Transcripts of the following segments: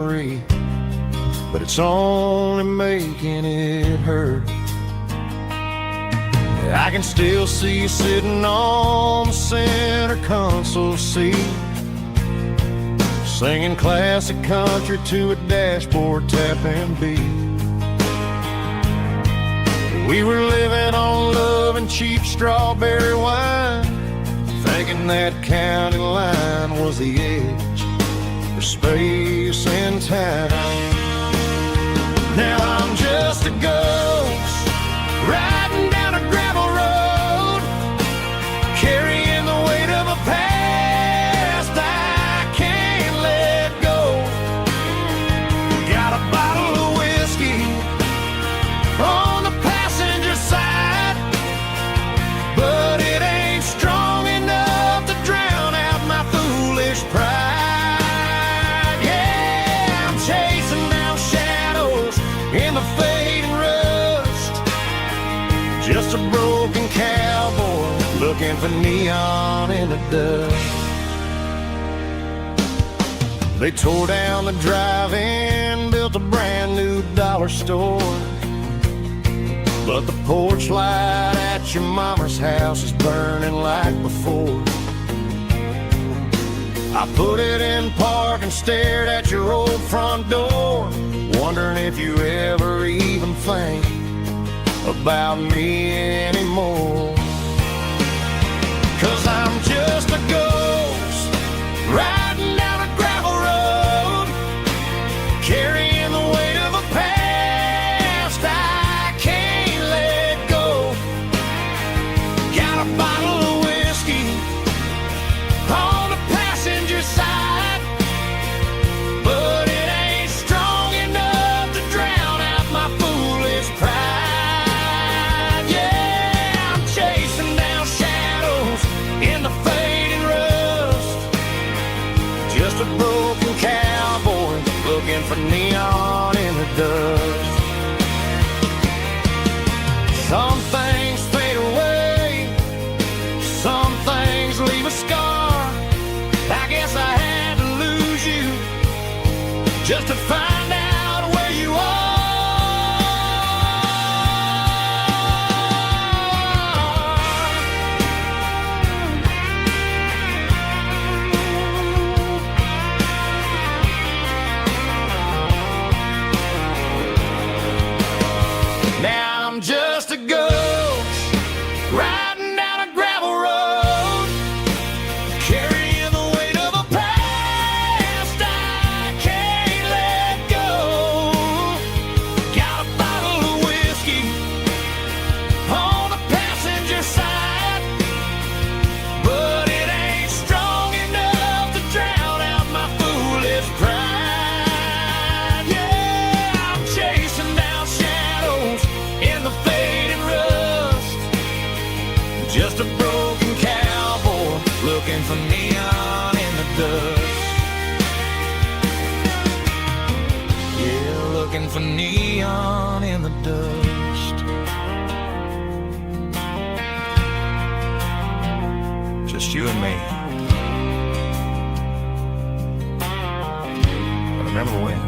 but it's only making it hurt. I can still see you sitting on the center console seat, singing classic country to a dashboard tapping beat. We were living on love and cheap strawberry wine, thinking that county line was the edge for space and time. Now I'm just a ghost riding down a gravel road, carrying the weight of a past I can't let go. Got a bottle of whiskey on the passenger side, but it ain't strong enough to drown out my foolish pride. Yeah, I'm chasing down shadows in the fading rust, just a broken cowboy looking for neon in the dust. They tore down the drive-in, built a brand new dollar store, but the porch light at your mama's house is burning like before. I put it in park and stared at your old front door, wondering if you ever even think about me anymore. 'Cause I'm just a ghost riding down a gravel road, carrying the weight of a past I can't let go. Got a bottle of whiskey on the passenger side, but it ain't strong enough to drown out my foolish pride. Yeah, I'm chasing down shadows in the fading rust, just a broken cowboy looking for neon in the dust. Some things fade away, some things leave a scar. I guess I had to lose you just to find out where you are. Now I'm just a ghost riding down a gravel road, carrying the weight of a past I can't let go. Got a bottle of whiskey on the passenger side, but it ain't strong enough to drown out my foolish pride. Yeah, I'm chasing down shadows in the fading rust, just a broken cowboy looking for neon in the dust. Yeah, looking for neon in the dust. Just you and me. I remember when.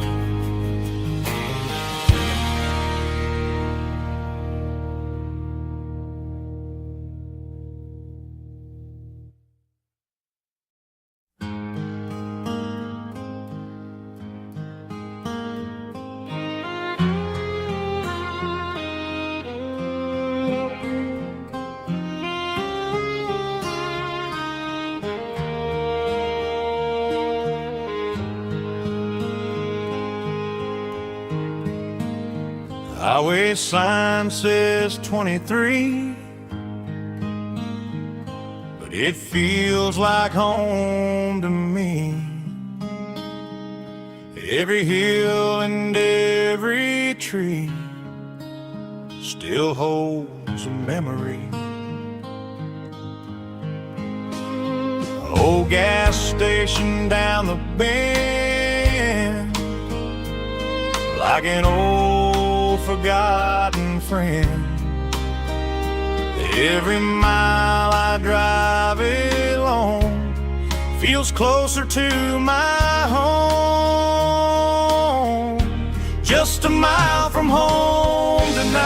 Highway sign says 23, but it feels like home to me. Every hill and every tree still holds a memory. Old gas station down the bend, like an old forgotten friend. Every mile I drive it along feels closer to my home. just a mile from home tonight.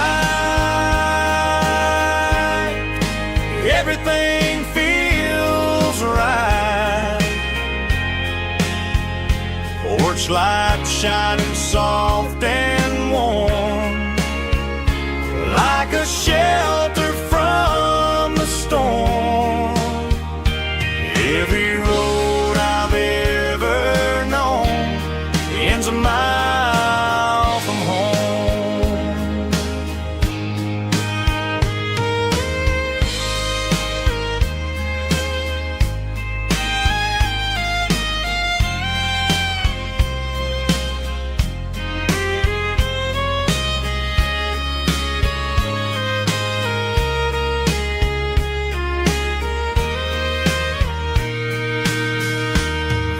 Everything feels right. Porch light shining soft and warm, like a shelter from the storm. Every road I've ever known ends a mile from home.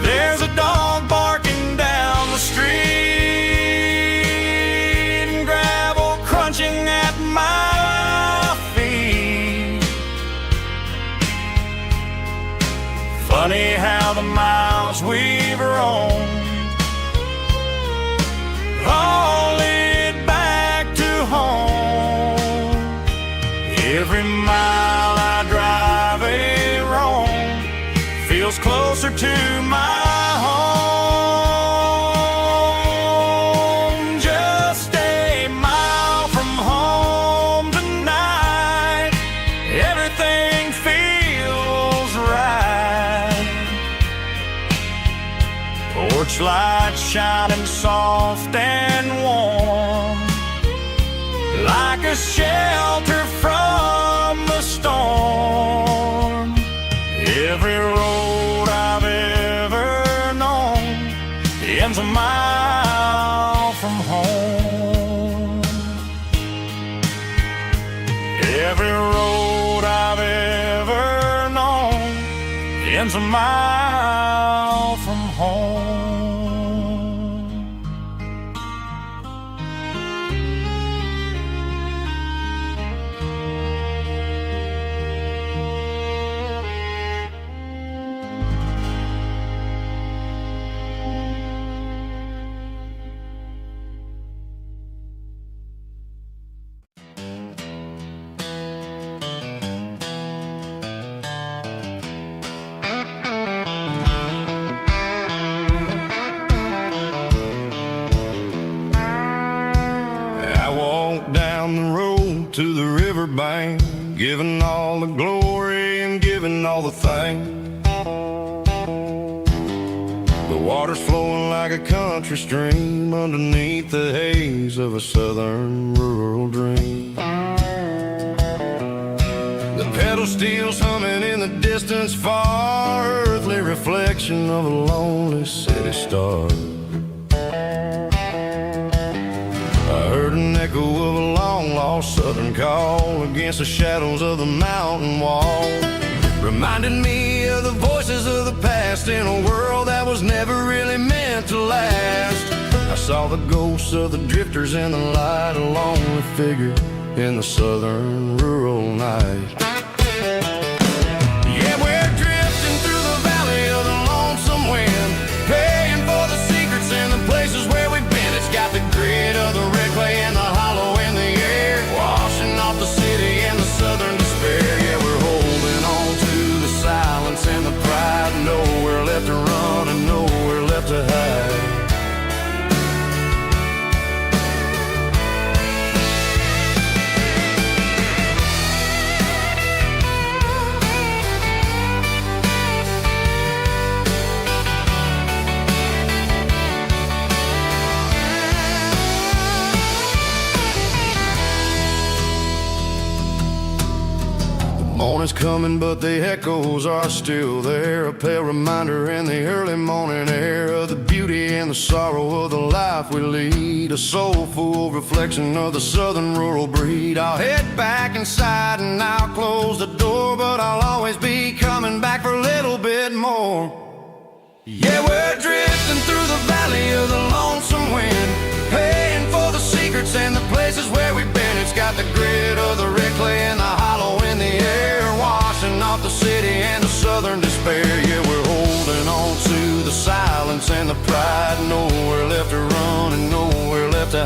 There's a dog barking down the street, and gravel crunching at my feet. Funny how the miles we've roamed all lead back to home. Every mile I drive a roam feels closer to my home. Just a mile from home tonight. Everything feels right. Porch light shining soft and warm, like a shelter from the storm. Every road I've ever known ends a mile from home. Every road I've ever known ends a mile from home. To the riverbank, giving all the glory and giving all the thanks. The water's flowing like a country stream underneath the haze of a southern rural dream. The pedal steel's humming in the distance far, earthly reflection of a lonely city star. I heard an echo of a long-lost southern call against the shadows of the mountain wall. Reminded me of the voices of the past in a world that was never really meant to last. I saw the ghosts of the drifters in the light, a lonely figure in the southern rural night. Yeah, we're drifting through the valley of the lonesome wind, paying for the secrets and the places where we've been. It's got the grit of the red clay and the hollow in the air, washing off the city and the southern despair. Yeah, we're holding on to the silence and the pride, nowhere left to run and nowhere left to hide. Morning's coming, but the echoes are still there. A pale reminder in the early morning air of the beauty and the sorrow of the life we lead. A soulful reflection of the southern rural breed. I'll head back inside and I'll close the door, but I'll always be coming back for a little bit more. Yeah, we're drifting through the valley of the lonesome wind, paying for the secrets and the places where we've been. It's got the grit of the red clay and the hollow in the air, washing off the city and the southern despair. Yeah, we're holding on to the silence and the pride, nowhere left to run and nowhere left to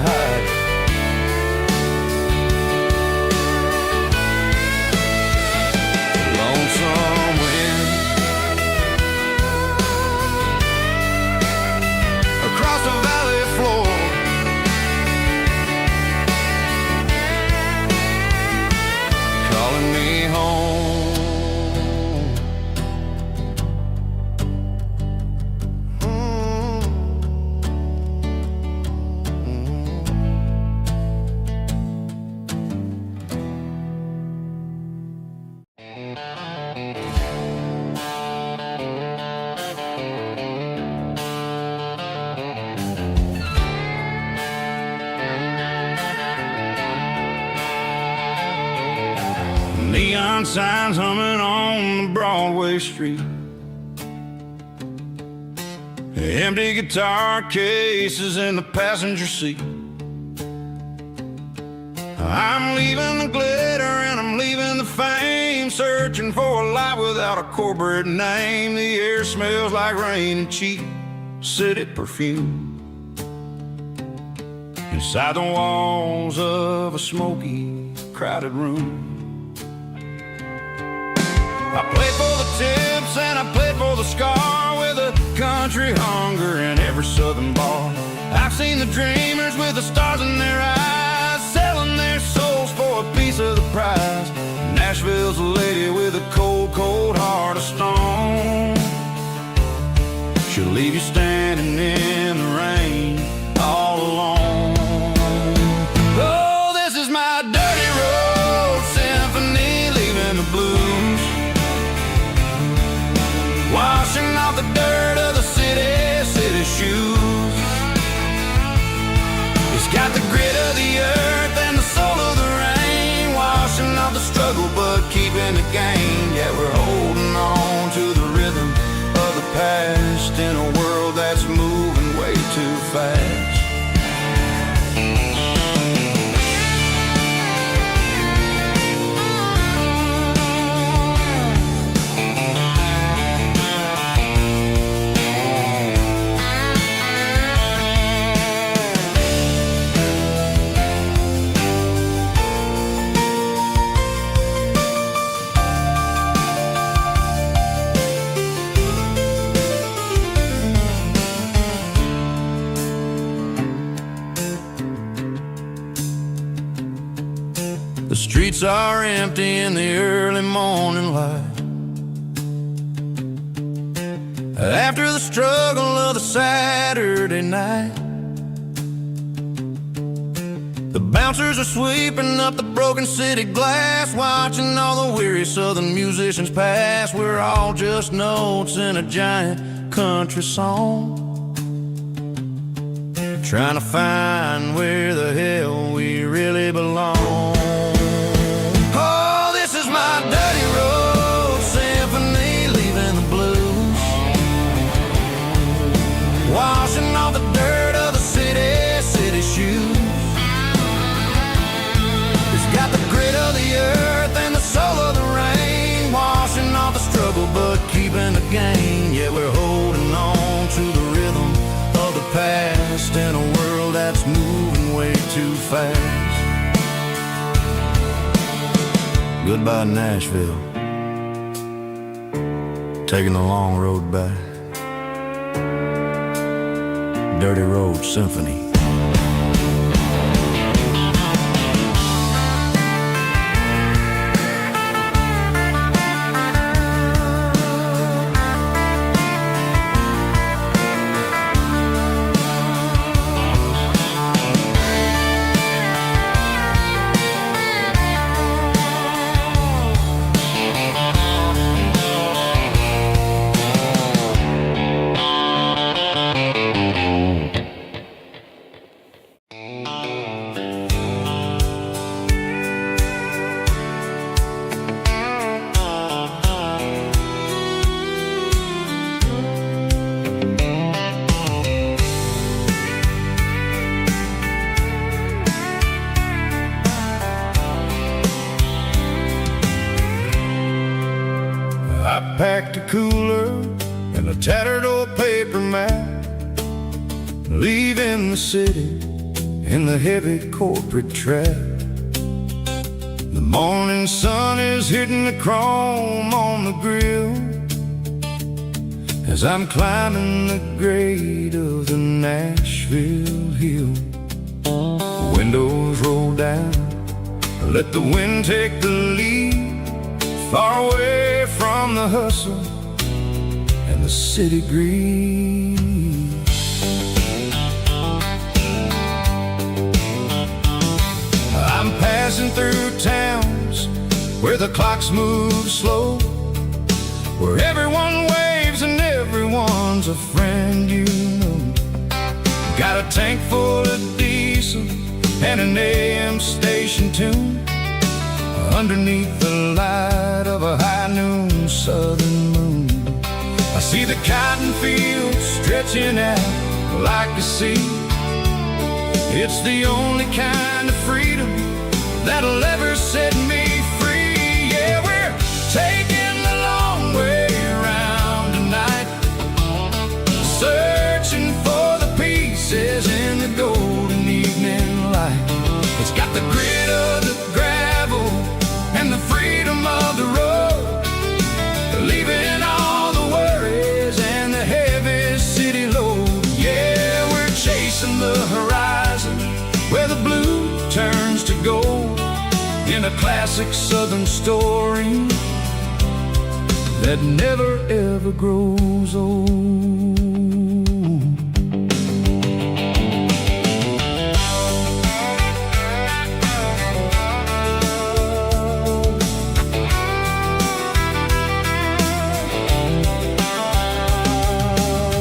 Neon signs humming on the Broadway street, empty guitar cases in the passenger seat. I'm leaving the glitter and I'm leaving the fame, searching for a life without a corporate name. The air smells like rain and cheap city perfume inside the walls of a smoky, crowded room. I played for the tips and I played for the scar, with a country hunger in every southern bar. I've seen the dreamers with the stars in their eyes, selling their souls for a piece of the prize. Nashville's a lady with a cold, cold heart of stone. She'll leave you standing in the rain all alone. Oh, this is my dirty road symphony, leaving the blues, washing off the dirt of the city shoes. It's got the grit of the earth and the soul of the rain, washing off the struggle but keeping the gain. Yeah, we're holding on to the rhythm of the past in a world that's moving way too fast. The streets are empty in the early morning light, after the struggle of the Saturday night. The bouncers are sweeping up the broken city glass, watching all the weary southern musicians pass. We're all just notes in a giant country song, trying to find where the hell we really belong. My dirty road symphony, leaving the blues, washing off the dirt of the city shoes. It's got the grit of the earth and the soul of the rain, washing off the struggle but keeping the gain. Yeah, we're holding on to the rhythm of the past in a world that's moving way too fast. Goodbye, Nashville, taking the long road back. Dirty Road Symphony. Packed a cooler and a tattered old paper map, leaving the city in the heavy corporate trap. The morning sun is hitting the chrome on the grill as I'm climbing the grade of the Nashville hill. The windows roll down, let the wind take the lead, far away from the hustle and the city greed. I'm passing through towns where the clocks move slow, where everyone waves and everyone's a friend you know. Got a tank full of diesel and an AM station tune, underneath the light of a high noon southern moon. I see the cotton fields stretching out like a sea. It's the only kind of freedom that'll ever set me free. Yeah, we're taking the long way around tonight, searching for the pieces in the golden evening light. It's got the grit of the gravel and the freedom of the road, leaving all the worries and the heavy city load. Yeah, we're chasing the horizon where the blue turns to gold, in a classic southern story that never ever grows old.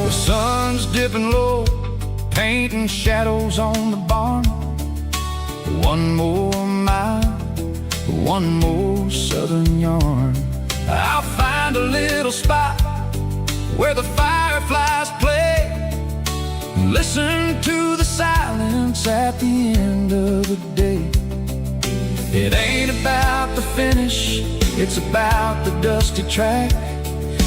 The sun's dipping low, painting shadows on the barn. One more mile, one more southern yarn. I'll find a little spot where the fireflies play, listen to the silence at the end of the day. It ain't about the finish, it's about the dusty track.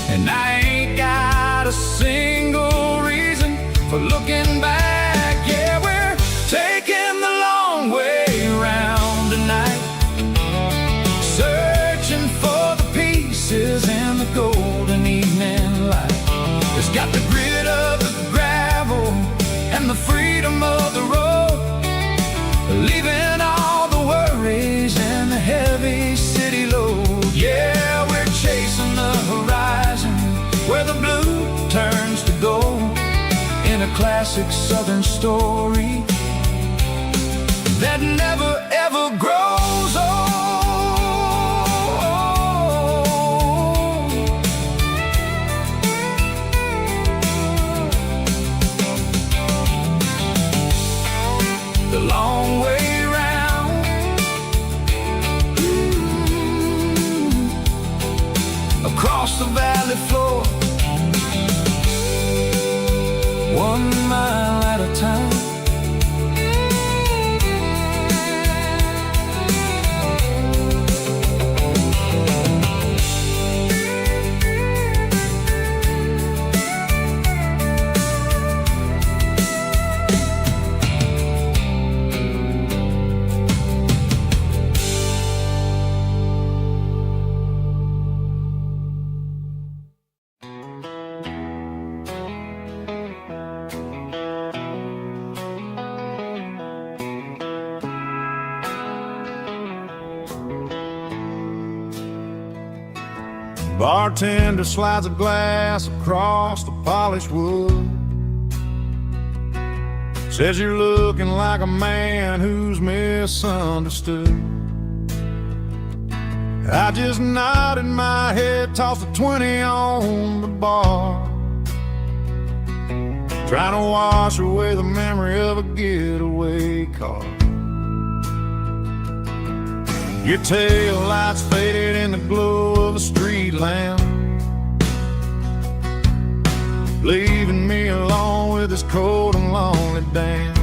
And I ain't got a single reason for looking back. Yeah, we're taking the long way around tonight, searching for the pieces in the golden evening light. It's got the grit of the gravel and the freedom of the road, leaving all the worries and the heavy city load. Yeah, we're chasing the horizon where the blue turns to gold, in a classic southern story that never ever grows old. The long way round, across the valley floor, 1 mile at a time. Bartender slides a glass across the polished wood, says you're looking like a man who's misunderstood. I just nodded my head, tossed a 20 on the bar, trying to wash away the memory of a getaway car. Your tail lights faded in the glow of a street lamp, leaving me alone with this cold and lonely damn.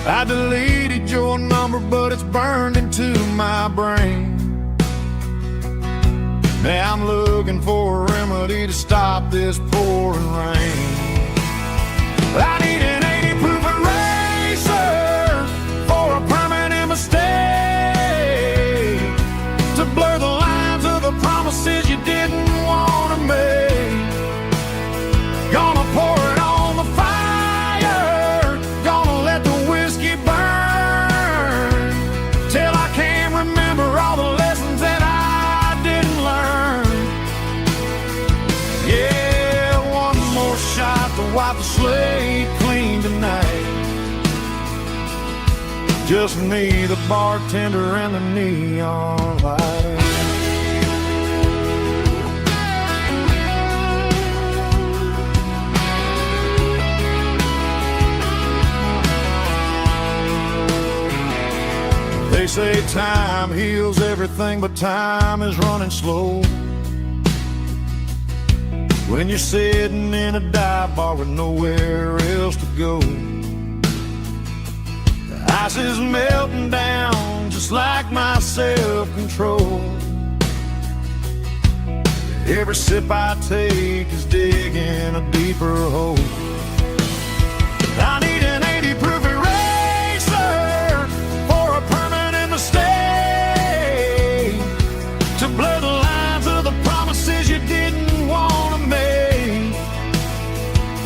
I deleted your number, but it's burned into my brain. Now I'm looking for a remedy to stop this pouring rain. I need an 80-proof eraser for a permanent mistake, to blur the lines of the promises you didn't want to make. Gonna pour it on the fire, gonna let the whiskey burn, till I can't remember all the lessons that I didn't learn. Yeah, one more shot to wipe the slate clean tonight. Just me, the bartender, and the neon light. They They say time heals everything, but time is running slow. When you're sitting in a dive bar with nowhere else to go, the ice is melting down just like my self-control. Every sip I take is digging a deeper hole. I need an 80 proof eraser for a permanent mistake, to blur the lines of the promises you didn't want to make.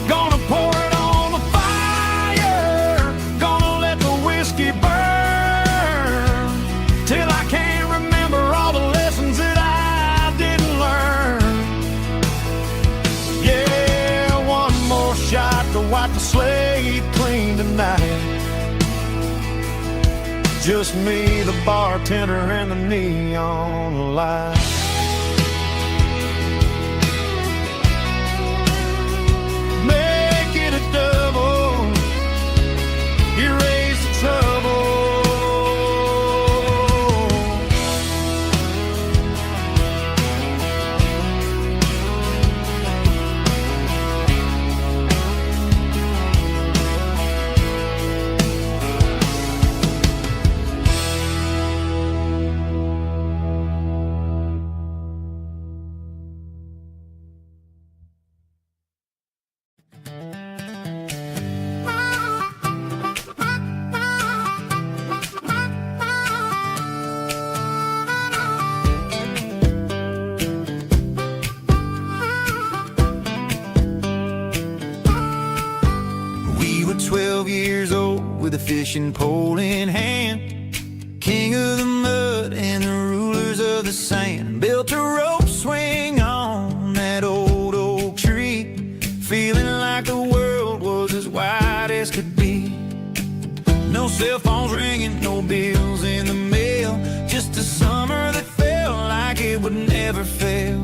Gonna pour it on the fire, gonna let the whiskey burn, till I can't remember all the lessons that I didn't learn. Yeah, one more shot to wipe the slate clean tonight. Just me, the bartender, and the neon light. Make it a double, erase the trouble. We were 12 years old with a fishing pole in hand, king of the mud and the rulers of the sand. Built a rope swing on that old oak tree, feeling like the world was as wide as could be. No cell phones ringing, no bills in the mail, just a summer that felt like it would never fail.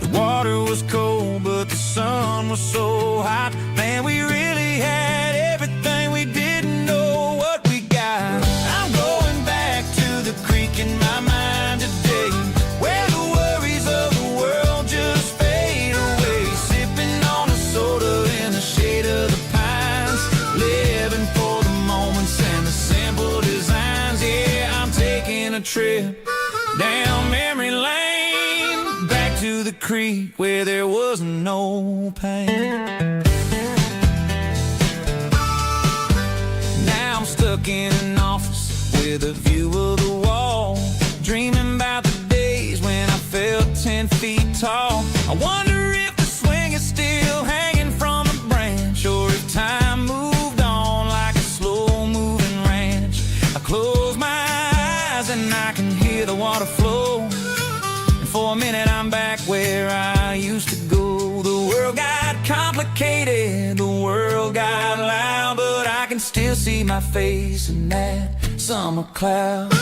The water was cold, but the sun was so hot. Man, we really had everything, we didn't know what we got. I'm going back to the creek in my mind today, where the worries of the world just fade away. Sipping on a soda in the shade of the pines, living for the moments and the simple designs. Yeah, I'm taking a trip down memory lane, back to the creek where there was no pain. Now I'm stuck in an office with a view of the wall, dreaming about the days when I felt 10 feet tall. I wonder if the swing is still hanging from a branch, or if time moved on like a slow-moving ranch. I close my eyes and I can hear the water flow, and for a minute I'm back where I used to go. The world got complicated, the world got loud, but I can still see my face in that summer cloud.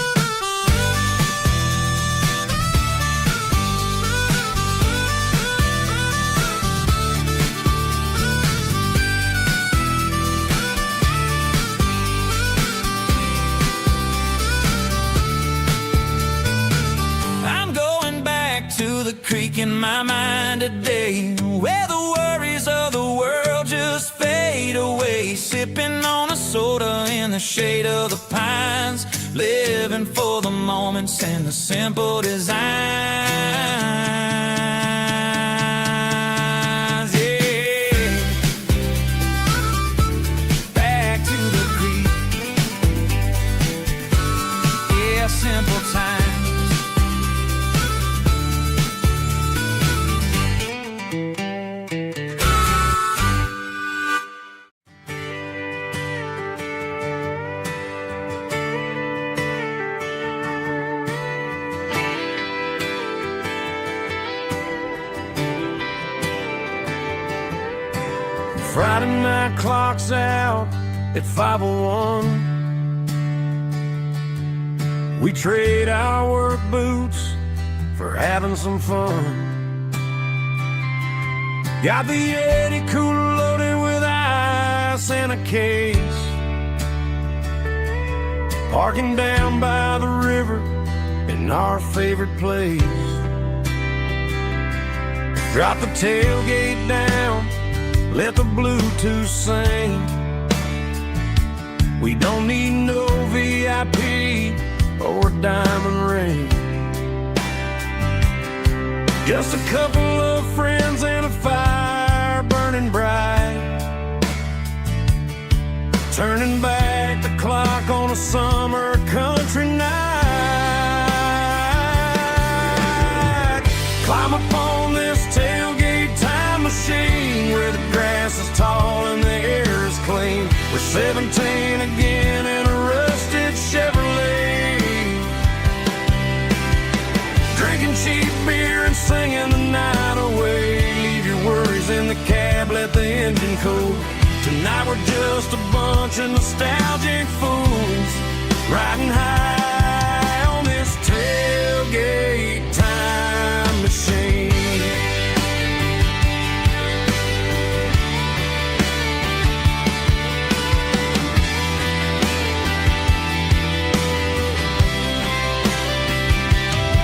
I'm going back to the creek in my mind today, where the worries of the world just fade away. Sipping on a soda in the shade of the pines, living for the moments and the simple designs. Yeah, back to the creek. Yeah, simple times. Friday night clock's out at 5:01. We trade our work boots for having some fun. Got the Yeti cooler loaded with ice and a case. parking down by the river in our favorite place. Drop the tailgate down, let the Bluetooth sing. We don't need no VIP or a diamond ring. Just a couple of friends and a fire burning bright, turning back the clock on a summer country night. Climb up on this tailgate time machine where the grass is tall and the air is clean. We're 17 again in a rusted Chevrolet, drinking cheap beer and singing the night away. Leave your worries in the cab, let the engine cool. Tonight we're just a bunch of nostalgic fools, riding high on this tailgate time machine.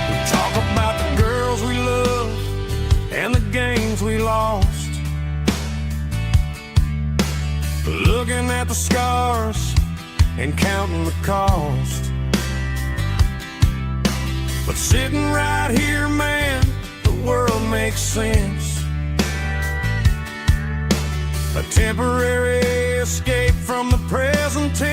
We talk about the girls we love and the games we lost, looking at the scars and counting the cost. But sitting right here, man, the world makes sense. A temporary escape from the present tense.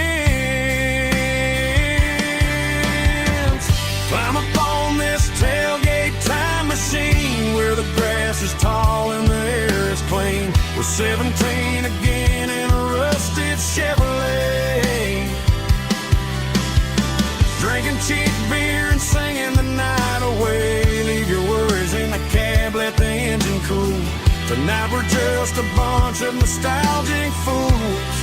Climb up on this tailgate time machine where the grass is tall and the air is clean. We're 17 again in a rusted Chevrolet, drinking cheap beer and singing the night away. Leave your worries in the cab, let the engine cool. Tonight we're just a bunch of nostalgic fools,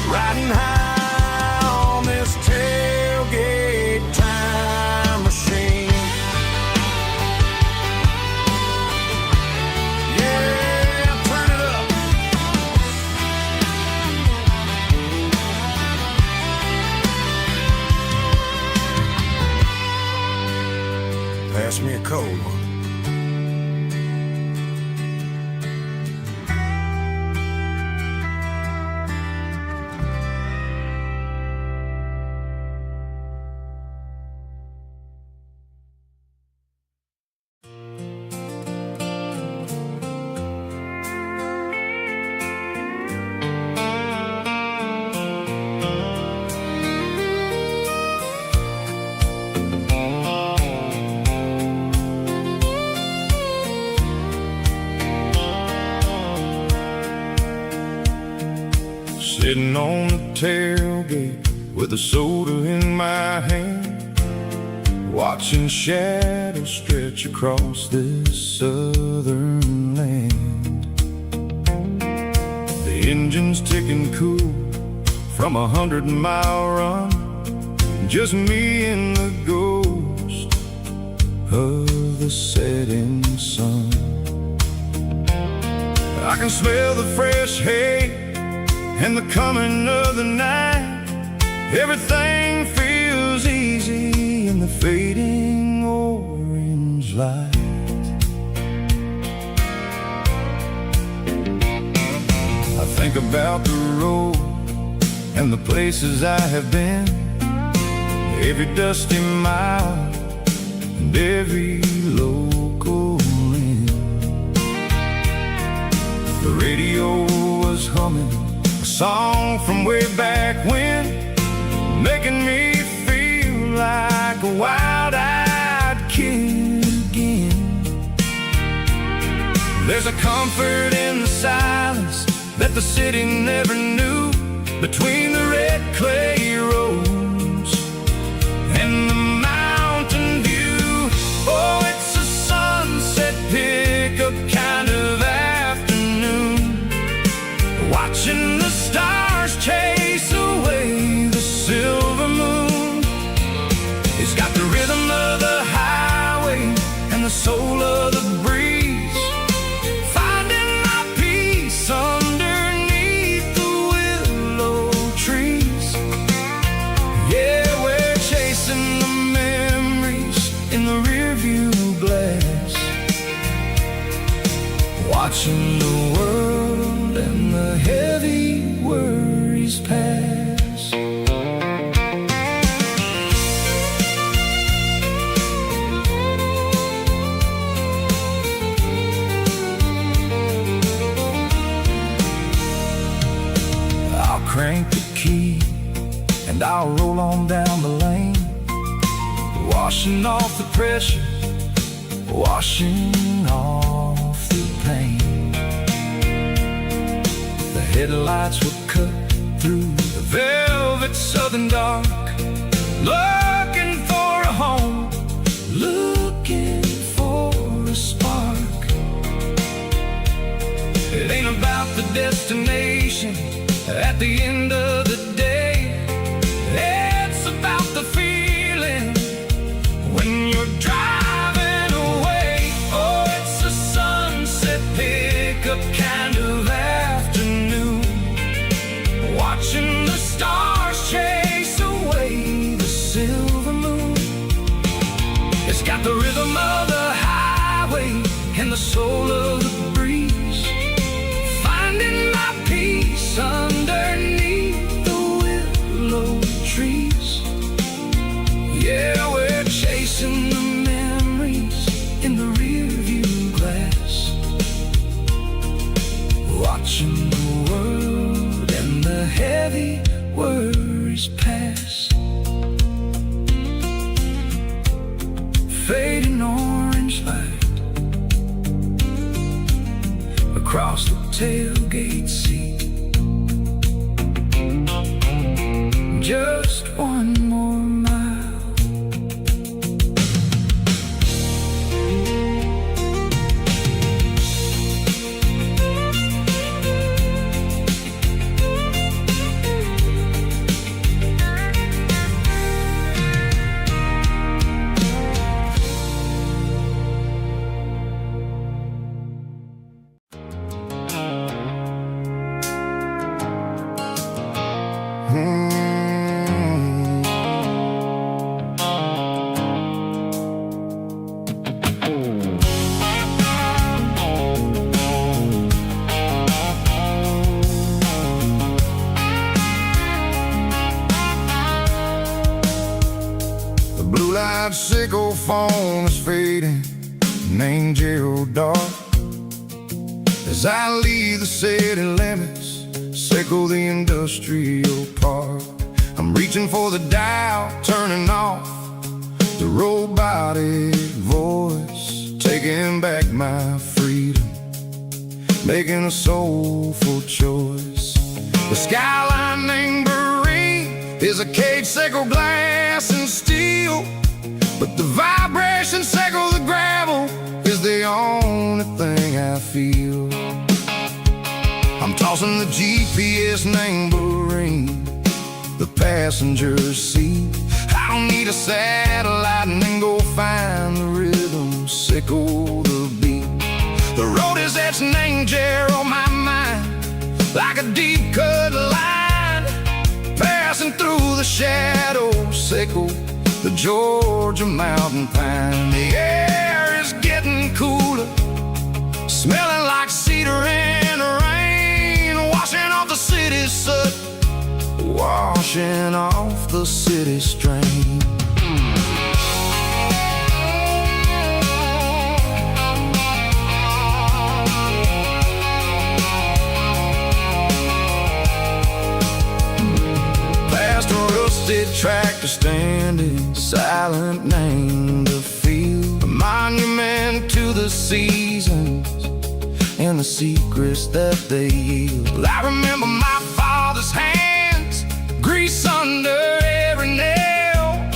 riding high on this tailgate time machine. Pass me a cold one. Sitting on the tailgate with a soda in my hand, watching shadows stretch across this southern land. The engine's ticking cool from 100-mile run, just me and the ghost of the setting sun. I can smell the fresh hay and the coming of the night. Everything feels easy in the fading orange light. I think about the road and the places I have been, every dusty mile and every local inn. The radio was humming a song from way back when, making me feel like a wild-eyed kid again. There's a comfort in the silence that the city never knew, between the red clay roads and the mountain view. Oh, it's a sunset pickup kind of afternoon, watching the stars chase away the silver moon. It's got the rhythm of the highway and the soul of the breeze, finding my peace underneath the willow tree. worries pass. I'll crank the key and I'll roll on down the lane, washing off the pressure, washing off the pain. The headlights will cut through the velvet southern dark, looking for a home, looking for a spark. It ain't about the destination at the end of the day, it's about the feeling when you're driving away. Oh, it's a sunset pickup kind of afternoon, watching the stars chase away the silver moon. It's got the rhythm of the highway and the soul of the breeze, finding my peace underneath the willow trees. Yeah, we're chasing the memories in the rearview glass, watching the world and the heavy worries pass. Fading orange light across the tailgate seat. Just one more mile. Sickle phone is fading, an angel dark. As I leave the city limits, sickle the industrial park. I'm reaching for the dial, turning off the robotic voice, taking back my freedom, making a soulful choice. The skyline named Marine is a cage, sickle glass and steel, but the vibration sickle the gravel is the only thing I feel. I'm tossing the GPS named Marine, the passenger seat. I don't need a satellite and then go find the rhythm, sickle the beat. The road is etched named Jer on my mind, like a deep cut line, passing through the shadows, sickle the Georgia mountain pine. The air is getting cooler, smelling like cedar in the rain, washing off the city soot, washing off the city strain. Past a rusted tractor standing silent, named the field, a monument to the seasons and the secrets that they yield. I remember my father's hands, grease under every nail,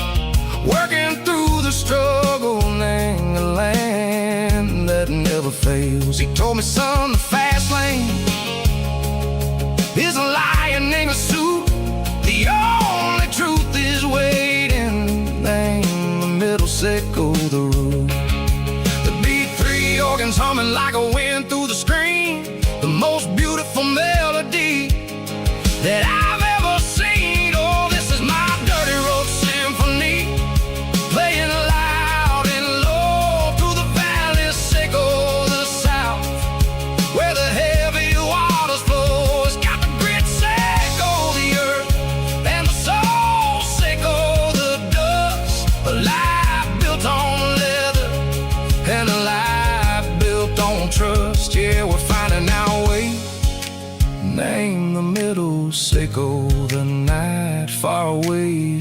working through the struggle in the land that never fails. He told me, son, the fast lane is a lion in a suit, the only truth is waiting. Name the middle, sickle the root. The B3 organs humming like a wind through the screen, the most beautiful melody that I've ever seen. Oh, this is my dirty road symphony, playing loud and low through the valley, sickle the south,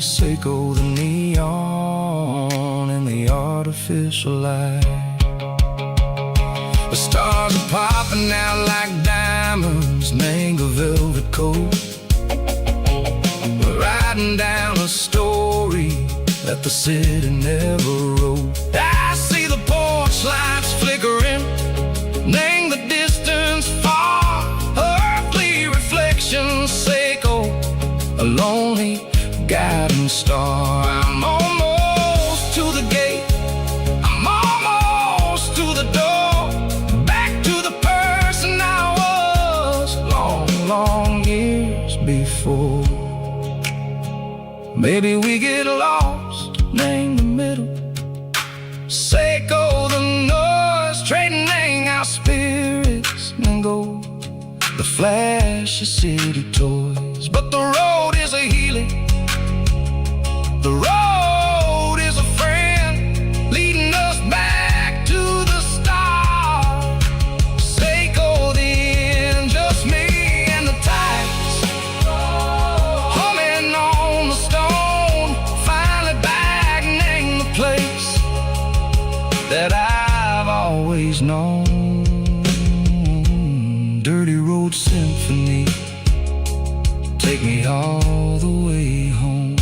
Seiko, the neon and the artificial light. The stars are popping out like diamonds, mango velvet coat. We're writing down a story that the city never wrote. I see the porch lights flickering, name the distance far. Earthly reflections, Seiko, a lonely guiding star. I'm almost to the gate, I'm almost to the door, back to the person I was long, long years before. Maybe we get lost, name the middle, Seiko the noise, trading our spirits and gold, the flash of city toys. But the road is a healing, the road is a friend, leading us back to the start. Seiko the end, just me and the tides, humming on the stone. Finally back, name the place that I've always known. Dirty Road Symphony, take me all the way home.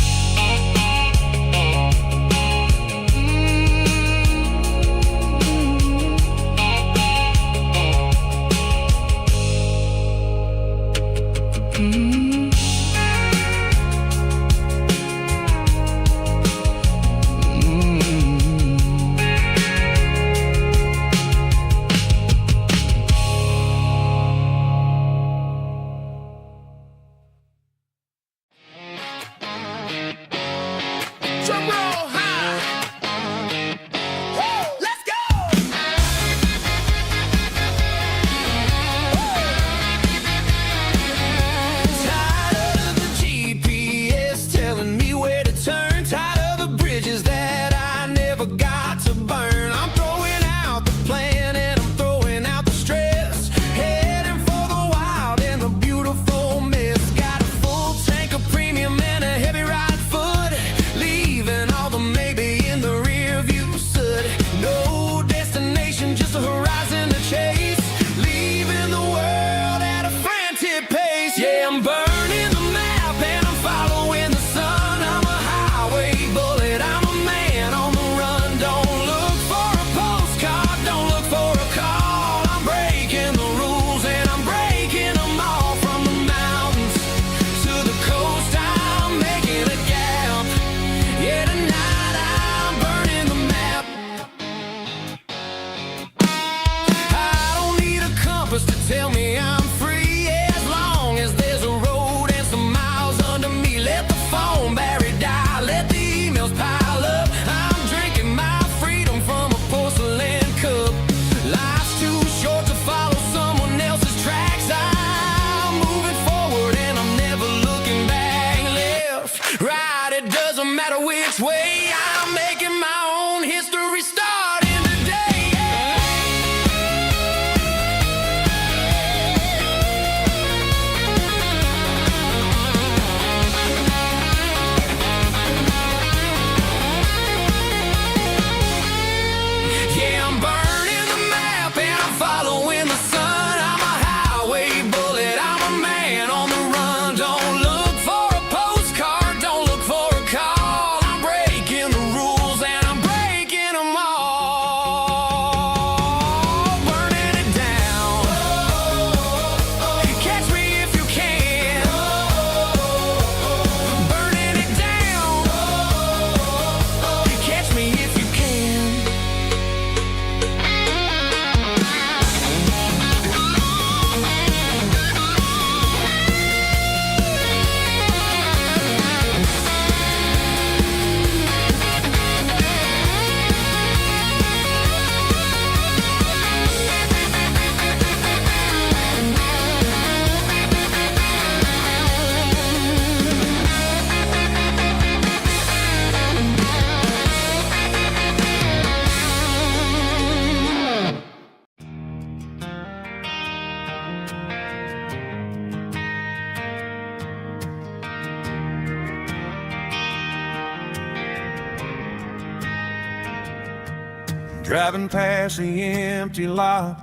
driving past the empty lot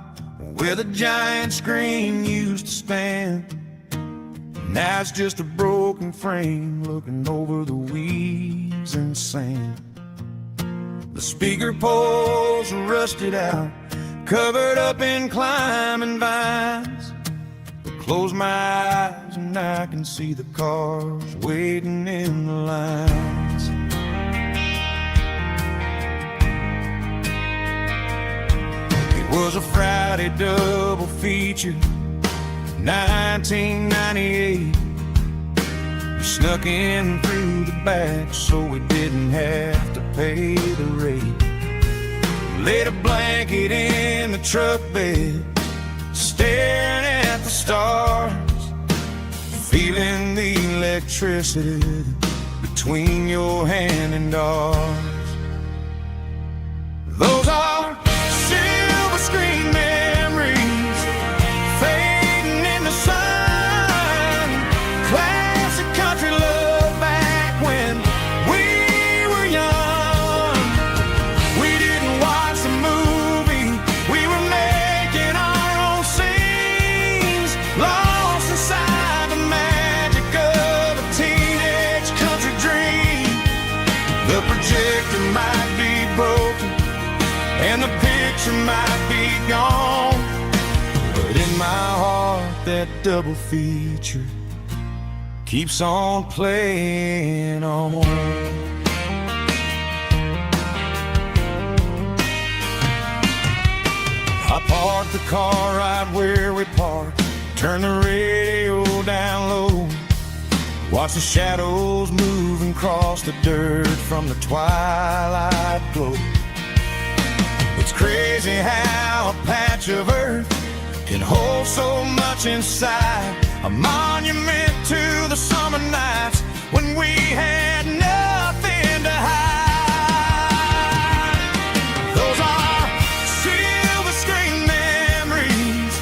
where the giant screen used to stand. Now it's just a broken frame looking over the weeds and sand. The speaker poles are rusted out, covered up in climbing vines. But close my eyes and I can see the cars waiting in the lines. It was a Friday double feature, 1998. We snuck in through the back so we didn't have to pay the rate. Laid a blanket in the truck bed, staring at the stars, feeling the electricity between your hand and ours. Those are silver screen memories fading in the sun. Classic country love back when we were young. We didn't watch the movie, we were making our own scenes, lost inside the magic of a teenage country dream. The projector might be broken and the picture might be gone, but in my heart that double feature keeps on playing on. I parked the car right where we parked, turned the radio down low, watch the shadows move and cross the dirt from the twilight glow. It's crazy how a patch of earth can hold so much inside, a monument to the summer nights when we had nothing to hide. Those are silver screen memories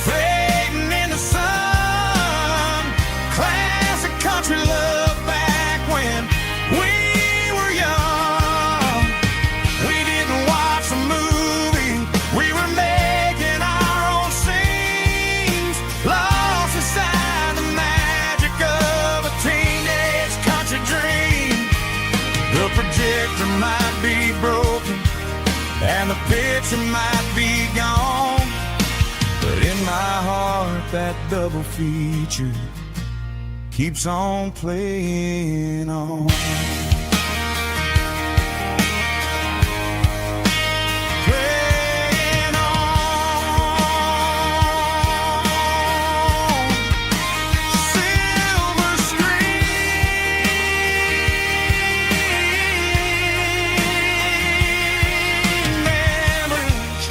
fading in the sun. Classic country love back when we were young. We didn't watch the movie, we were making our own scenes, lost inside the magic of a teenage country dream. The projector might be broken and the picture might be gone, but in my heart that double feature keeps on playing on. Playing on. Silver screen memories.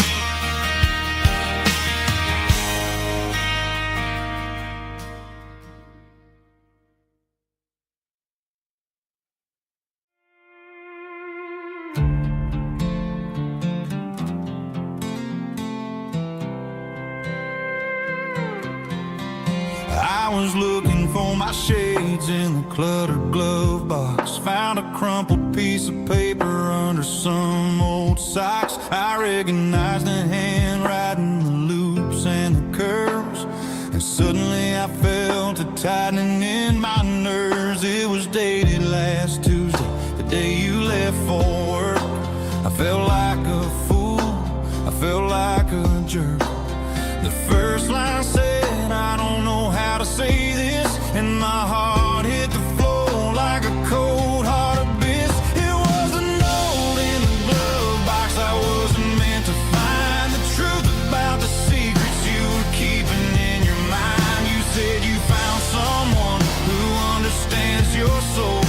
I was looking for my shades in the cluttered glove box, found a crumpled piece of paper under some old socks. I recognized the handwriting, the loops and the curves, and suddenly I felt a tightening in my nerves. It was dated last Tuesday, the day you left for work. I felt like a fool, I felt like a jerk. The first line said, I don't know how to say this, and my heart hit the floor like a cold hard abyss. It was a note in the glove box I wasn't meant to find, the truth about the secrets you were keeping in your mind. You said you found someone who understands your soul,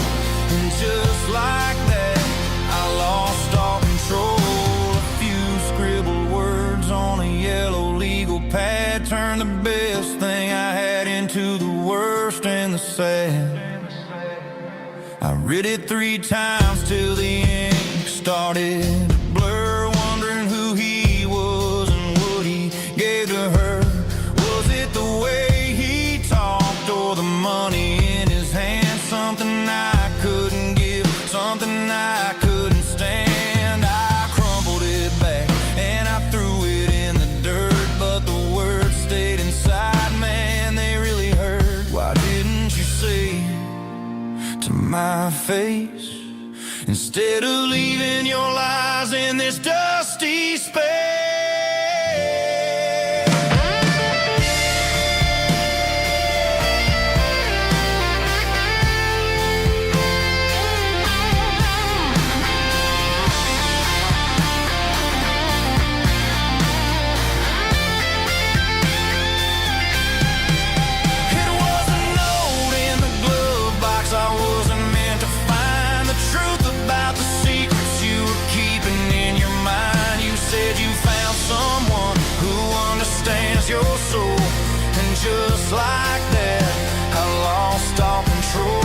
and just like that I lost all control. A few scribbled words on a yellow legal pad turned the best thing I had into the worst and the sad. I read it 3 times till the ink started to blur, wondering who he was and what he gave to her. Was it the way he talked or the money in his hand? Something I couldn't give, something I couldn't stand. I crumpled it to my face, instead of leaving your lies in this dusty space. Your soul, and just like that, I lost all control.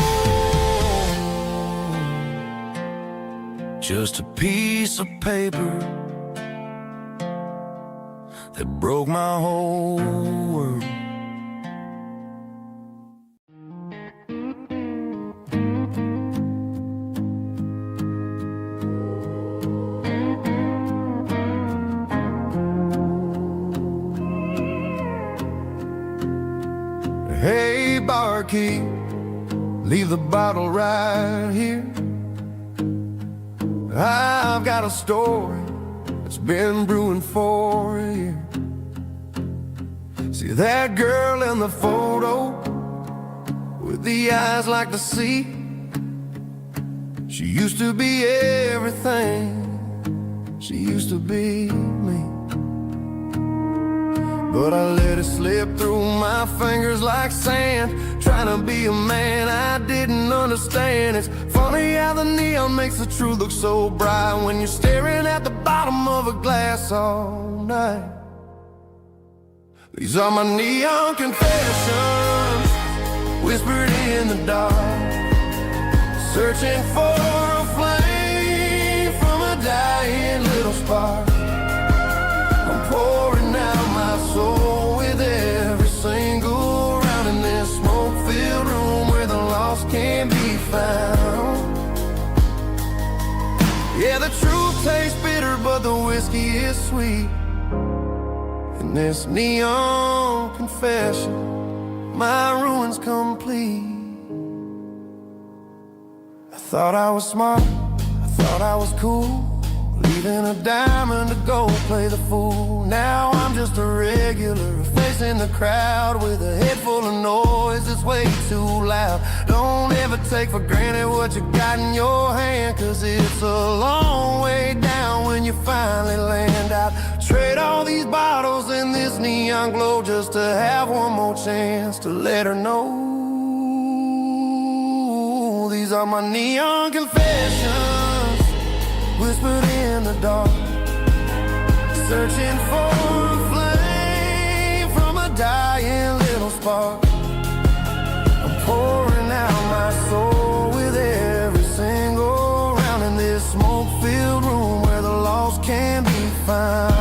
Just a piece of paper that broke my whole world. Hey, barkeep, leave the bottle right here. I've got a story that's been brewing for a year. See that girl in the photo with the eyes like the sea? She used to be everything, she used to be me. But I let it slip through my fingers like sand, trying to be a man I didn't understand. It's funny how the neon makes the truth look so bright when you're staring at the bottom of a glass all night. These are my neon confessions, whispered in the dark, searching for a flame from a dying little spark. I'm pouring out my soul with every single round in this smoke-filled room where the lost can't be found. Yeah, the truth tastes bitter, but the whiskey is sweet. In this neon confession, my ruin's complete. I thought I was smart, I thought I was cool, leaving a diamond to go play the fool. Now I'm just a regular, facing the crowd with a head full of noise that's way too loud. Don't ever take for granted what you got in your hand, cause it's a long way down when you finally land out. Trade all these bottles and this neon glow just to have one more chance to let her know. These are my neon confessions, whispered in the dark, searching for a flame from a dying little spark. I'm pouring out my soul with every single round in this smoke-filled room where the lost can be found.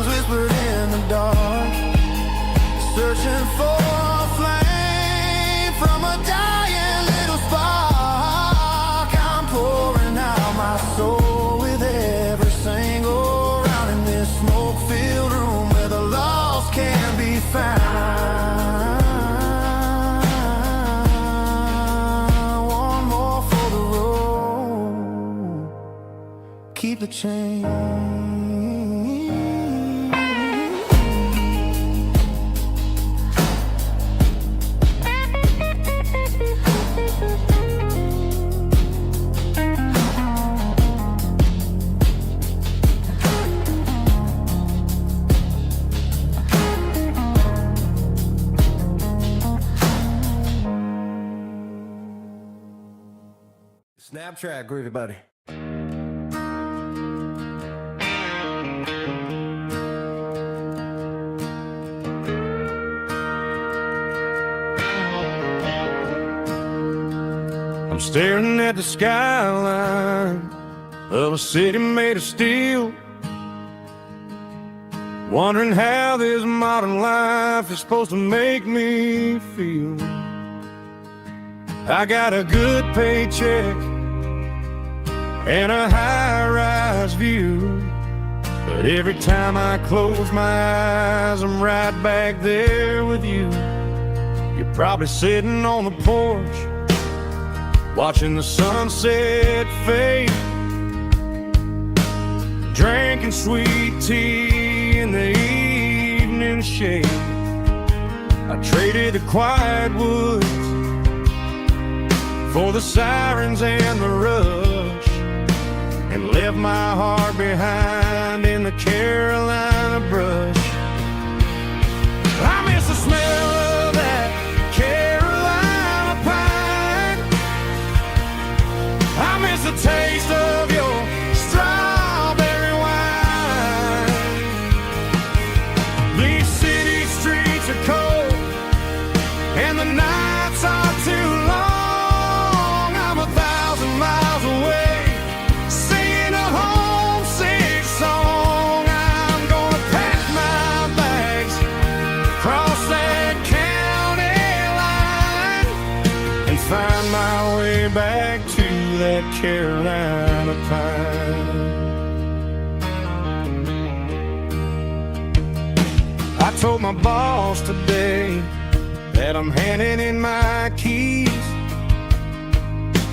Whispered in the dark, searching for a flame from a dying little spark. I'm pouring out my soul with every single round in this smoke-filled room where the lost can be found. One more for the road, keep the change. Snap track, groovy buddy. I'm staring at the skyline of a city made of steel, wondering how this modern life is supposed to make me feel. I got a good paycheck and a high-rise view, but every time I close my eyes, I'm right back there with you. You're probably sitting on the porch, watching the sunset fade, drinking sweet tea in the evening shade. I traded the quiet woods for the sirens and the rush, and left my heart behind in the Carolina brush. I miss the smell of that Carolina pine. I miss the taste of your strawberry wine. These city streets are cold and the nights are too long. I'm 1,000 miles away, singing a homesick song. I'm gonna pack my bags, cross that county line, and find my way back to that Carolina pine. I told my boss today that I'm handing in my keys.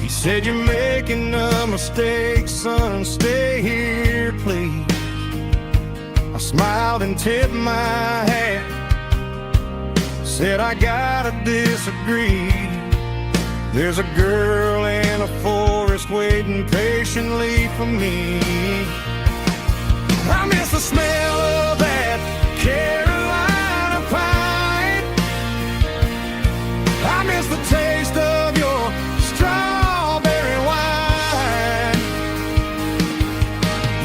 He said, "You're making a mistake, son, stay here, please." I smiled and tipped my hat, said, "I gotta disagree. There's a girl in a forest waiting patiently for me." I miss the smell of that Carolina pine. I miss the taste of your strawberry wine.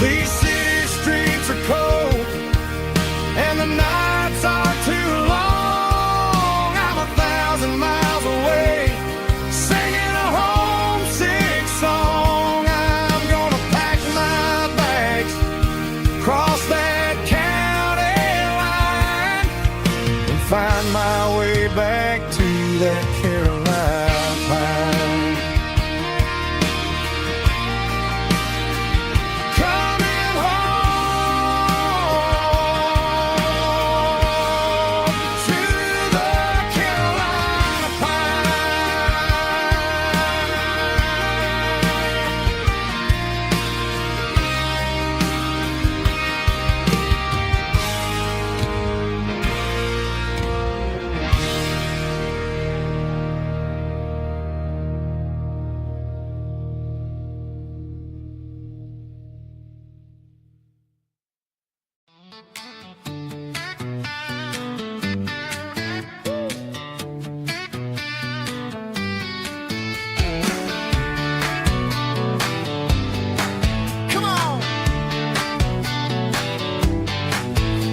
These city streets are cold and the nights are too long. I'm 1,000 miles away, singing a homesick song. I'm gonna pack my bags, cross that county line, and find my way back to that Carolina pine. Coming home to the Carolina Come on.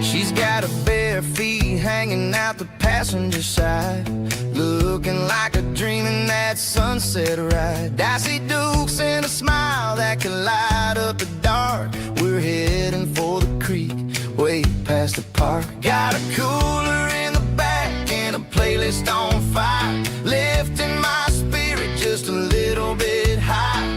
She's got her bare feet hanging out the passenger side, looking like a dream in that sunset ride. Dicey dukes and a smile that can light up the dark. We're heading for the creek, way past the park. Got a cooler in the back and a playlist on fire, lifting my spirit just a little bit high.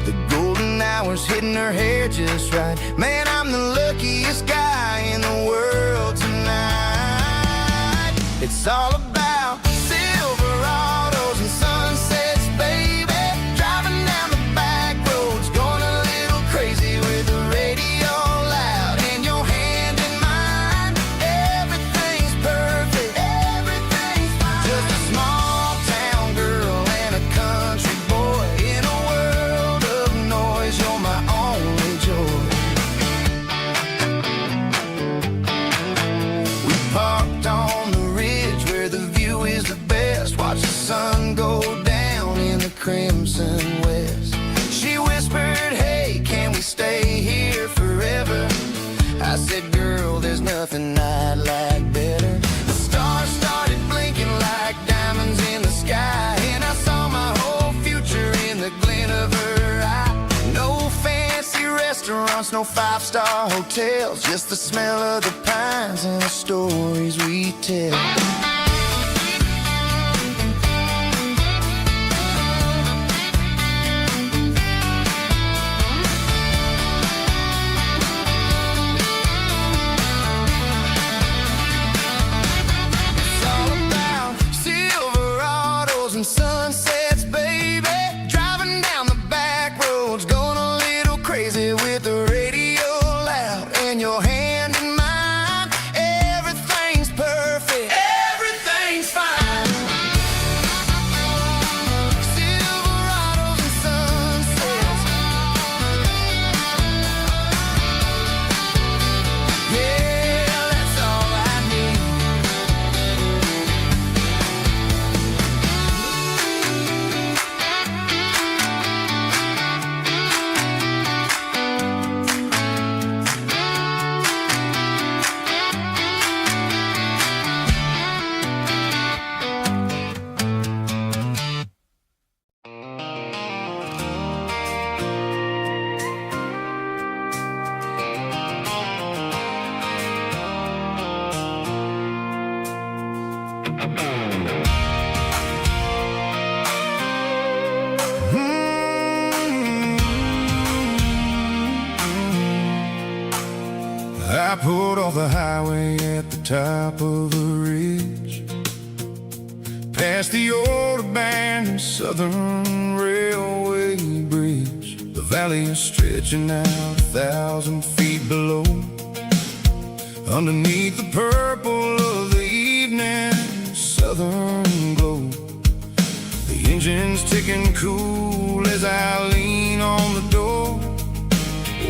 The golden hours hitting her hair just right. Man, I'm the luckiest guy in the world tonight. It's all about Silverados and sunsets, baby. Driving down the back roads, going a little crazy with the radio loud and your hand in mine. Everything's perfect, everything's fine. Just a small town girl and a country boy in a world of noise. You're my only joy. We parked on the ridge where the no five-star hotels, just the smell of the pines and the stories we tell. And sunsets, baby, driving down the back roads, going a little crazy with the radio loud and your hand in mine. Everything's perfect, everything's fine. Silverados and sunsets, yeah, that's all I need. I pulled off the highway at the top of a ridge, past the old abandoned Southern Railway bridge. The valley is stretching out 1,000 feet below, underneath the purple of the evening southern glow. The engine's ticking cool as I lean on the door,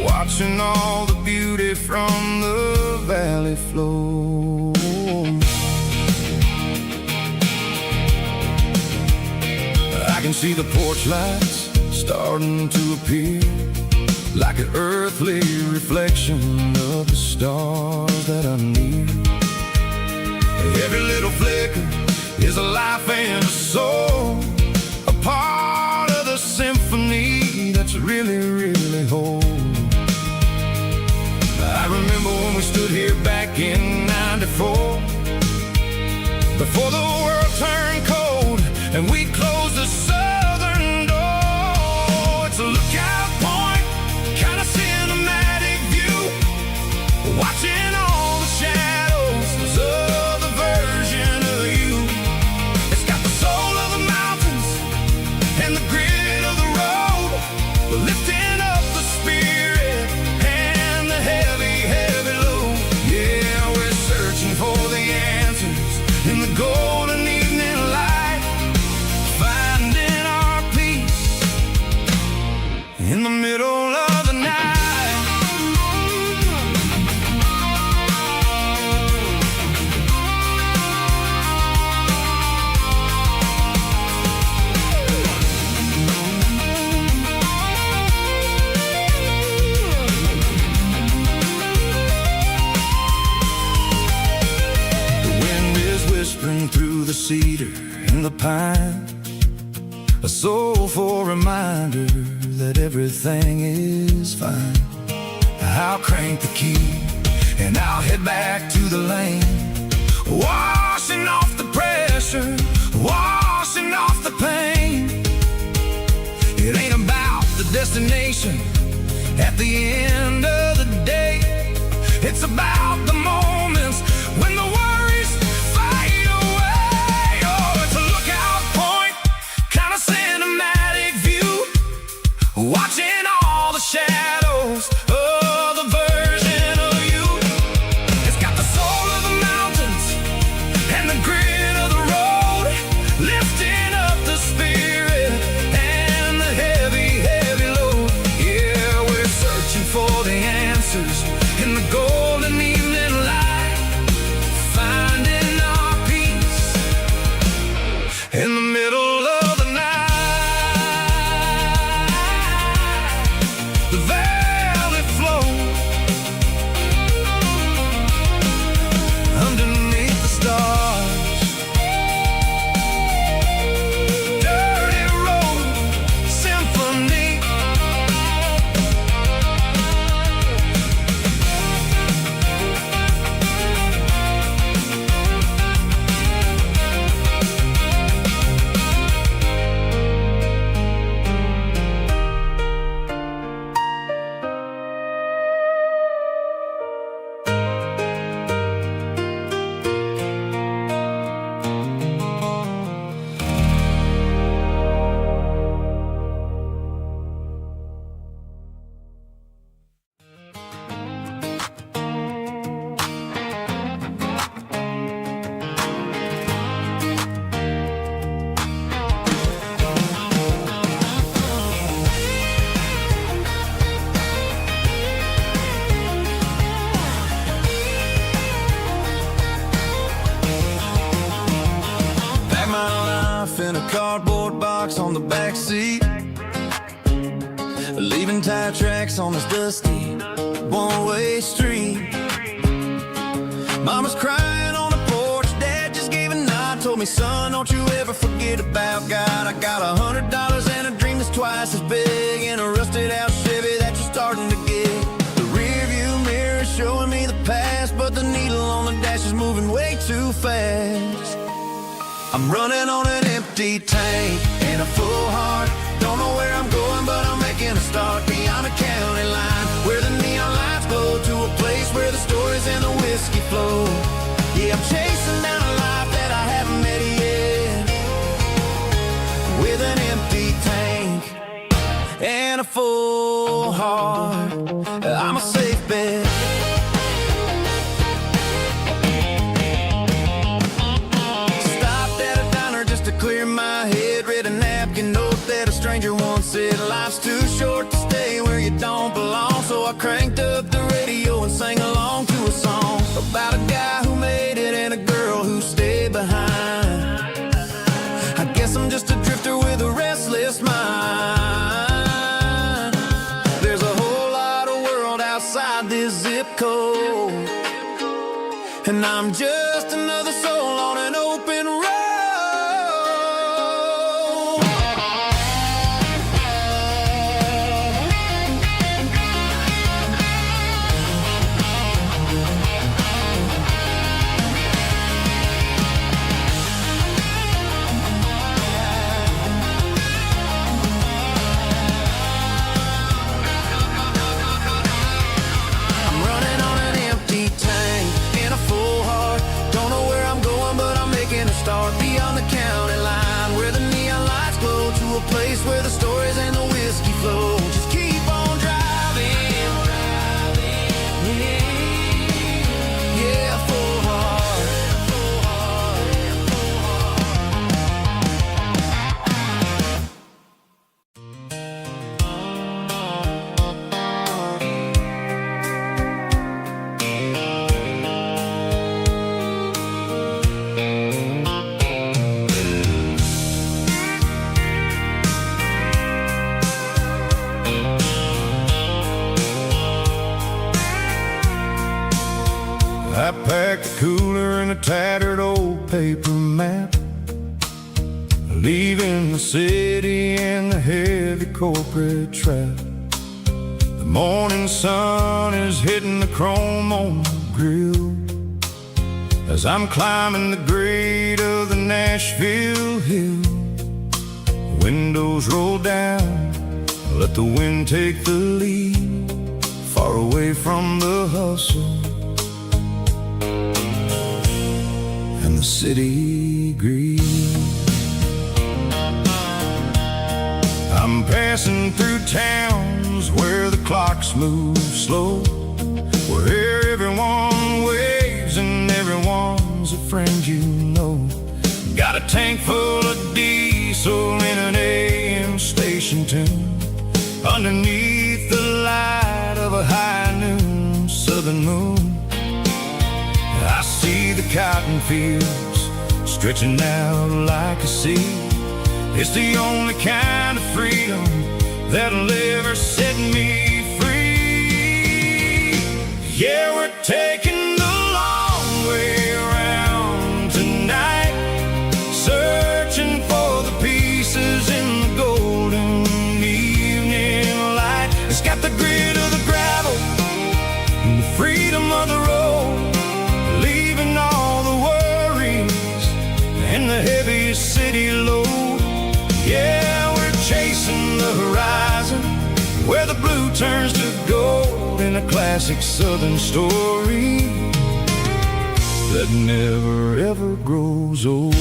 watching all the beauty from the valley flow. I can see the porch lights starting to appear, like an earthly reflection of the stars that are near. Every little flicker is a life and a soul, a part of the symphony that's really, really whole. I remember when we stood here back in '94, before the world turned cold and we closed the southern door. It's a lookout point, kind of cinematic view, watching all the shadows of the version of you. It's got the soul of the mountains and the grit of the road, lifting up the spirit and the heavy, heavy load. Yeah, we're searching for the answers in the golden evening light, finding our peace in the middle of the night. Whispering through the cedar and the pine, a soulful reminder that everything is fine. I'll crank the key and I'll head back to the lane, washing off the pressure, washing off the pain. It ain't about the destination at the end of the day, it's about the moments when the worries fade away. Oh, it's a lookout point, kind of cinematic view, watching all the shadows of the version of you. It's got the soul of the mountains and the grit of the road, lifting up the spirit and the heavy, heavy load. Yeah, we're searching for the answers in the golden evening light. box on the back seat, leaving tire tracks on this dusty one-way street. Mama's crying on the porch, Dad just gave a nod, told me, son, don't you ever forget about God. I got $100 and a dream that's twice as big, and a rusted out Chevy that you're starting to get. The rear view mirror is showing me the past, but the needle on the dash is moving way too fast. I'm running on an empty tank and a full heart. Don't know where I'm going, but I'm making a start beyond the county line, where the neon lights glow, to a place where the stories and the whiskey flow. Yeah, I'm chasing down a life that I haven't met yet, with an empty tank and a full heart. I'm a safe bet. Clear my head, read a napkin note that a stranger once said, life's too short to stay where you don't belong. So I cranked up the radio and sang along to a song about a guy who made it and a girl who stayed behind. I guess I'm just a drifter with a restless mind. There's a whole lot of world outside this zip code, and I'm just another soul on an open road. Start beyond the county line, where the neon lights glow, to a place where the stories and the whiskey flow. Just keep on driving, yeah, full heart, full heart, full I packed a cooler and a tattered old paper map, leaving the city and the heavy corporate trap. The morning sun is hitting the chrome on the grill as I'm climbing the grade of the Nashville hill. The windows roll down, let the wind take the lead, far away from the hustle and the city greed. I'm passing through towns where the clocks move slow, where everyone waves and everyone's a friend you know. Got a tank full of diesel in an AM station tune, underneath the light of a high noon southern moon. I see the cotton fields stretching out like a sea. It's the only kind of freedom that'll ever set me free. Yeah, we're taking the long way around tonight, searching for the pieces in the golden evening light. It's got the grit of the gravel and the freedom of the road, leaving all the worries and the heavy city load. Yeah, we're chasing the horizon, where the blue turns to gold, in a classic southern story that never ever grows old.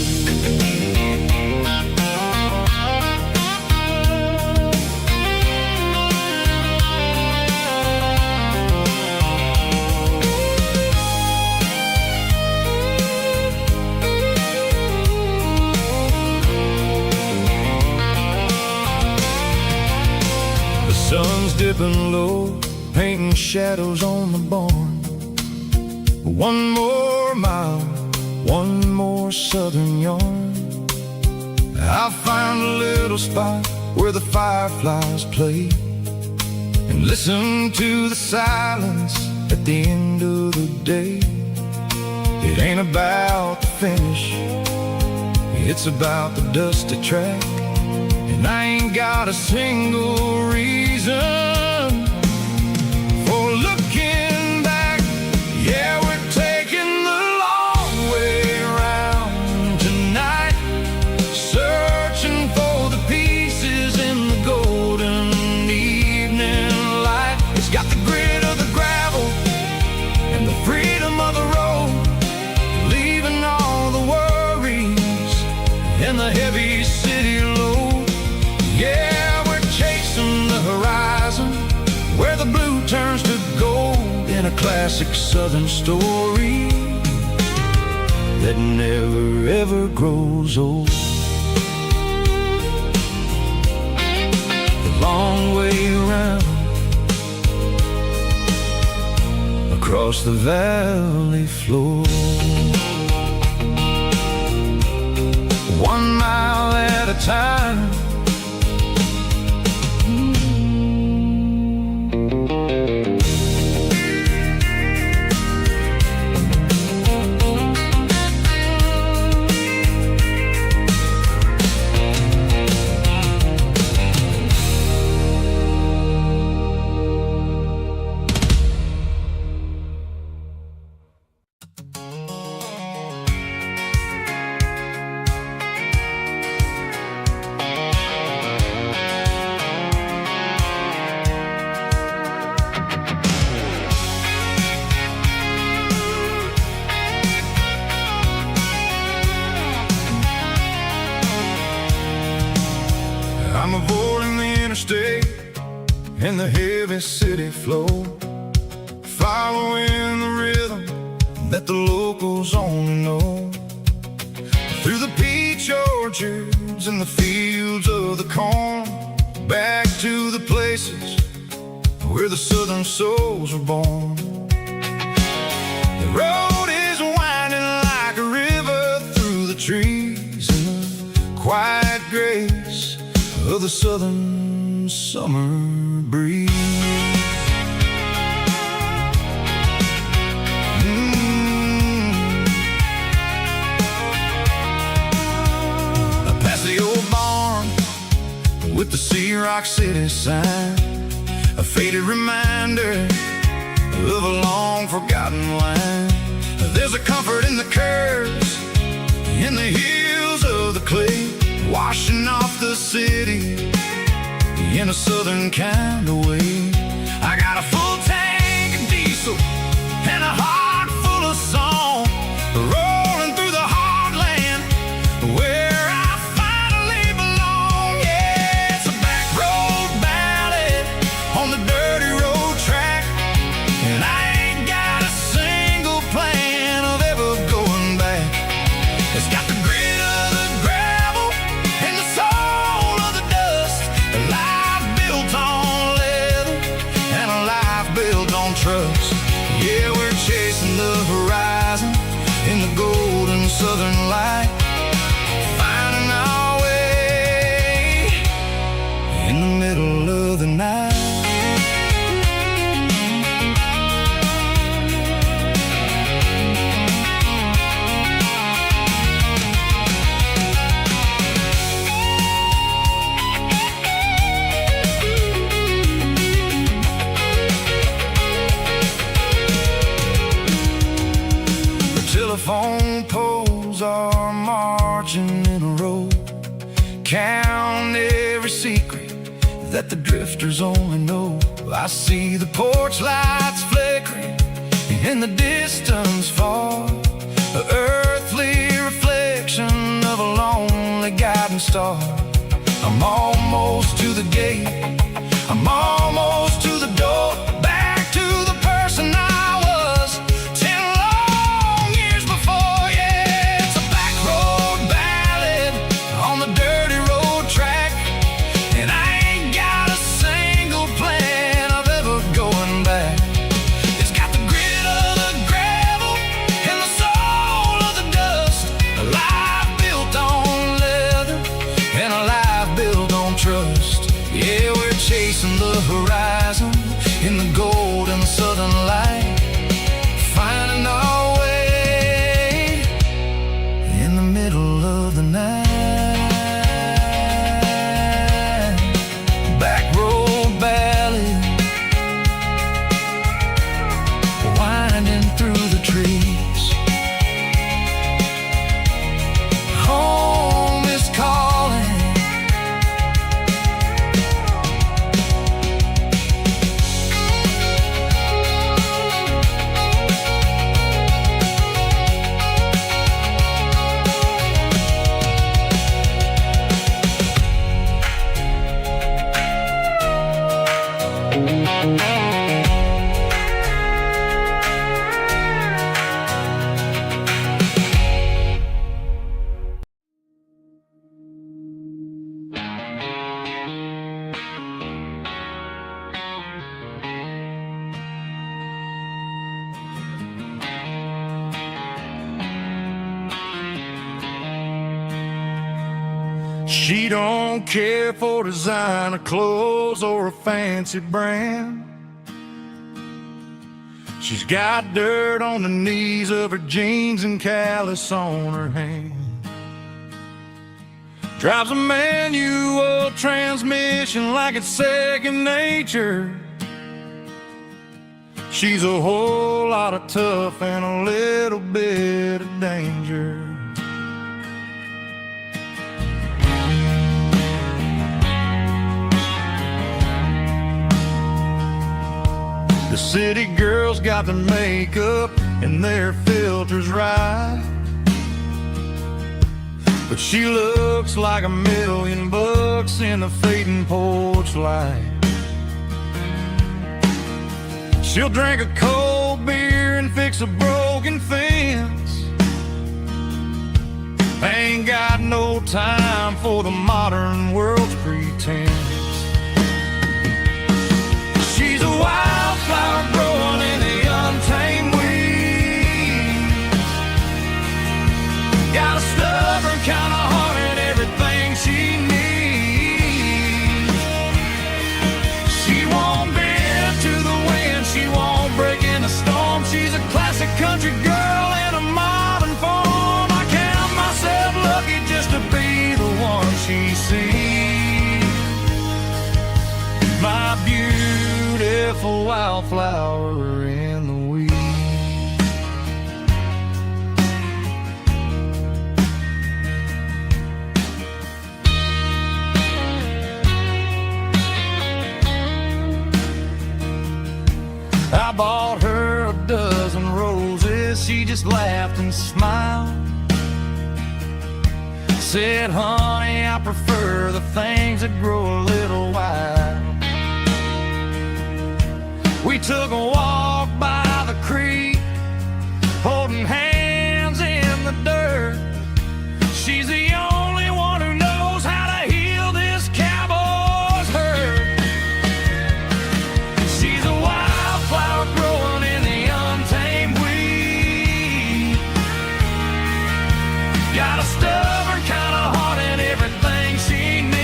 Sun's dipping low, painting shadows on the barn. One more mile, one more southern yarn, I'll find a little spot where the fireflies play and listen to the silence at the end of the day. It ain't about the finish, it's about the dusty track. And I ain't got a single reason for looking back. Yeah, we're taking the long way around tonight, searching for the pieces in the golden evening light. It's got the grit of the gravel and the freedom of the road, leaving all the worries and the heavy city load. Yeah, we're chasing the horizon where the blue turns to gold in a classic southern story that never ever grows old. The long way around across the valley floor, 1 mile at a time. I'm avoiding the interstate and the heavy city flow, following the rhythm that the locals only know. Through the peach orchards and the fields of the corn, back to the places where the southern souls were born. The road is winding like a river through the trees in the quiet grace of the southern summer breeze. Past the old barn with the Sea Rock City sign, a faded reminder of a long forgotten line. There's a comfort in the curves, in the hills of the clay, washing off the city in a southern kind of way. I got a full tank of diesel and a heart full of song, rolling through the heartland where I finally belong. Yeah, it's a back road ballad on the dirty road track, and I ain't got a single plan of ever going back. It's got the grit of the gravel and the soul of the dust, a life built on leather and a life built on trust. Yeah, we're chasing the horizon in the golden southern light, finding our way in the middle of the night. Telephone poles are marching in a row, count every secret that the drifters only know. I see the porch lights flickering in the distance far, an earthly reflection of a lonely guiding star. I'm almost to the gate, I'm almost to the door, back to the person I was 10 long years before. Yeah, it's a back road ballad on the dirty road track, and I ain't got a single plan of ever going back. It's got the grit of the gravel and the soul of the dust, a life built on leather She don't care for designer clothes or a fancy brand. She's got dirt on the knees of her jeans and callus on her hand. Drives a manual transmission like it's second nature. She's a whole lot of tough and a little bit of danger. The city girls got their makeup and their filters right, but she looks like $1,000,000 in the fading porch light. She'll drink a cold beer and fix a broken fence. Ain't got no time for the modern world's pretense. She's a wildflower growing in the untamed weeds. Got a stubborn kind of heart and everything she needs. She won't bend to the wind, she won't break in the storm. She's a classic country girl in a modern form. I count myself lucky just to be the one she sees. My beautiful wildflower in the weeds. I bought her a dozen roses, she just laughed and smiled. Said, honey, I prefer the things that grow a little wild. We took a walk by the creek, holding hands in the dirt. She's the only one who knows how to heal this cowboy's hurt. She's a wildflower growing in the untamed weed. Got a stubborn kind of heart and everything she needs.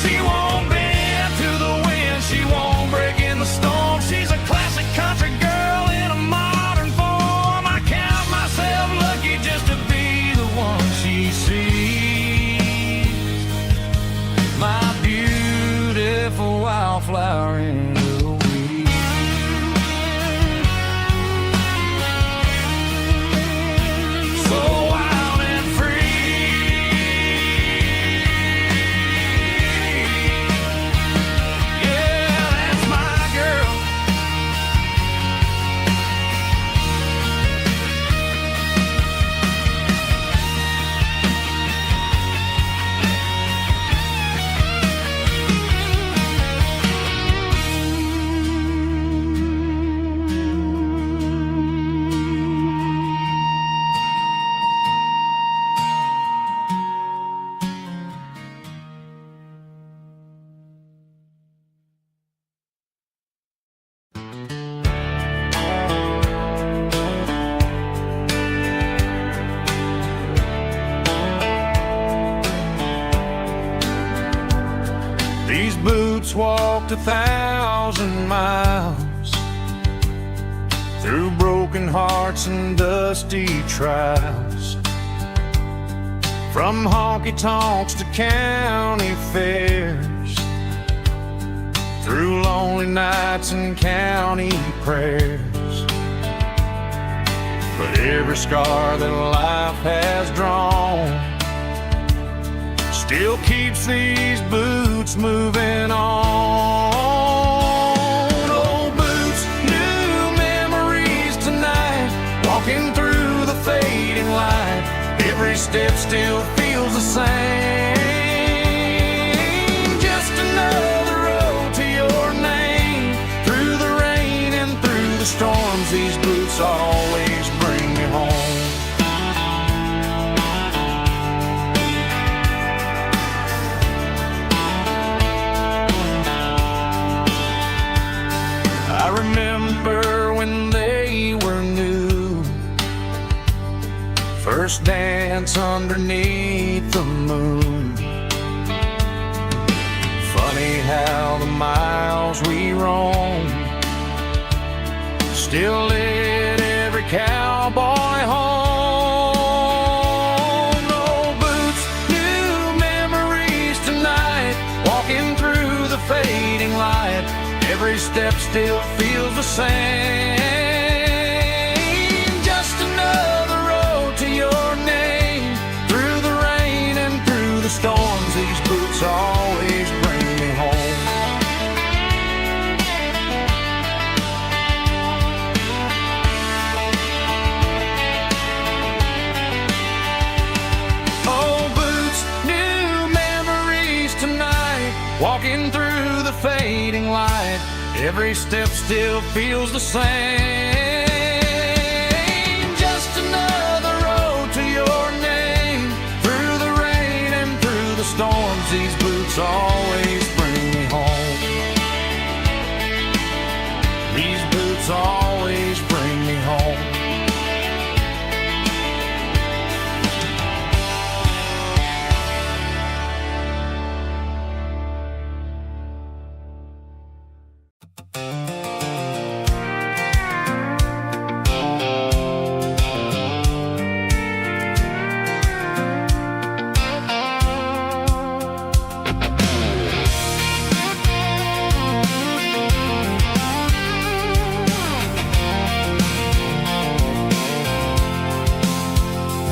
She won't bend to the wind, she won't break in the storm. She's a classic country girl in a modern form. I count myself lucky just to be the one she sees. My beautiful wildflower in the weeds. So wild and free. Yeah, that's my girl. These boots walked 1,000 miles through broken hearts and dusty trials, from honky-tonks to county fairs, through lonely nights and county prayers. But every scar that life has drawn still keeps these boots moving on. Old boots, new memories tonight, walking through the fading light. Every step still feels the same. Just another road to your name. Through the rain and through the storms, these boots always bring me home. I remember when they were new, first dance underneath the moon. Funny how the miles we roam still lit every cowboy home. No boots, new memories tonight, walking through the fading light. Every step still feels the same. Just another road to your name. Through the rain and through the storms, these boots always bring me home. Oh, boots, new memories tonight, walking through the fading light. Every step still feels the same. Just another road to your name. Through the rain and through the storms, these boots always bring me home. These boots always bring me home.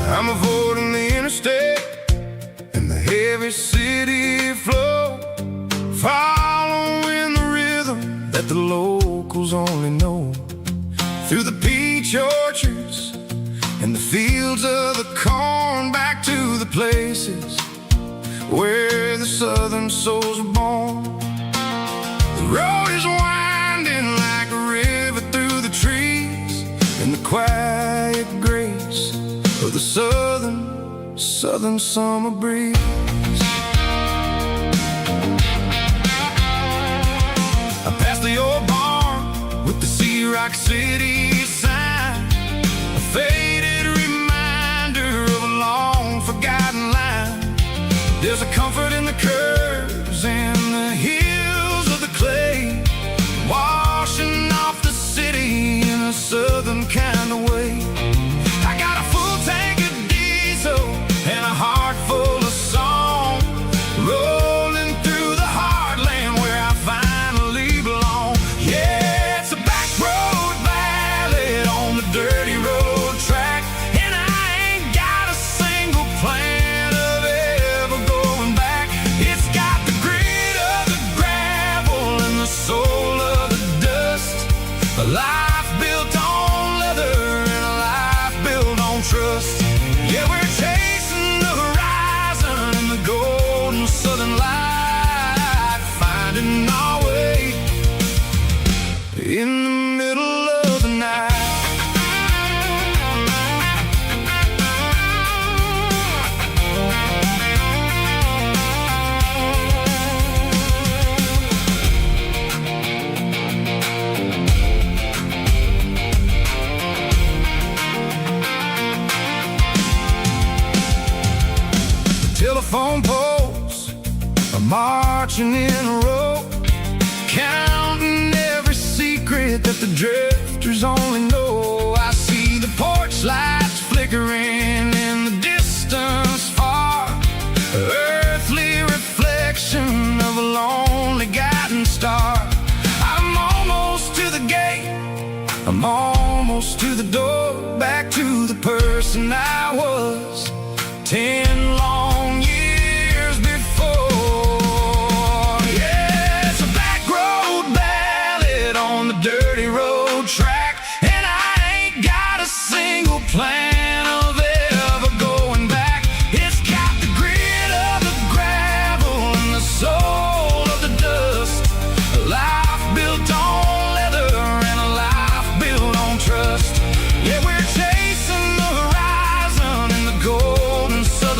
I'm avoiding the interstate and the heavy city flow, following the rhythm that the locals only know. Through the peach orchards and the fields of the corn, back to the places where the southern souls were born. The road is winding like a river through the trees, and the quiet grace of the southern summer breeze. I passed the old barn with the Sea Rock City sign, a faded reminder of a long forgotten line. There's a comfort in the curves and the hills of the clay, washing off the city in a southern kind of way. I got a full tank of diesel and a heart full of song, rolling through the heartland where I finally belong. Yeah, it's a back road ballad on the dirty road track, and I ain't got a single plan of ever going back. It's got the grit of the gravel and the soul of the dust, a life built on leather and a life built on trust. Yeah, we're chasing the horizon in the golden southern light, finding our way in the middle of the night. Telephone poles are marching in a row, counting every secret that the drifters only know. I see the porch lights flickering in the distance far, earthly reflection of a lonely guiding star. I'm almost to the gate, I'm almost to the door, back to the person I was 10 long years before. Yeah, it's a back road ballad on the dirty road track, and I ain't got a single plan of ever going back. It's got the grit of the gravel and the soul of the dust, a life built on leather and a life built on trust. Yeah, we're chasing the horizon in the golden southern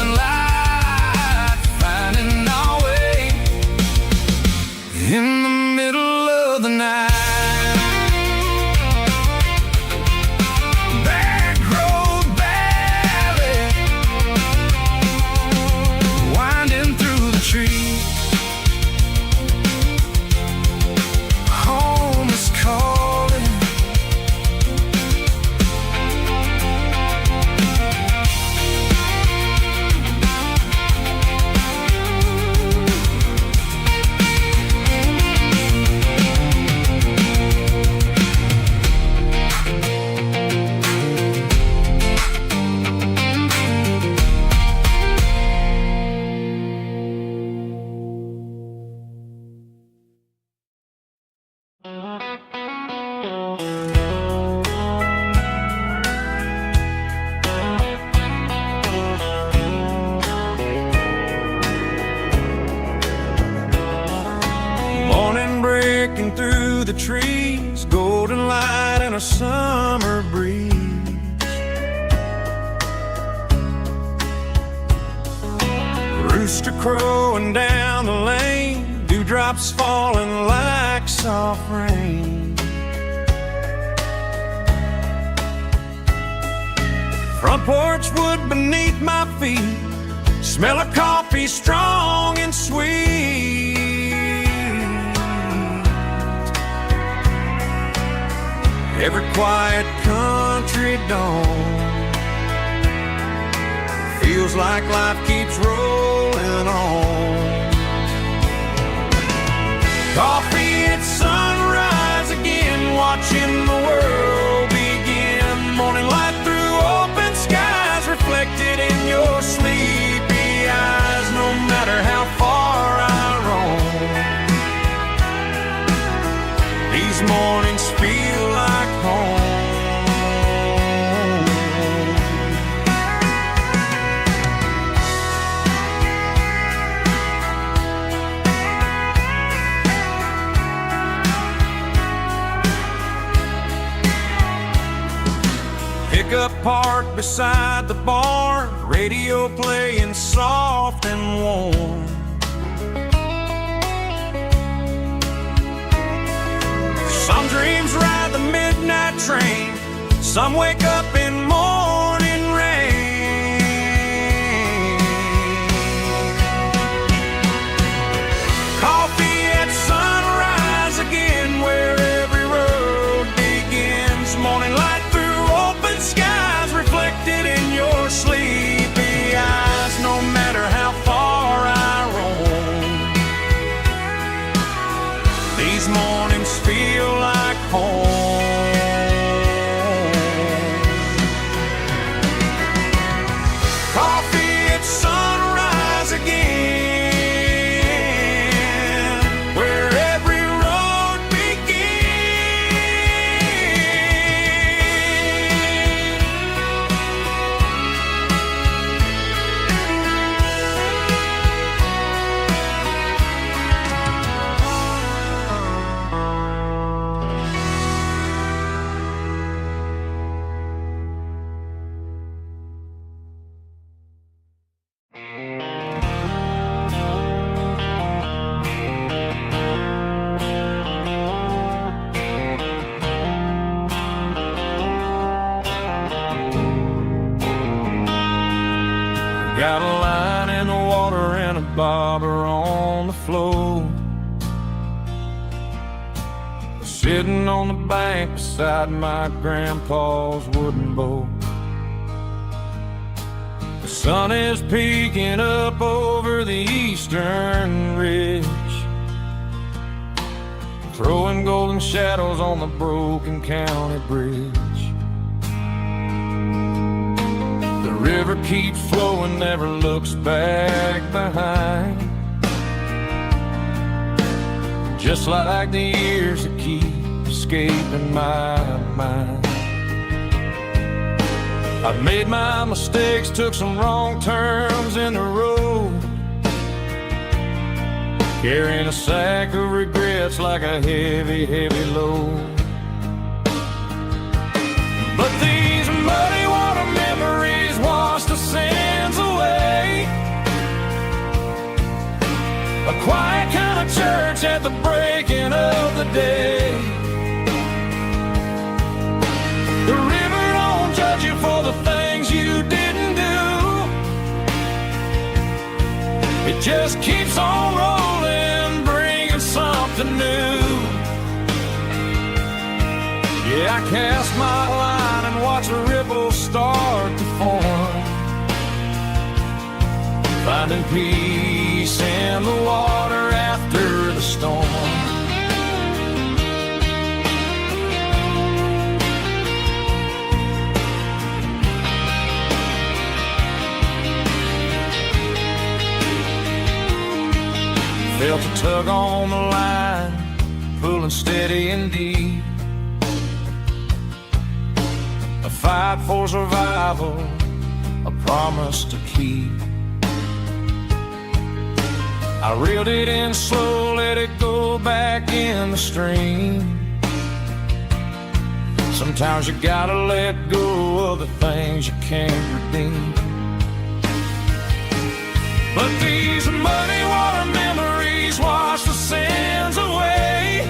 the trees, golden light and a summer breeze. Rooster crowing down the lane, dewdrops falling like soft rain. Front porch wood beneath my feet, smell of coffee strong and sweet. Every quiet country dawn feels like life keeps rolling on. Coffee at sunrise again, watching the world begin. Morning light through open skies, reflected in your sleepy eyes. No matter how far I roam, these mornings feel like home. Pickup parked beside the barn, radio playing soft and warm. Some dreams ride the midnight train, some wake up in morning rain. Coffee at sunrise again, where every road begins. Morning light through open skies, reflected in your sleepy eyes. No matter how far I roam, these mornings feel like home. Coffee at sunrise again, where every road got a line in the water and a bobber on the floor, sitting on the bank beside my grandpa's wooden boat. The sun is peeking up over the eastern ridge, throwing golden shadows on the broken county bridge. The river keeps flowing, never looks back behind, just like the years that keep escaping my mind. I've made my mistakes, took some wrong turns in the road, carrying a sack of regrets like a heavy, heavy load. But these muddy water memories wash the sins away. A quiet kind of church at the breaking of the day. The river don't judge you for the things you didn't do. It just keeps on rolling, bringing something new. Yeah, I cast my line and watch the ripples start to form, finding peace in the water after the storm. Felt a tug on the line, pulling steady and deep. A fight for survival, a promise to keep. I reeled it in slow, let it go back in the stream. Sometimes you gotta let go of the things you can't redeem. But these muddy water memories wash the sins away.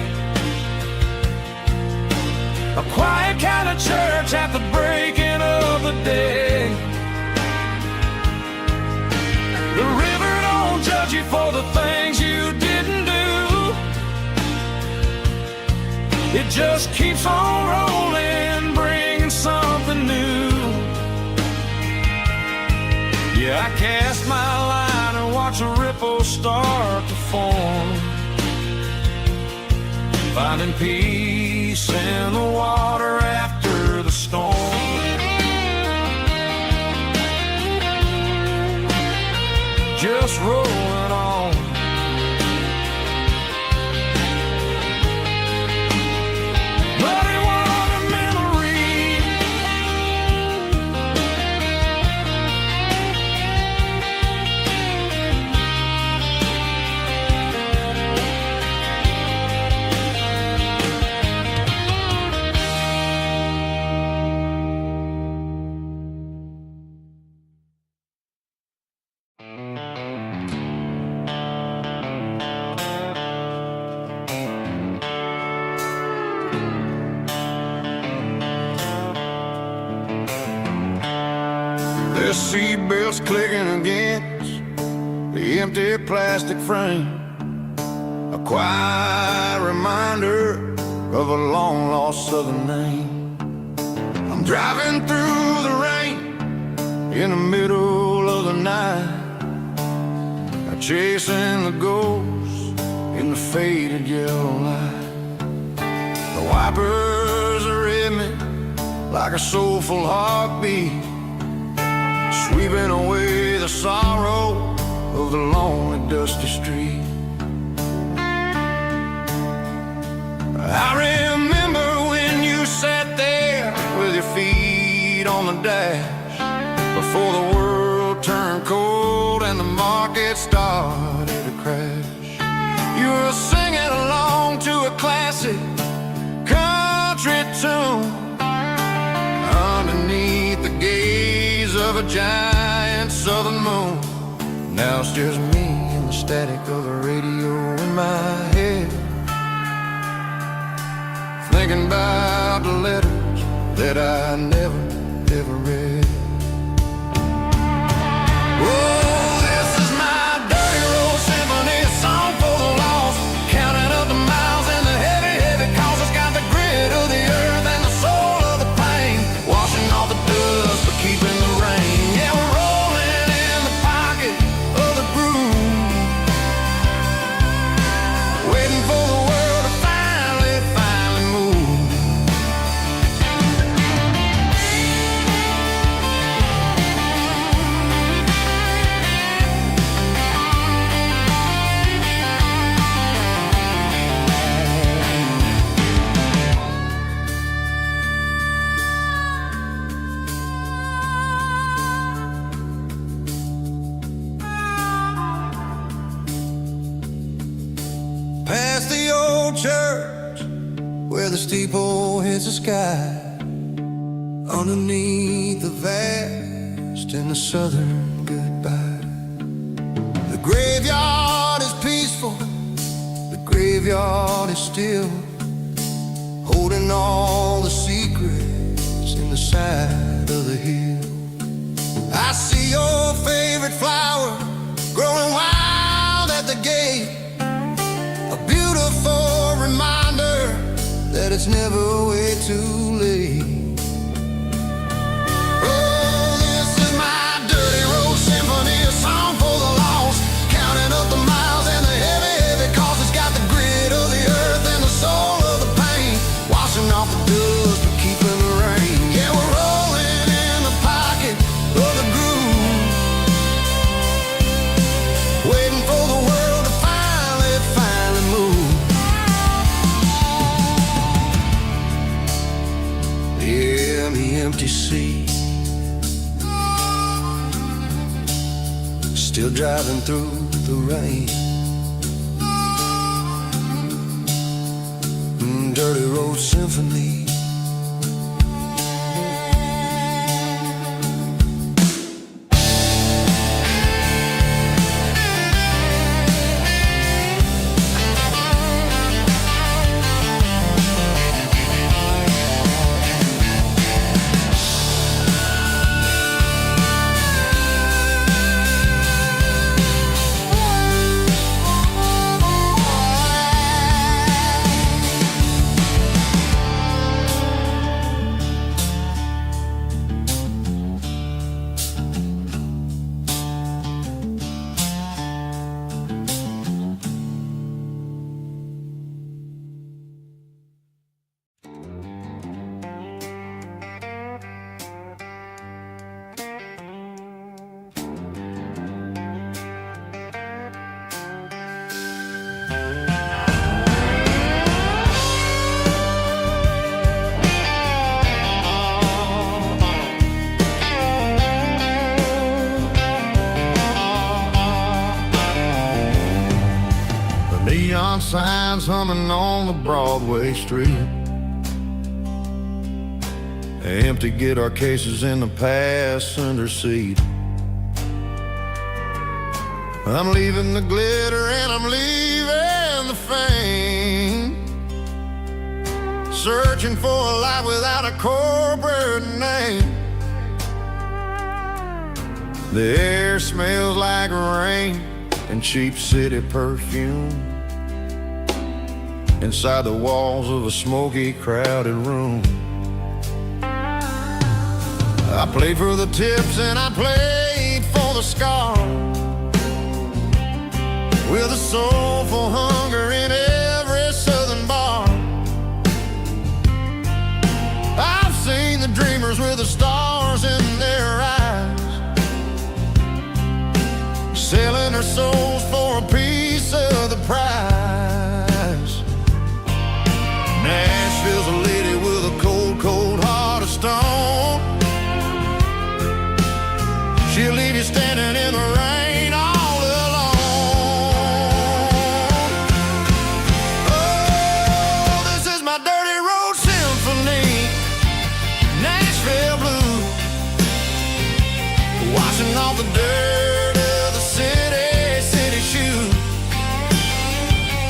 A quiet kind of church at the breaking of the day. The river don't judge you for the things you didn't do. It just keeps on rolling, bringing something new. Yeah, I cast my line and watch a ripple start to form, finding peace in the water after the storm. Just rolling on. Muddy water memory. The seatbelt's clicking against the empty plastic frame, a quiet reminder of a long-lost southern name. I'm driving through the rain in the middle of the night, chasing the ghosts in the faded yellow light. The wipers are in me like a soulful heartbeat, sweeping away the sorrow of the lonely, dusty street. I remember when you sat there with your feet on the dash, before the world turned cold and the market started to crash. You were singing along to a classic country tune underneath the gaze of a giant southern moon. Now it's just me and the static of the radio in my head, thinking about the letters that I never, ever read. Oh, this is my dirty road symphony, a song for the lost, counting up the miles and the heavy, heavy calls. It's got the grit of the earth and the soul of the pain, washing off the dust but keeping the rain. Yeah, we're rolling in the pocket of the groove, waiting for the world to finally move. Past the old church where the steeple hits the sky, underneath the vast and the southern goodbye. The graveyard is peaceful, the graveyard is still, holding all the secrets in the side of the hill. I see your favorite flower growing wild at the gate, a beautiful reminder that it's never way too late. Oh, this is my dirty road symphony, a song for the lost, counting up the miles and the heavy, heavy calls. It's got the grit of the earth and the soul of the pain, washing off the dust but keeping the rain. Yeah, we're rolling in the pocket of the groove, waiting for the world to finally move. Yeah, the empty sea, still driving through the rain. Dirty road symphony, neon signs humming on the Broadway street. Empty guitar cases in the passenger seat. I'm leaving the glitter and I'm leaving the fame, searching for a life without a corporate name. The air smells like rain and cheap city perfume inside the walls of a smoky, crowded room. I played for the tips and I played for the scars, with a soulful hunger in every southern bar. I've seen the dreamers with the stars in their eyes, selling their souls for a piece of the prize. Nashville's a lady with a cold, cold heart of stone. She'll leave you standing in the rain all alone. Oh, this is my dirty road symphony, Nashville blue, washing off the dirt of the city shoe.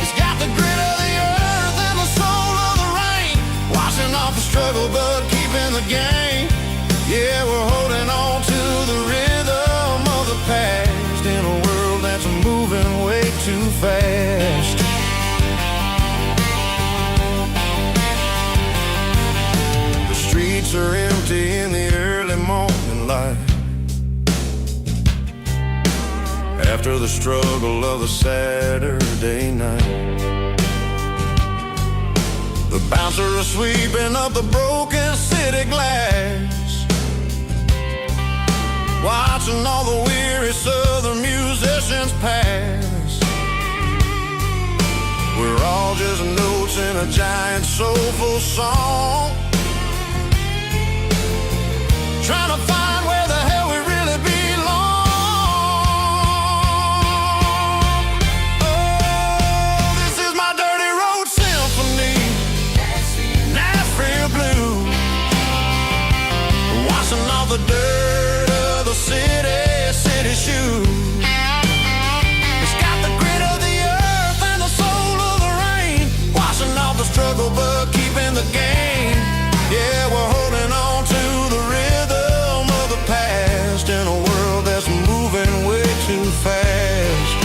It's got the grit of the earth and the soul of the rain, washing off the struggle but keeping the game. Yeah, we're holding on to the rhythm of the past in a world that's moving way too fast. The streets are empty in the early morning light, after the struggle of the Saturday night. The bouncer is sweeping up the broken city glass, watching all the weary southern musicians pass. We're all just notes in a giant soulful song, trying to find where the hell we really belong. Oh, this is my dirty road symphony, Nashville blue, washing off the dirt of the city shoe. It's got the grit of the earth and the soul of the rain, washing off the struggle but keeping the game. Yeah, we're holding on to the rhythm of the past in a world that's moving way too fast.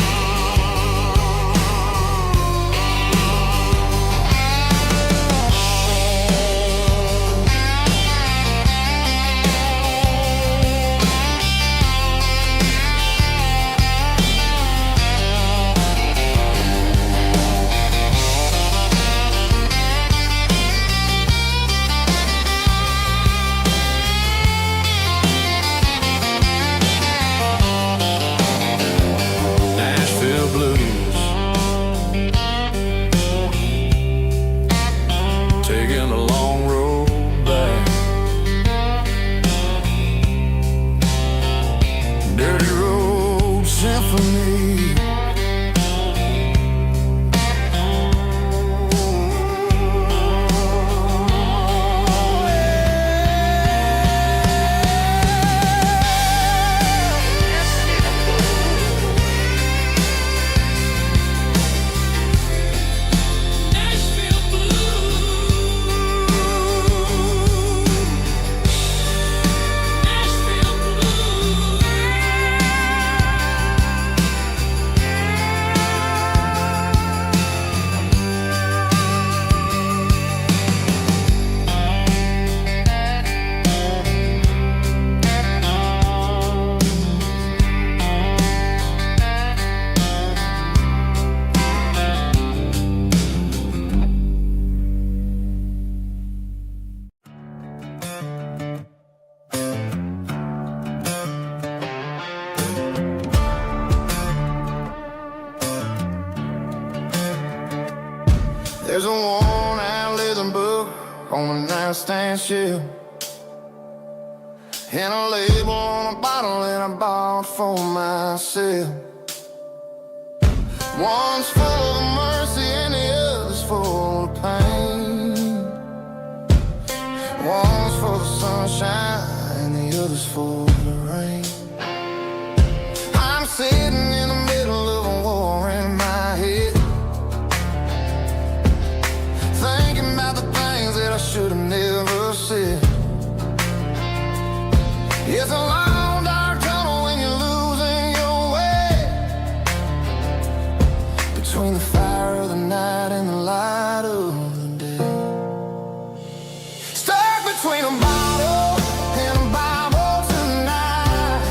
There's a worn-out living book on the nightstand shelf, and a label on a bottle that I bought for myself. One's full of mercy sunshine and the others for the rain. I'm sitting in the middle of a war in my head, thinking about the things that I should have never said. It's a long dark tunnel when you're losing your way, between the fire of the night and the light of the day. Stuck between a bottle and a Bible tonight,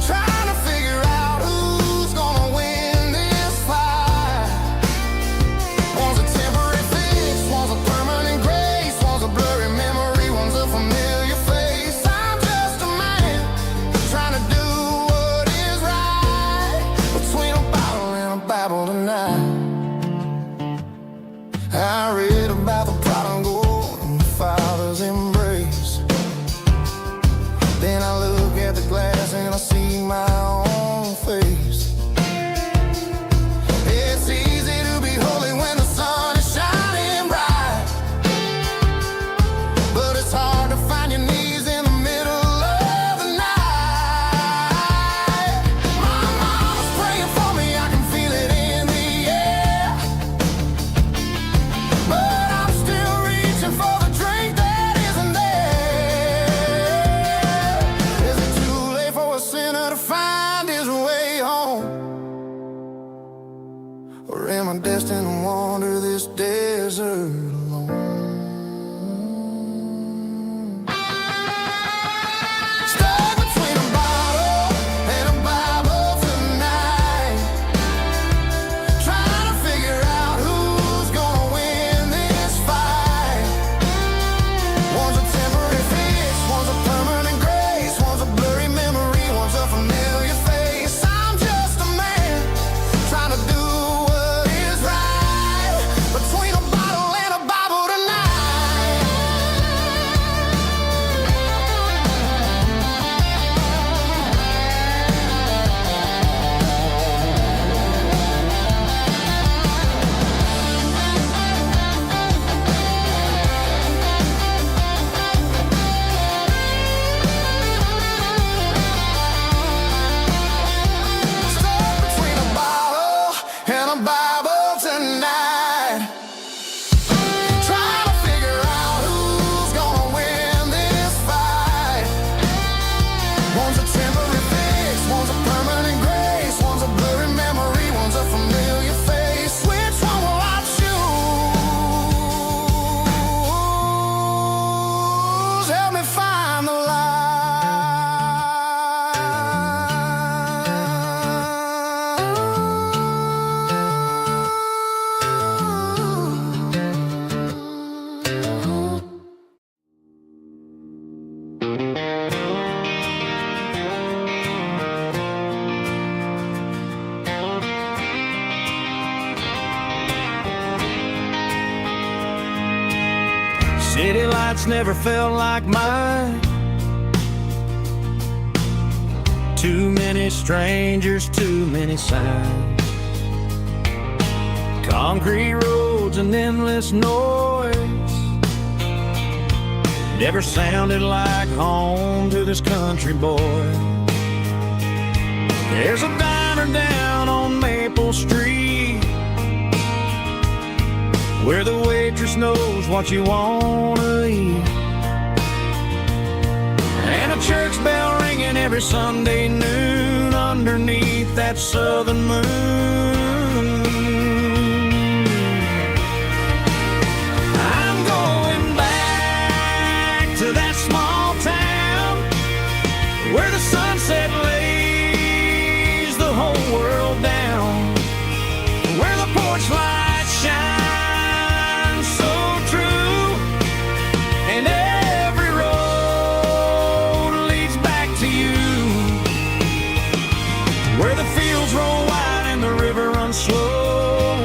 trying to figure out who's gonna win this fight. One's a temporary fix, one's a permanent grace, one's a blurry memory, one's a familiar face. I'm just a man trying to do what is right, between a bottle and a Bible tonight. I read about the prodigal and the Father's embrace. Then I look at the glass and I see my own face. It's easy to be holy when the sun is shining bright, but it's hard to find your knees in the middle of the night. My mama's praying for me, I can feel it in the air, but I'm still reaching for the drink that isn't there. Is it too late for a sinner to find his way home? Or am I destined to wander this desert alone? Stuck between a bottle and a Bible tonight, trying to figure out who's gonna win this fight. One's a temporary fix, one's a permanent grace, one's a blurry memory, one's a familiar face. I'm just a man trying to do what is right, between a bottle and a Bible tonight. Stuck between a bottle and a Bible tonight, trying to figure out who's gonna win this fight. One's a temporary fix, one's a permanent grace, one's a blurry memory, one's a familiar face. Which one will I choose? Help me find the light. City lights never felt like mine. Too many strangers, too many signs. Concrete roads and endless noise never sounded like home to this country boy. There's a diner down on Maple Street where the waitress knows what you wanna eat, and a church bell ringing every Sunday noon underneath that southern moon. I'm going back to that small town where the sunset lays the whole world down, where the porch lights shine so true, and every road leads back to you, where the fields roll wide and the river runs slow,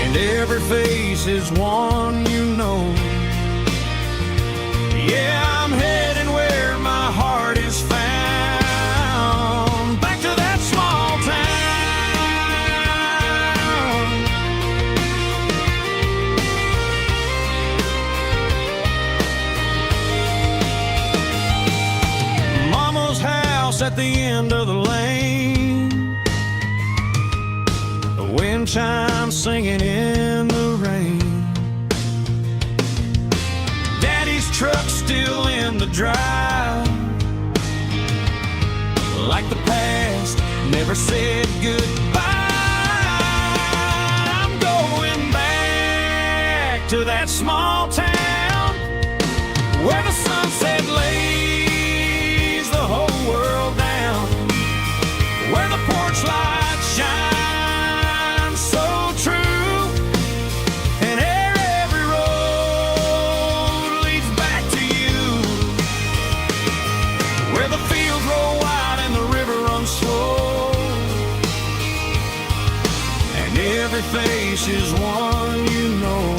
and every face is one you know. Yeah, I'm heading where my heart is found, back to that small town. house at the end of the lane, the wind chimes singing in the rain. Daddy's truck's still in the drive, like the past never said goodbye. I'm going back to that small town where the sunset lays the whole world down, where the porch light shines so true, and every road leads back to you, where the fields roll wide and the river runs slow, and every face is one you know.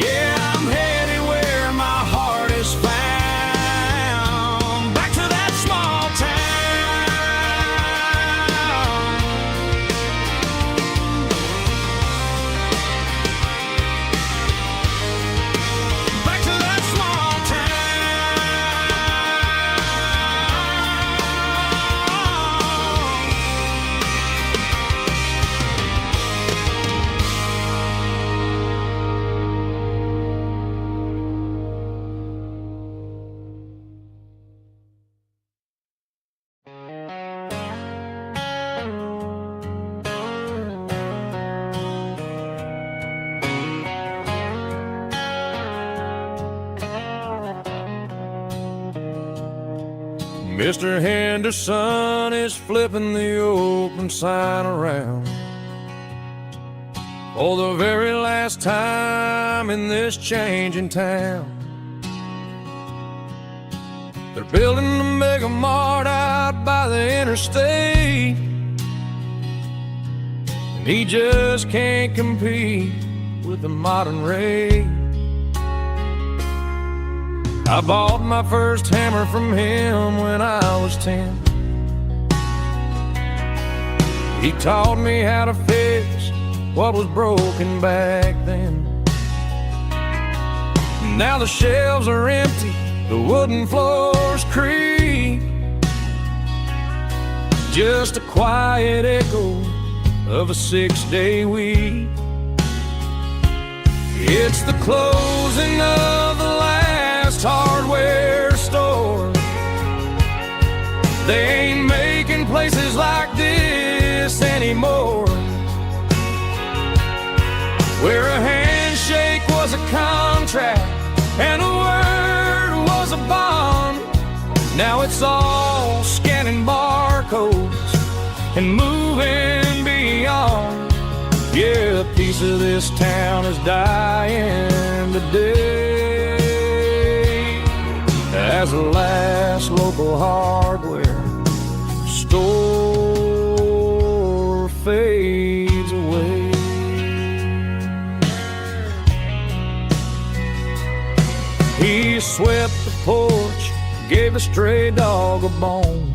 Yeah, I'm headed where my heart is found, back to that small town, back to that small Mr. Henderson is flipping the open sign around for the very last time in this changing town. They're building a mega mart out by the interstate, and he just can't compete with the modern rate. I bought my first hammer from him when I was 10. He taught me how to fix what was broken back then. Now the shelves are empty, the wooden floors creak, just a quiet echo of a 6-day week. It's the closing of the last hardware store. They ain't making places like this anymore, where a handshake was a contract and a word was a bond. Now it's all scanning barcodes and moving beyond. Yeah, a piece of this town is dying today as the last local hardware store fades away. He swept the porch, gave a stray dog a bone,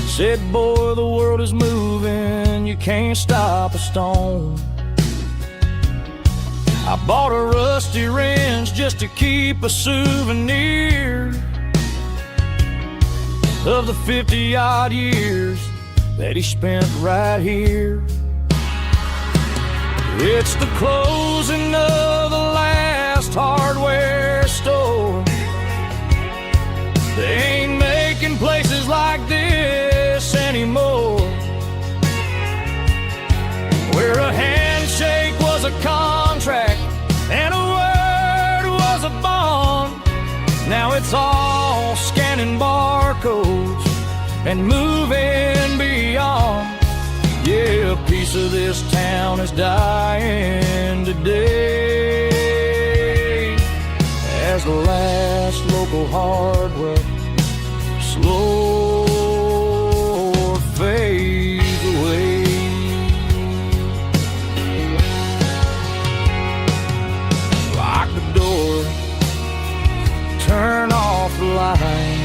said, boy, the world is moving, you can't stop a stone. I bought a rusty wrench just to keep a souvenir of the 50-odd years that he spent right here. It's the closing of the last hardware store. They ain't making places like this anymore, where a handshake was a contract and a word was a bond. Now it's all scanning barcodes and moving beyond. Yeah, a piece of this town is dying today as the last local hardware slow fades away. Lock the door, turn off the light.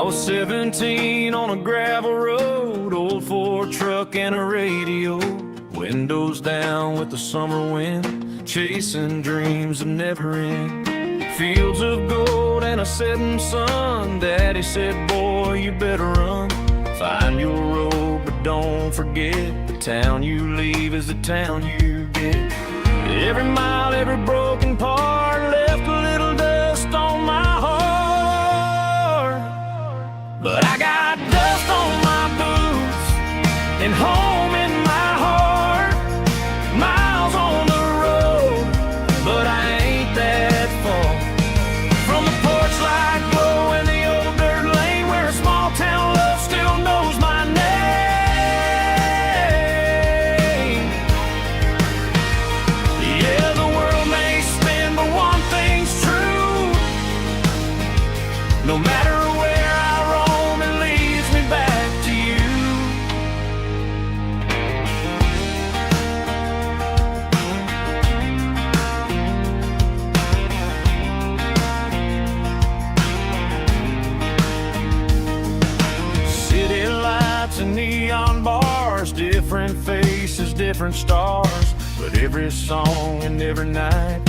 was 17 on a gravel road, old Ford truck and a radio, windows down with the summer wind, chasing dreams that never end. Fields of gold and a setting sun. Daddy said, boy, you better run. Find your road, but don't forget, the town you leave is the town you get. Every mile, every broken part left a little dust on my heart. But I got dust on my boots and home in my heart. Miles on the road, but I ain't that far from the porch light glow in the old dirt lane where a small town love still knows my name. Yeah, the world may spin, but one thing's true. No matter where I roam, it leads me back to you. City lights and neon bars, different faces, different stars, but every song and every night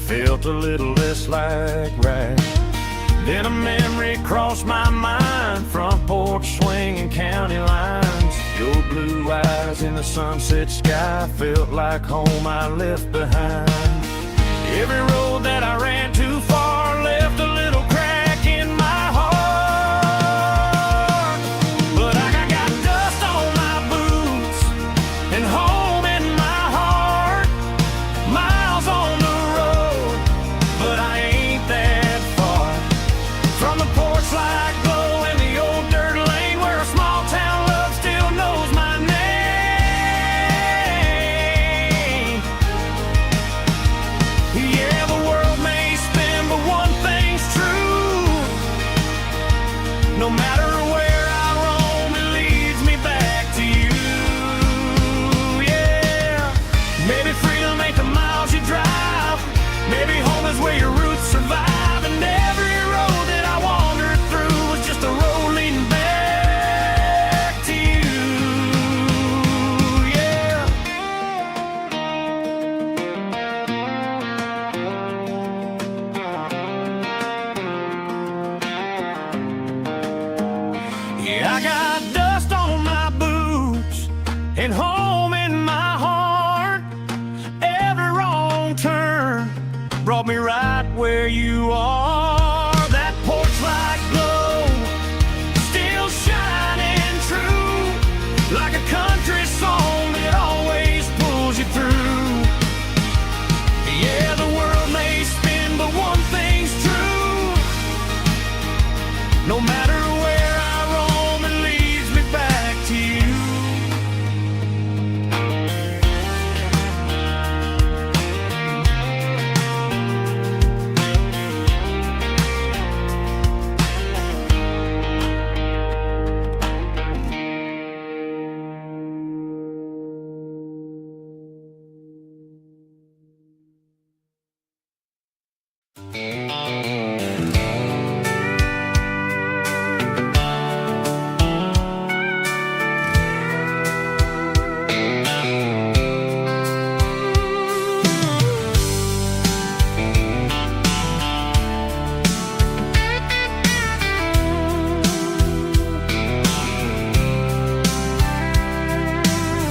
felt a little less like right. Then a memory crossed my mind, front porch swinging county lines. Your blue eyes in the sunset sky felt like home I left behind. Every road that I ran too far left a little crack in my heart. But I got dust on my boots and home in my heart. Miles on the road, but I ain't that far from the porch light glow in the old dirt lane where a small town love still knows my name. Yeah, the world may spin, but one thing's true. No matter where I roam, it leads me back to you. Yeah, maybe freedom ain't the miles you drive. Maybe home is where your roots survive. And every road that I wandered through was just a road leading back to you. Yeah. Yeah, I got dust on my boots and home in my heart. Every wrong turn brought me right where you are. That porch light glow still shining true, like a country song that always pulls you through. Yeah, the world may spin, but one thing's true. No matter where I roam, it leads me back to you.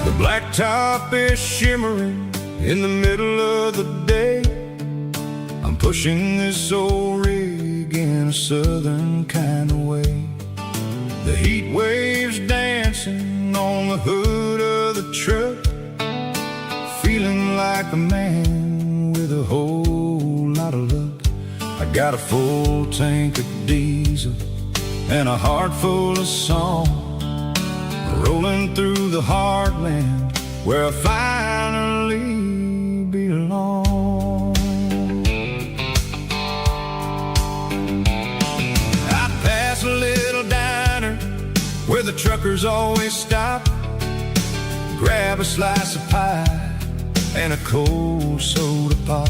The blacktop is shimmering in the middle of the day. I'm pushing this old rig in a southern kind of way. The heat waves dancing on the hood of the truck, feeling like a man with a whole lot of luck. I got a full tank of diesel and a heart full of song, rolling through the heartland where I finally belong. I pass a little diner where the truckers always stop, grab a slice of pie and a cold soda pop.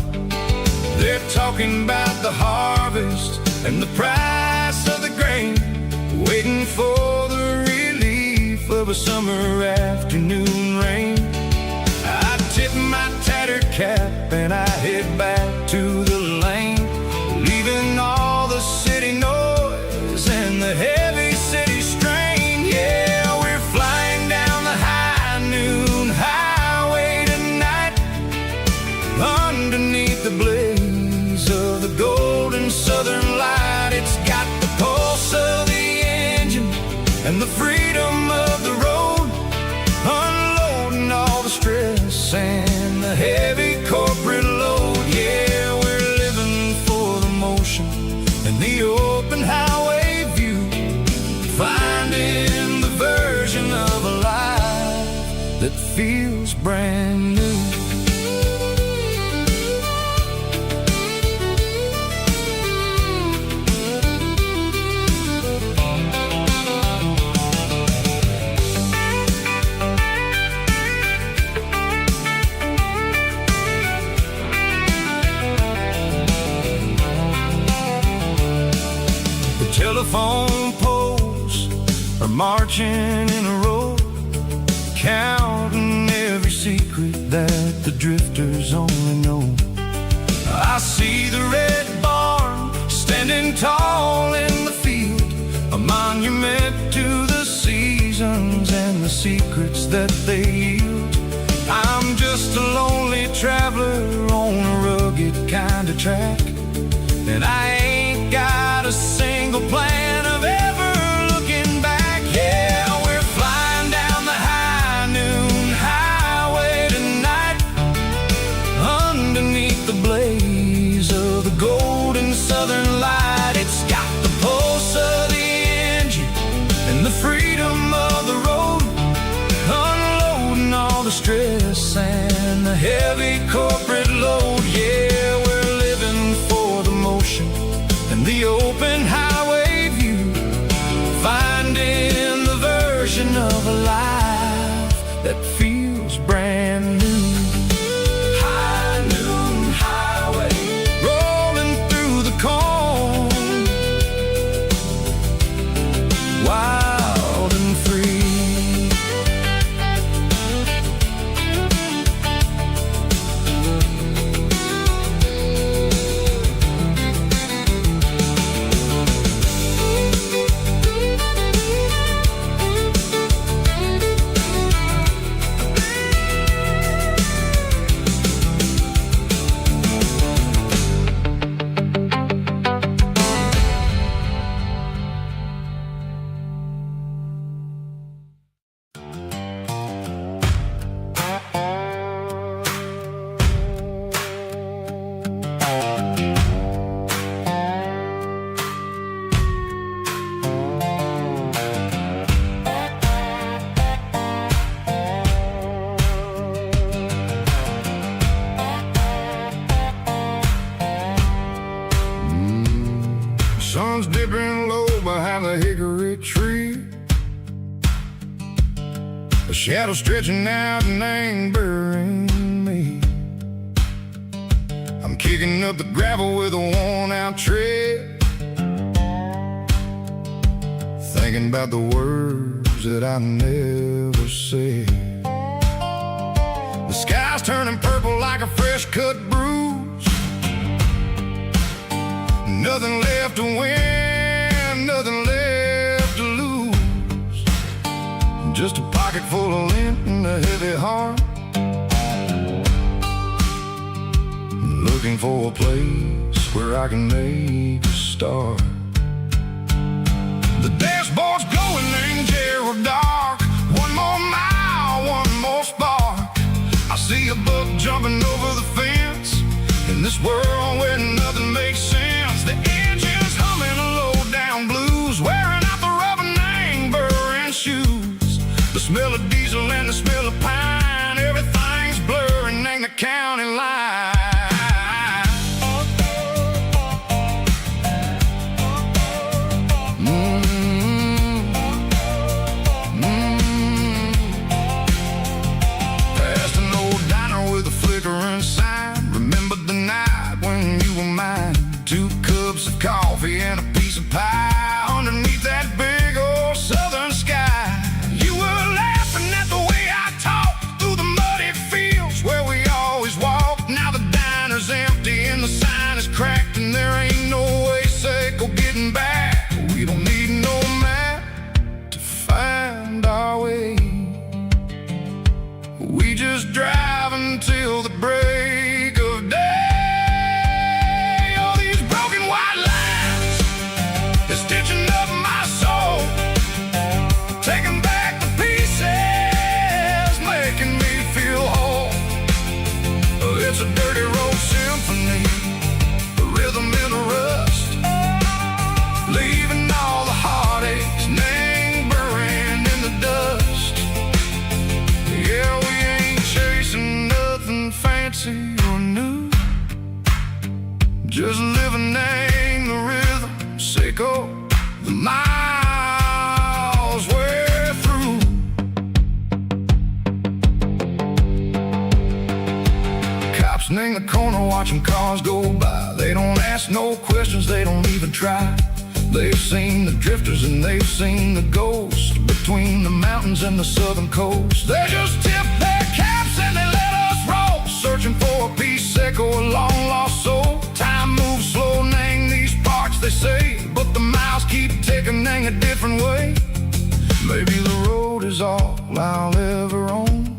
They're talking about the harvest and the price of the grain, the summer afternoon rain. I tip my tattered cap and I head back to the lane, leaving all the city noise and the heavy city strain. Yeah, we're flying down the high noon highway tonight, underneath the blaze of the golden southern light. It's got the pulse of the engine and the freedom of the road, unloading all the stress and the heavy corporate load. Yeah, we're living for the motion and the open highway view, finding the version of a life that feels brand new. Telephone poles are marching in a row, counting every secret that the drifters only know. I see the red barn standing tall in the field, a monument to the seasons and the secrets that they yield. I'm just a lonely traveler on a rugged kind of track, and I ain't got a single plan of ever looking back. Yeah, we're flying down the high noon highway tonight, underneath the blaze of the golden southern light. It's got the pulse of the engine and the freedom of the road, unloading all the stress and the heavy corporate load. Yeah, we're living for the motion and the open highway view, finding the version of a life that feels brand new. High noon highway, rolling through the corn, wild and free. Sun's dipping low behind the hickory tree, a shadow stretching out and angering me. I'm kicking up the gravel with a worn-out tread, thinking about the words that I never said. The sky's turning purple like a fresh-cut bruise, nothing left to win, nothing left to lose, just a pocket full of lint and a heavy heart, looking for a place where I can make a start. The dashboard's glowing in Gerald dark, one more mile, one more spark. I see a buck jumping over the fence, in this world where nothing makes sense. The engine's humming a low-down blues, wearing out the rubber name burring shoes. The smell of diesel and the smell of pine, everything's blurring in the county line. Past an old diner with a flickering sign, the sign is cracked and there ain't no way Seco getting back. We don't need no map to find our way. We just drive until the break of day. Oh, these broken white lines is stitching up my soul, taking back the pieces, making me feel whole. It's a dirty road symphony, a rhythm in a rust, leaving all the heartaches lingering in the dust. Yeah, we ain't chasing nothing fancy or new, just living in the rhythm, Seco, the miles we're through. Cops in the corner watching cars go by. They don't ask no questions, they don't even try. They've seen the drifters and they've seen the ghosts between the mountains and the southern coast. They just tip their caps and they let us roll, searching for a piece, Seco, a long lost soul. Time moves slow, nang these parts, they say, but the miles keep ticking, nang a different way. Maybe the road is all I'll ever own,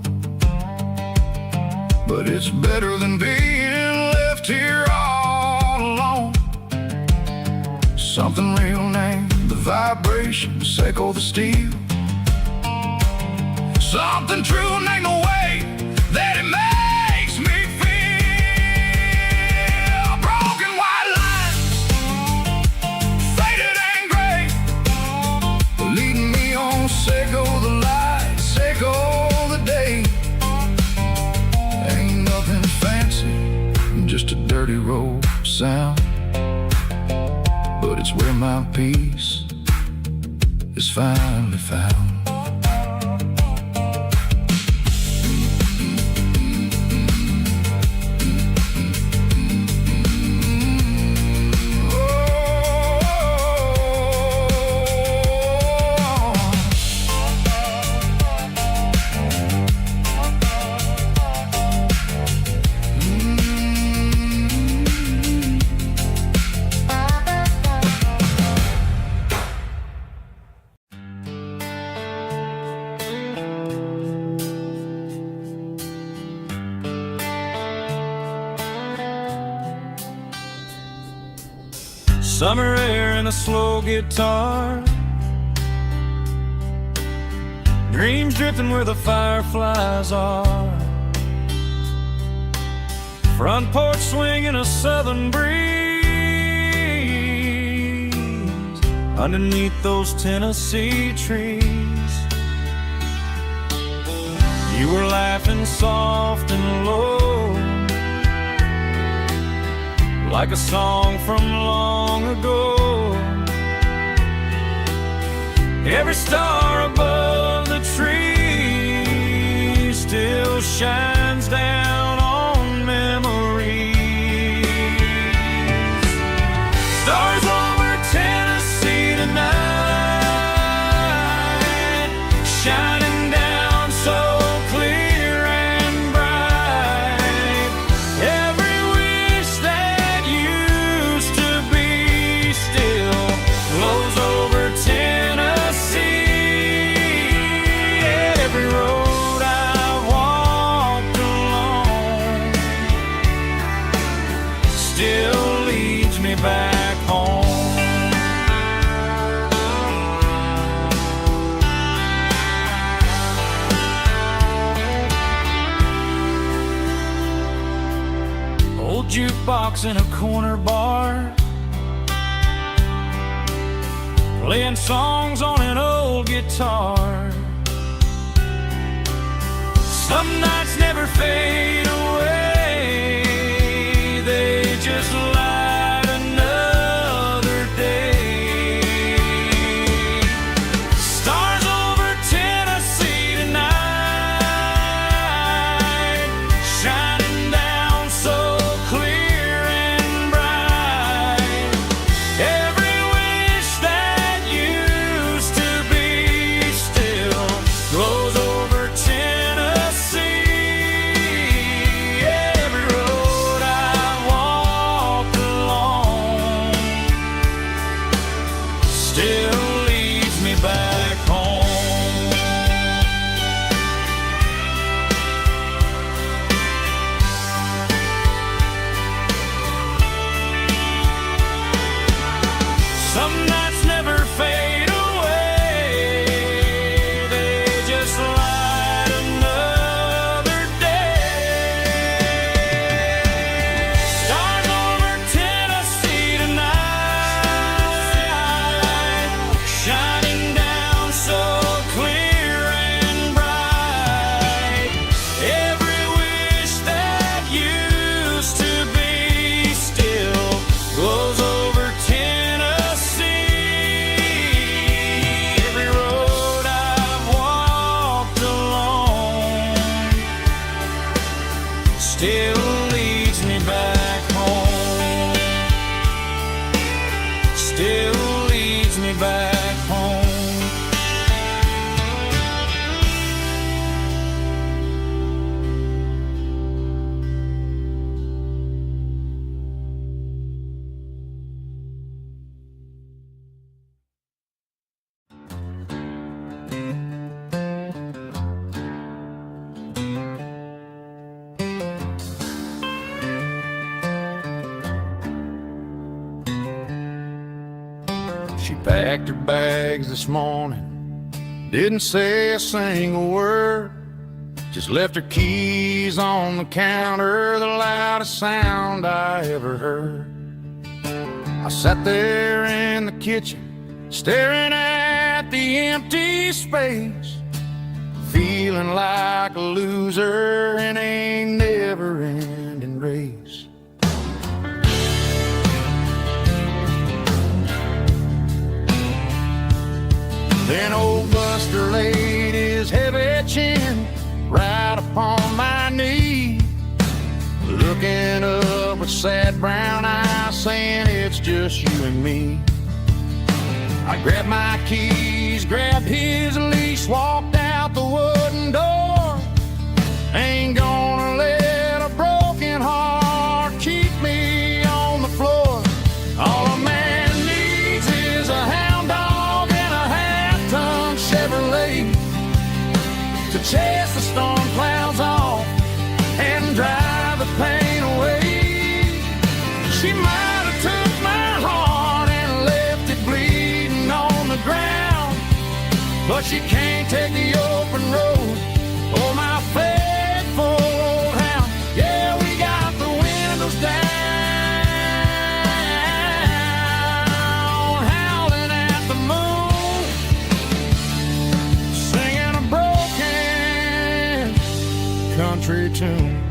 but it's better than being left here all alone. Something real, name the vibration, Seco the steel. Something true, name the way that it makes me feel. Broken white lines, faded and gray, leading me on, Seco the light, Seco the day. Ain't nothing fancy, just a dirty road sound, but it's where my peace is finally found. Summer air and a slow guitar, dreams drifting where the fireflies are. Front porch swinging a southern breeze underneath those Tennessee trees. You were laughing soft and low, like a song from long ago. Every star above the tree still shines down on memories. Stars over Tennessee tonight, shining down so clear and bright. Every wish that used to be still glows over Tennessee. Every road I've walked along still leads me back home. Old jukebox in a corner bar, playing songs on an old guitar. Some nights never fade away, they just light another day. Stars over Tennessee tonight, shining down so clear and bright. Every wish that used to be still glows over Tennessee. She packed her bags this morning, didn't say a single word, just left her keys on the counter, the loudest sound I ever heard. I sat there in the kitchen, staring at the empty space, feeling like a loser in a never-ending race. Then old Buster laid his heavy chin right upon my knee, looking up with sad brown eyes, saying it's just you and me. I grabbed my keys, grabbed his leash, walked out the wooden door. Ain't gonna let a broken heart keep me on the floor. All a man needs is a hound dog and a half-ton Chevrolet to chase the storm clouds off and drive the pain away. She might have took my heart and left it bleeding on the ground, but she can't take the open road or my faithful old hound. Yeah, we got the windows down, howling at the moon, singing a broken country tune.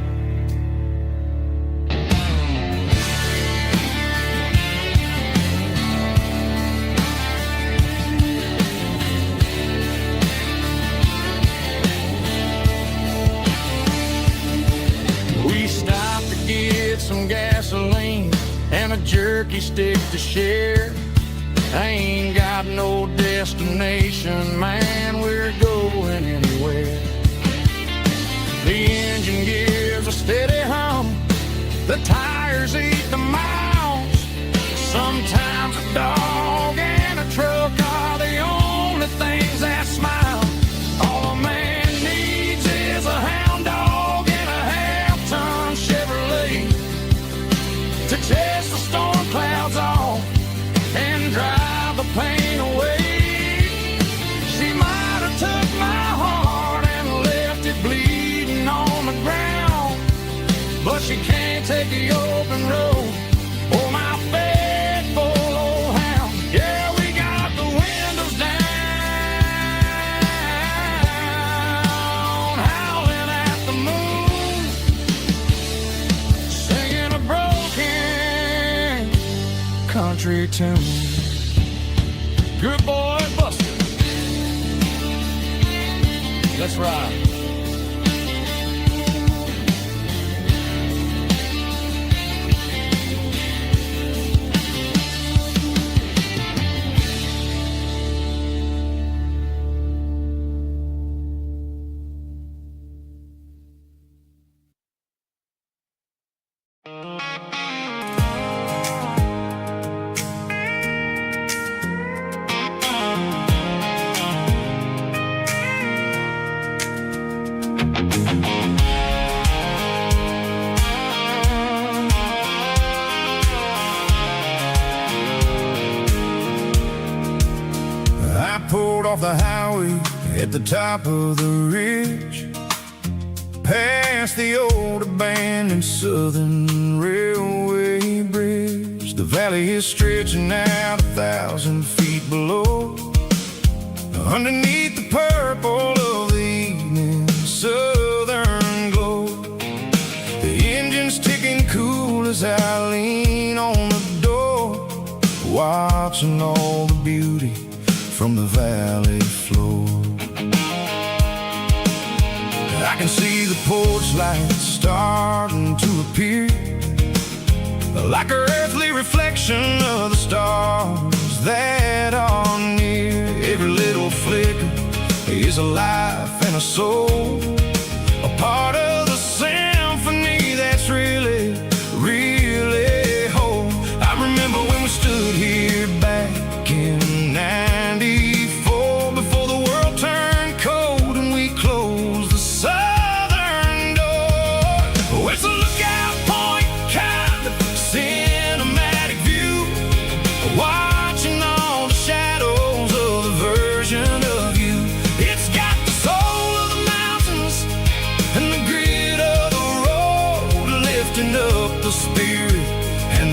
Some gasoline and a jerky stick to share. I ain't got no destination, man, we're going anywhere. The engine gives a steady hum, the tires eat the miles. Sometimes a dog and a truck are the only things that smile. All a man needs is a hound dog and a half-ton Chevrolet to chase the storm clouds off and drive the pain away. She might have took my heart and left it bleeding on the ground, but she can't take the open road or my faithful old hound. Yeah, we got the windows down, howling at the moon, singing a broken country tune. Good boy, Buster. Let's ride. Off the highway at the top of the ridge, past the old abandoned Southern Railway bridge. The valley is stretching out 1,000 feet below, underneath the purple of the evening southern glow. The engine's ticking cool as I lean on the door, watching all the beauty from the valley floor. I can see the porch lights starting to appear, like an earthly reflection of the stars that are near. Every little flicker is a life and a soul, a part of the symphony that's really, really whole. I remember when we stood here back in '94, before the world turned cold and we closed the southern door. Oh, it's a lookout point, kind of cinematic view, watching all the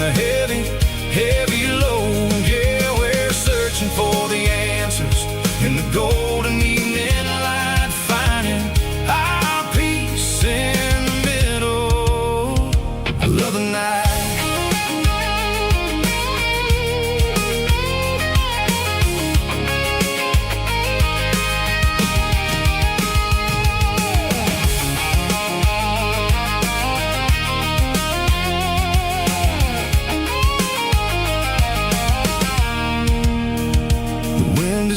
the heavy, heavy load. Yeah, we're searching for the answers in the golden evening light, finding our peace in the middle of the night.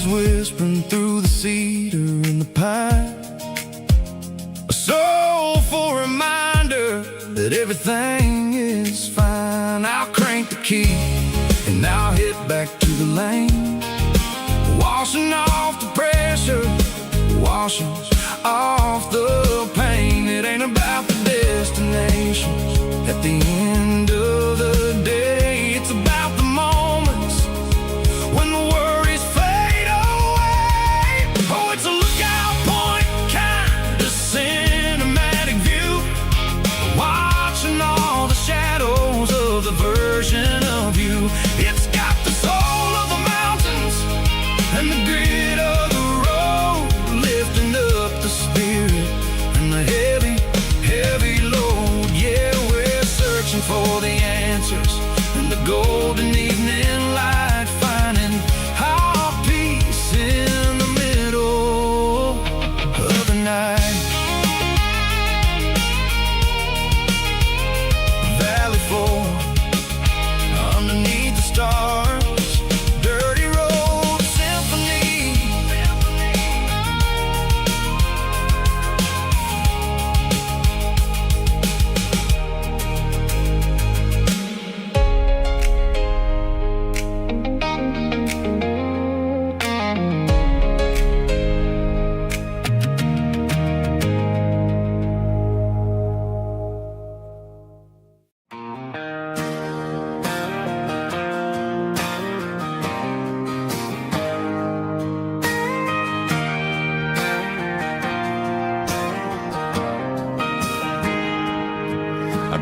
Whispering through the cedar and the pine, a soulful reminder that everything is fine. I'll crank the key and I'll hit back to the lane, washing off the pressure, washing off the pain. It ain't about the destinations at the end of the day. It's about the moments when the worries fade away. Oh, it's a lookout point, kind of cinematic view, watching all the shadows of the version of you. It's got the soul of the mountains and the grit of the road, lifting up the spirit and the heavy, heavy load. Yeah, we're searching for the answers in the golden evening light, finding our peace in the middle of the night. Valley floor, underneath the stars, dirty road symphony.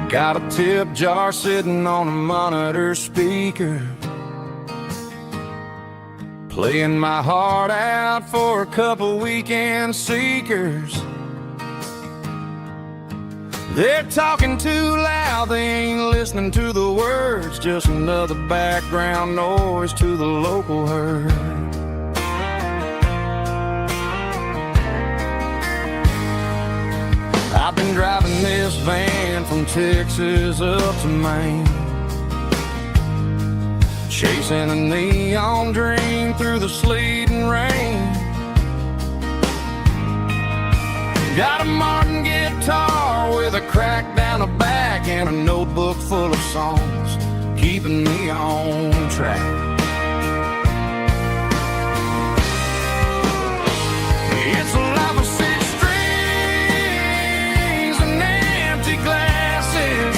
Got a tip jar sitting on a monitor speaker, playing my heart out for a couple weekend seekers. They're talking too loud, they ain't listening to the words, just another background noise to the local herd. I've been driving this van from Texas up to Maine, chasing a neon dream through the sleet and rain. Got a Martin guitar with a crack down the back and a notebook full of songs, keeping me on track. It's a life of six strings and empty glasses,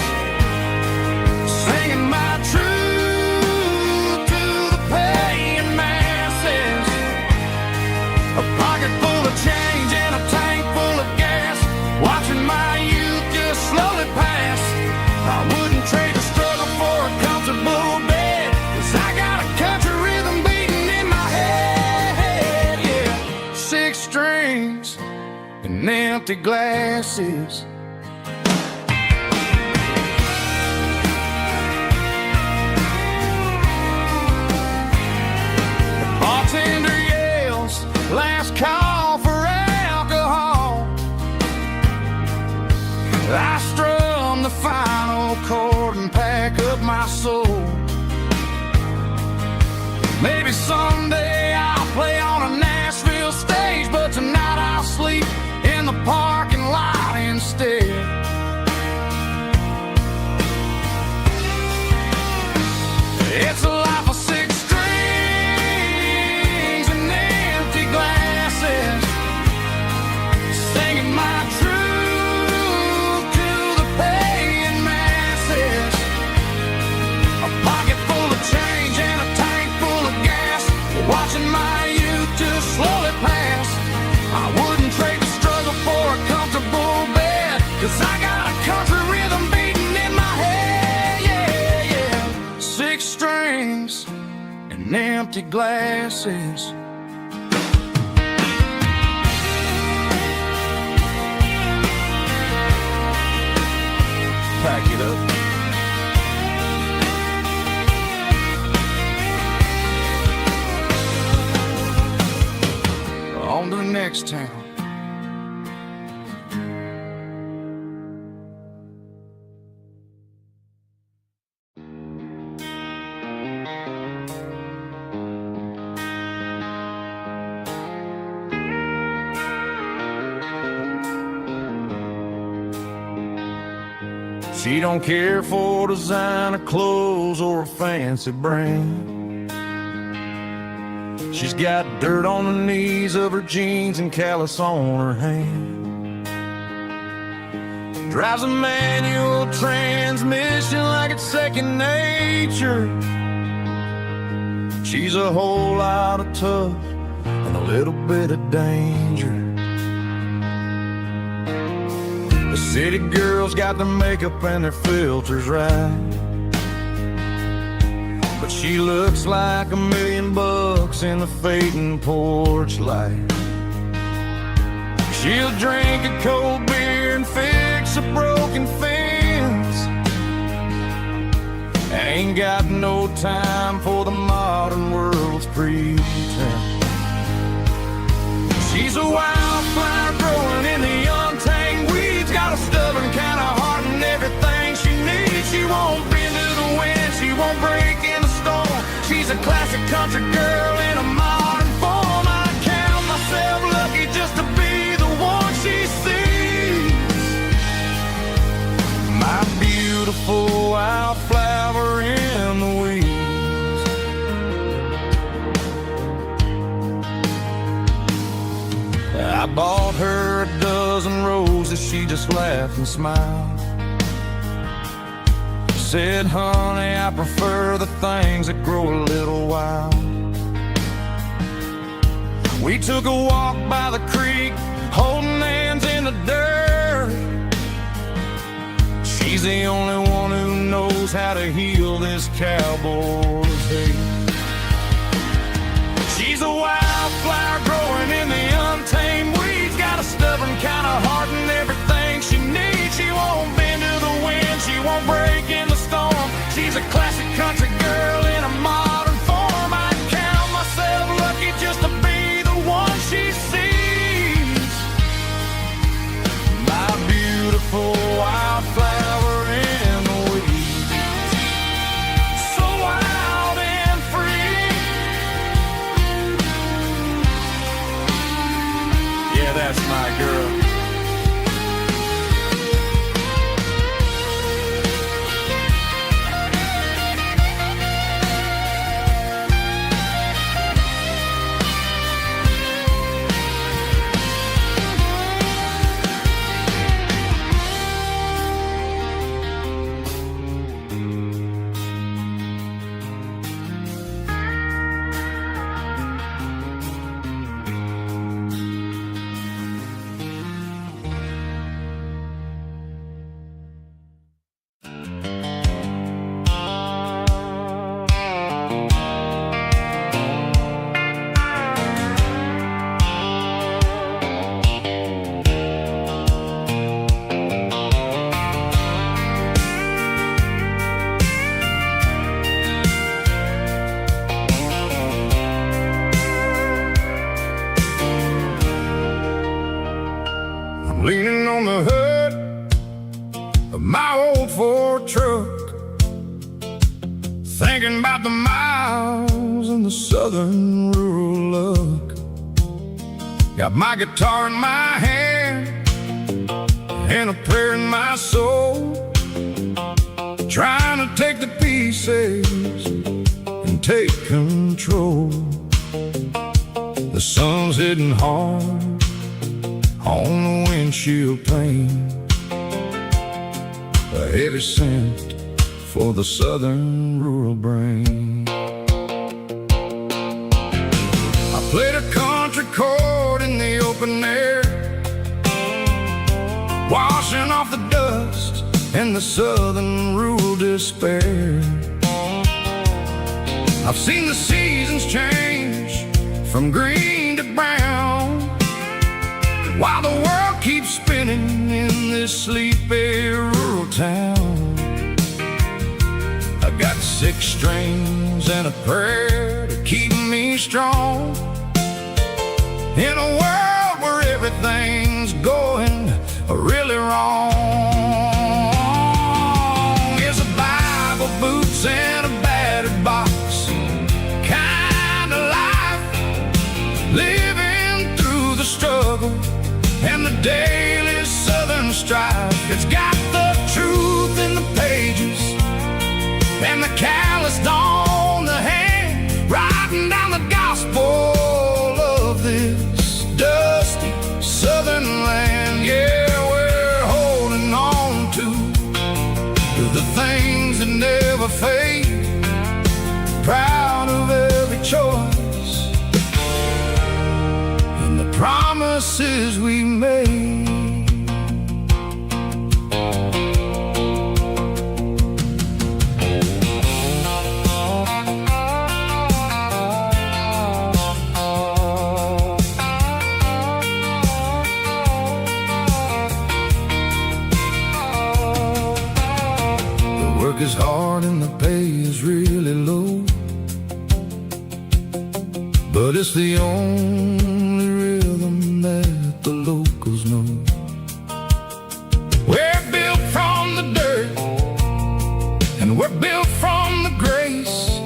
singing my truth to the paying masses. A pocket full of change and a tank full of gas, watching my youth just slowly pass. I wouldn't trade a struggle for a comfortable bed, 'cause I got a country rhythm beating in my head. Yeah, six strings and empty glasses. The bartender yells, last call for alcohol. I strum the final chord and pack up my soul. Maybe someday I'll play on a Nashville stage, but tonight I'll sleep in the parking lot instead. It's a life of six strings and empty glasses, singing my truth to the paying masses. A pocket full of change and a tank full of gas, watching six strings and empty glasses. Pack it up. On to the next town. She don't care for designer clothes or a fancy brand. She's got dirt on the knees of her jeans and callus on her hand. Drives a manual transmission like it's second nature. She's a whole lot of tough and a little bit of danger. The city girls got their makeup and their filters right, but she looks like $1 million in the fading porch light. She'll drink a cold beer and fix a broken fence. Ain't got no time for the modern world's pretense. She's a wildflower growing in the untamed weeds. Got a stubborn kind of heart and everything she needs. She won't bend to the wind, she won't break in the storm. She's a classic country girl in a modern form. I count myself lucky just to be the one she sees. My beautiful wildflower in the weeds. I bought her a dozen roses, she just laughed and smiled. Said, honey, I prefer the things that grow a little wild. We took a walk by the creek, holding hands in the dirt. She's the only one who knows how to heal this cowboy's hate. She's a wildflower growing in the untamed weeds. Got a stubborn kind of heart and everything she needs. She won't bend to the wind, she won't break in the storm. She's a classic country girl in a modern form. I count myself lucky just to be the one she sees. My beautiful wildflower in the weeds. So wild and free. Yeah, that's my girl. Leaning on the hood of my old Ford truck, thinking about the miles and the southern rural look. Got my guitar in my hand and a prayer in my soul, trying to take the pieces and take control. The sun's hitting hard on the windshield pane, a heavy scent for the southern rural brain. I played a country chord in the open air, washing off the dust and the southern rural despair. I've seen the seasons change from green to brown, while the world keeps spinning in this sleepy rural town. I got 6 strings and a prayer to keep me strong in a world where everything's going really wrong. It's a Bible, boots, and a battered box kind of life, living through the struggle and the daily southern strife. It's got the truth in the pages and the calloused on the hand, writing down the gospel of this dusty southern land. Yeah, we're holding on to the things that never fade, proud of every choice and the promises we made. Work is hard and the pay is really low, but it's the only rhythm that the locals know. We're built from the dirt and we're built from the grace,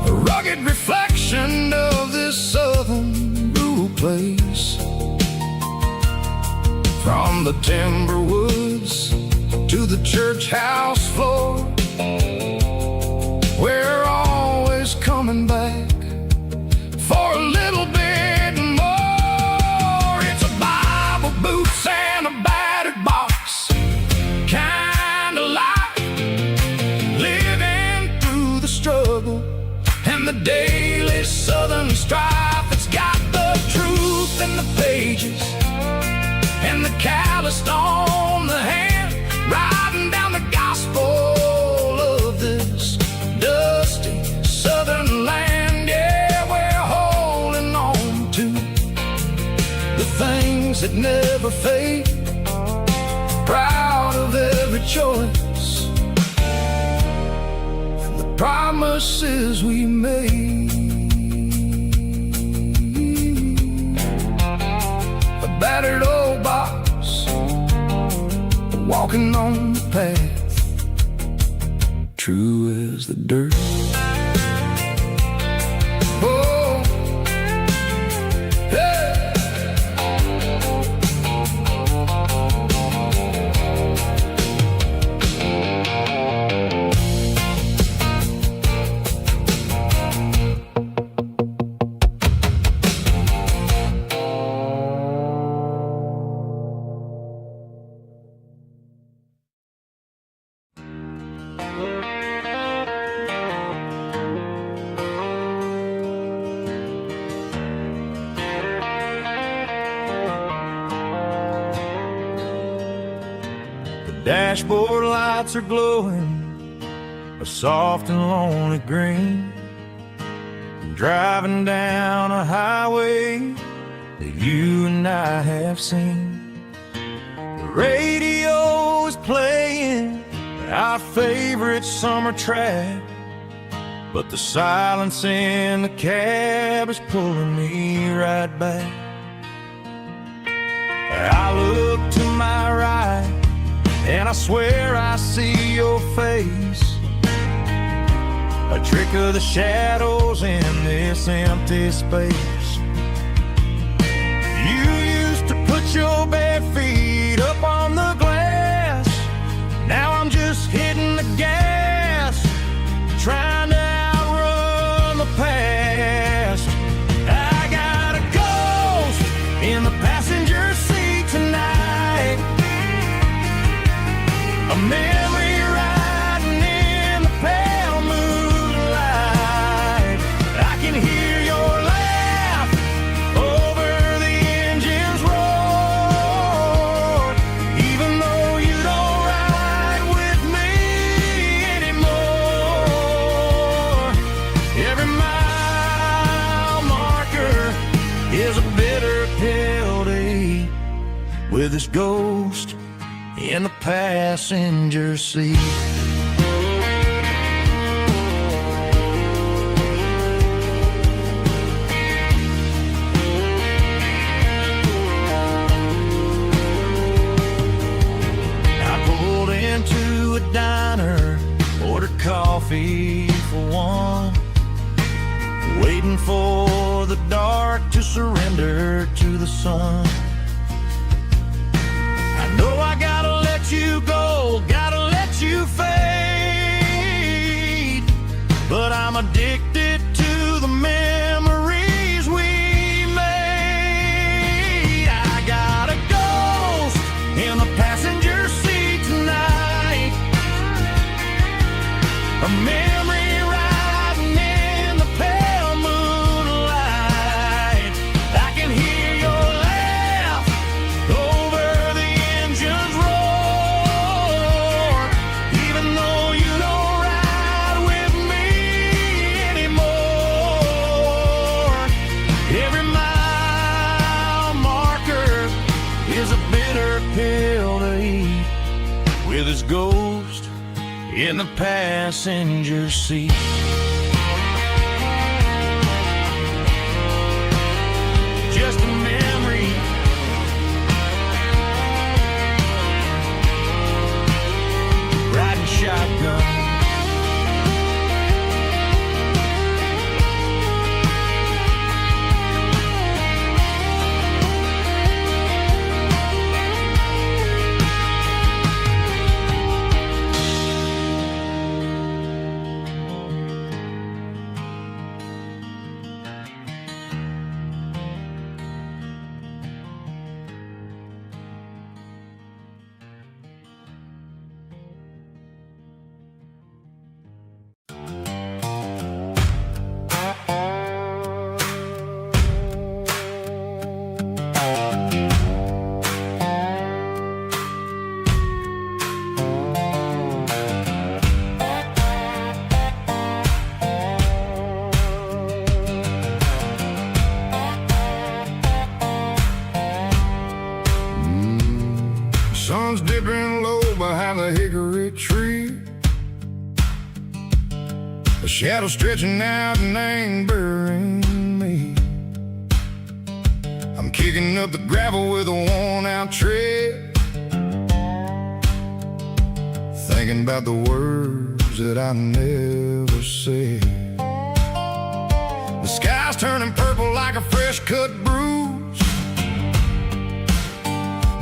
a rugged reflection of this southern rural place. From the timber woods to the church house floor, we're always coming back for a little bit more. It's a Bible, boots, and a battered box kind of life, living through the struggle and the daily southern strife. It's got the truth in the pages and the calloused on the hand, writing down the gospel of this dusty southern land. Yeah, we're holding on to the things that never fade, proud of every choice and the promises we made. A battered old box, walking on the path, true as the dirt. Oh, hey. Dashboard lights are glowing a soft and lonely green. I'm driving down a highway that you and I have seen. The radio is playing our favorite summer track, but the silence in the cab is pulling me right back. I look to my right and I swear I see your face, a trick of the shadows in this empty space. You used to put your bare feet up on the glass, now I'm just hitting the gas, trying to outrun the past. I got a ghost in the passenger seat tonight, a memory riding in the pale moonlight. I can hear your laugh with his ghost in the passenger seat. I pulled into a diner, ordered coffee for one, waiting for the dark to surrender to the sun. I know I gotta let you go, gotta let you fade, but I'm addicted to the memories we made. I got a ghost in the passenger seat tonight, a memory riding in the pale moonlight. I can hear your laugh over the engine's roar, even though you don't ride with me anymore. Every mile marker is a bitter pill to eat, with his ghost in the passenger seat. Just a memory, riding shotgun. Sun's dipping low behind the hickory tree, a shadow stretching out and ain't burying me. I'm kicking up the gravel with a worn-out tread, thinking about the words that I never said. The sky's turning purple like a fresh-cut bruise,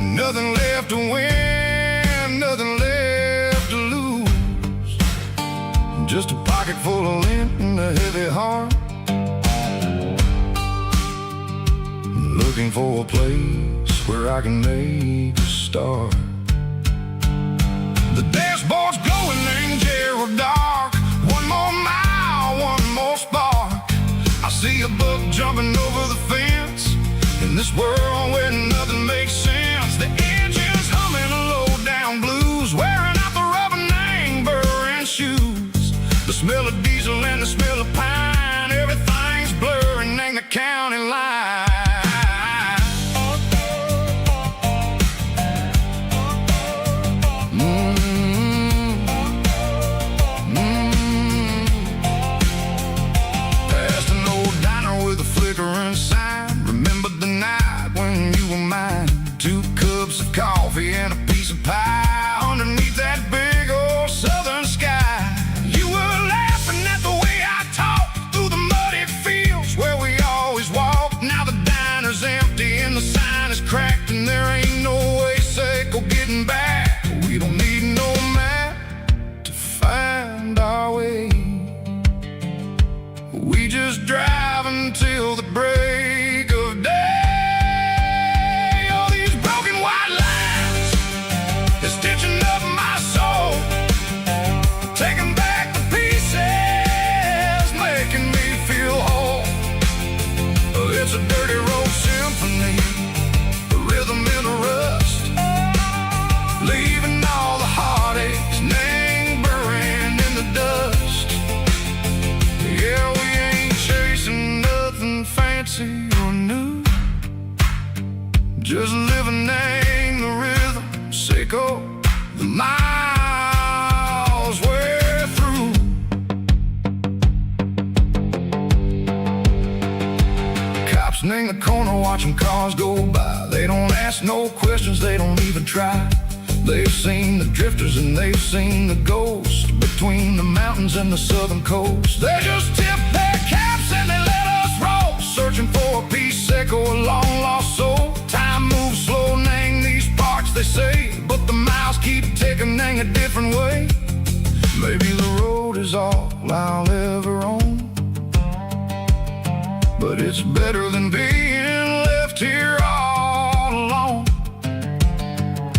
nothing left to win, nothing left to lose, just a pocket full of lint and a heavy heart, looking for a place where I can make a start. The dashboard's glowing angel dark, one more mile, one more spark. I see a buck jumping over the fence, in this world where nothing makes sense. The engine's humming a low-down blues, wearing out the rubber name burring shoes. The smell of diesel and the smell of pine, everything's blurring, ain't the county line. Past an old diner with a flickering sign, remember the night when you were mine. 2 cups of coffee and a piece of pie underneath that big old southern sky. You were laughing at the way I talked, in the corner watching cars go by. They don't ask no questions, they don't even try. They've seen the drifters and they've seen the ghosts between the mountains and the southern coast. They just tip their caps and they let us roll, searching for a piece echo, a long lost soul. Time moves slow, nang these parts they say, but the miles keep ticking, nang a different way. Maybe the road is all I'll ever own, but it's better than being left here all alone.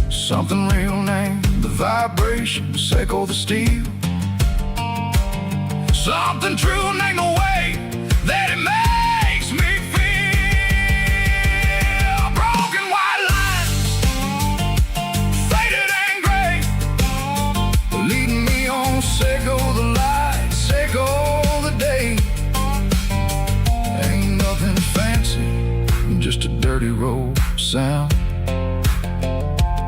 Something real named the vibrations echo the steel. Something true named the way that it makes me feel. Broken white lines, faded and gray, leading me on, echo the lights, echo the day. Ain't nothing fancy, just a dirty road sound,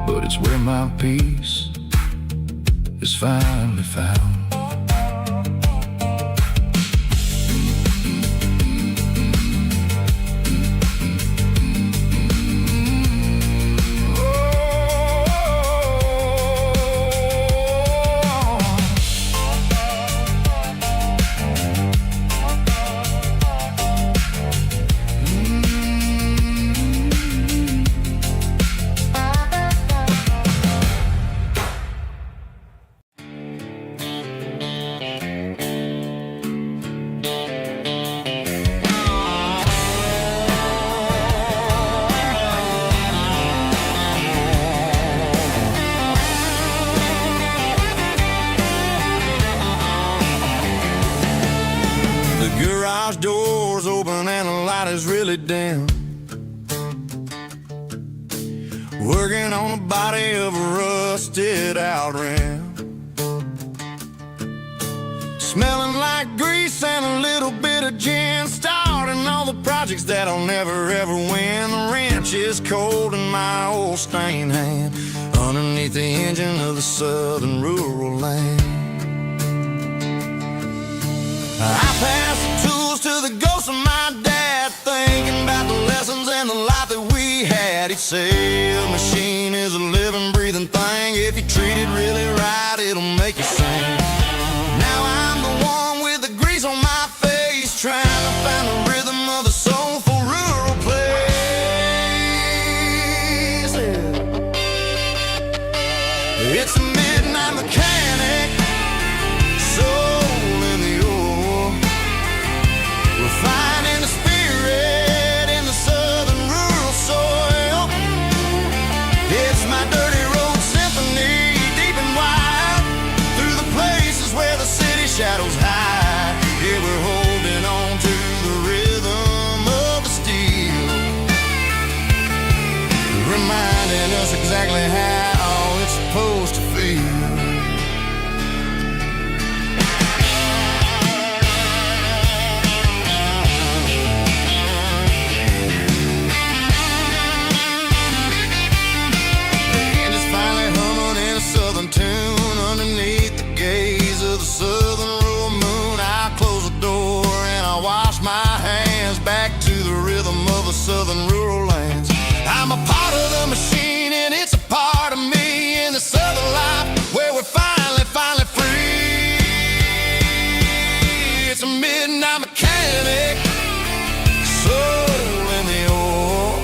but it's where my peace is finally found. Garage doors open and the light is really dim. Working on the body of a rusted out rim, smelling like grease and a little bit of gin, starting all the projects that I'll never ever win. The wrench is cold in my old stained hand, underneath the engine of the southern rural land. I pass the tools to the ghost of my dad, thinking about the lessons and the life that we had. He'd say a machine is a living, breathing thing. If you treat it really right, it'll make you sing. Now I'm the one with the grease on my face, trying to find the rhythm of the soulful rural place. It's a midnight mechanic, finding the spirit in the southern rural soil. It's my dirty road symphony, deep and wide, through the places where the city shadows hide. Yeah, we're holding on to the rhythm of the steel, reminding us exactly how it's supposed to feel. Tune underneath the gaze of the southern rural moon. I close the door and I wash my hands, back to the rhythm of the southern rural lands. I'm a part of the machine and it's a part of me in the southern life where we're finally free. It's a midnight mechanic, soul in the ore,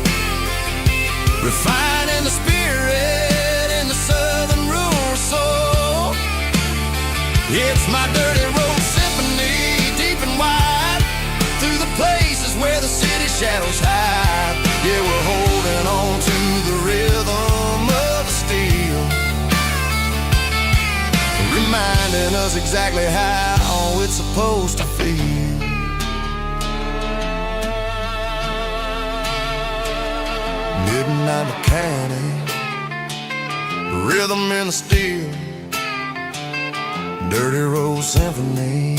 refining the spirit in the southern rural soul. It's my dirty road symphony, deep and wide, through the places where the city shadows hide. Yeah, we're holding on to the rhythm of the steel, reminding us exactly how it's supposed to feel. Midnight mechanic, rhythm in the steel, dirty road symphony.